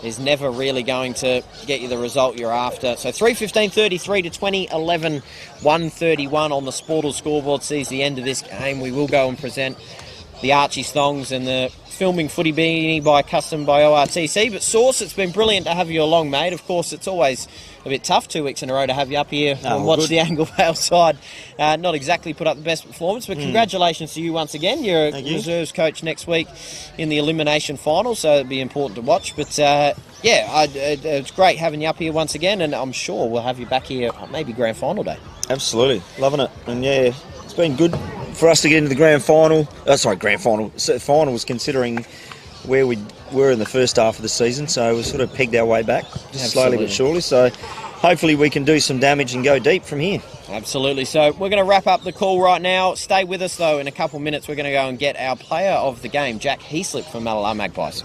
is never really going to get you the result you're after. So 3:15, 33 to 20, 11, 131 on the Sportal scoreboard sees the end of this game. We will go and present the Archie thongs and the filming footy beanie by custom by ORTC. But Source, it's been brilliant to have you along, mate. Of course, it's always a bit tough 2 weeks in a row to have you up here and watch the Anglevale side. Not exactly put up the best performance, but congratulations to you once again. You're a reserves coach next week in the elimination final, so it'll be important to watch. But it's great having you up here once again, and I'm sure we'll have you back here maybe grand final day. Absolutely. Loving it. And yeah, it's been good for us to get into the grand final. Grand final. So finals, considering where we were in the first half of the season. So we sort of pegged our way back, just slowly but surely. So hopefully we can do some damage and go deep from here. Absolutely. So we're going to wrap up the call right now. Stay with us, though. In a couple of minutes, we're going to go and get our player of the game, Jack Heaslip from Mallala Magpies.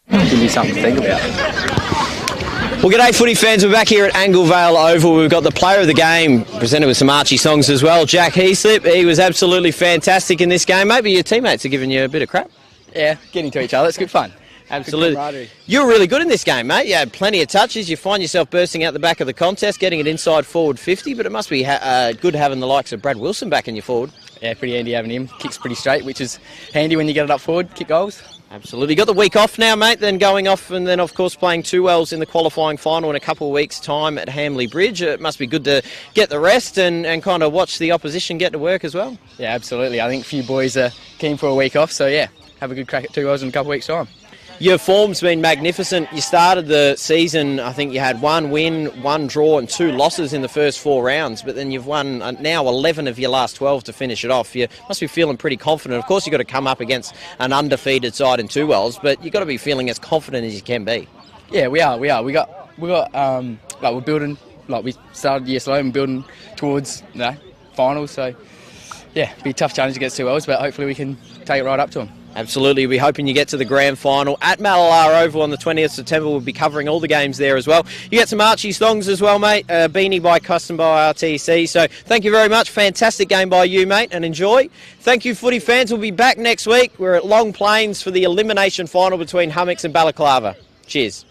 Give me something to think about. Well, g'day footy fans, we're back here at Anglevale Oval. We've got the player of the game, presented with some Archie songs as well, Jack Heaslip. He was absolutely fantastic in this game. Maybe your teammates are giving you a bit of crap. Yeah, getting to each other, it's good fun. Absolutely. You were really good in this game, mate. You had plenty of touches. You find yourself bursting out the back of the contest, getting it inside forward 50, but it must be good having the likes of Brad Wilson back in your forward. Yeah, pretty handy having him. Kicks pretty straight, which is handy when you get it up forward, kick goals. Absolutely. Got the week off now, mate, then going off and then, of course, playing 2 Wells in the qualifying final in a couple of weeks' time at Hamley Bridge. It must be good to get the rest and kind of watch the opposition get to work as well. Yeah, absolutely. I think a few boys are keen for a week off, so yeah, have a good crack at 2 Wells in a couple of weeks' time. Your form's been magnificent. You started the season, I think you had 1 win, 1 draw and 2 losses in the first 4 rounds, but then you've won now 11 of your last 12 to finish it off. You must be feeling pretty confident. Of course, you've got to come up against an undefeated side in 2 Wells, but you've got to be feeling as confident as you can be. Yeah, we are. We got we're building, like we started the year slow and building towards finals, so yeah, be a tough challenge against 2 Wells, but hopefully we can take it right up to them. Absolutely. We're hoping you get to the grand final at Mallala Oval on the 20th of September. We'll be covering all the games there as well. You get some Archie thongs as well, mate. Beanie by custom by RTC. So thank you very much. Fantastic game by you, mate, and enjoy. Thank you, footy fans. We'll be back next week. We're at Long Plains for the elimination final between Hummocks and Balaclava. Cheers.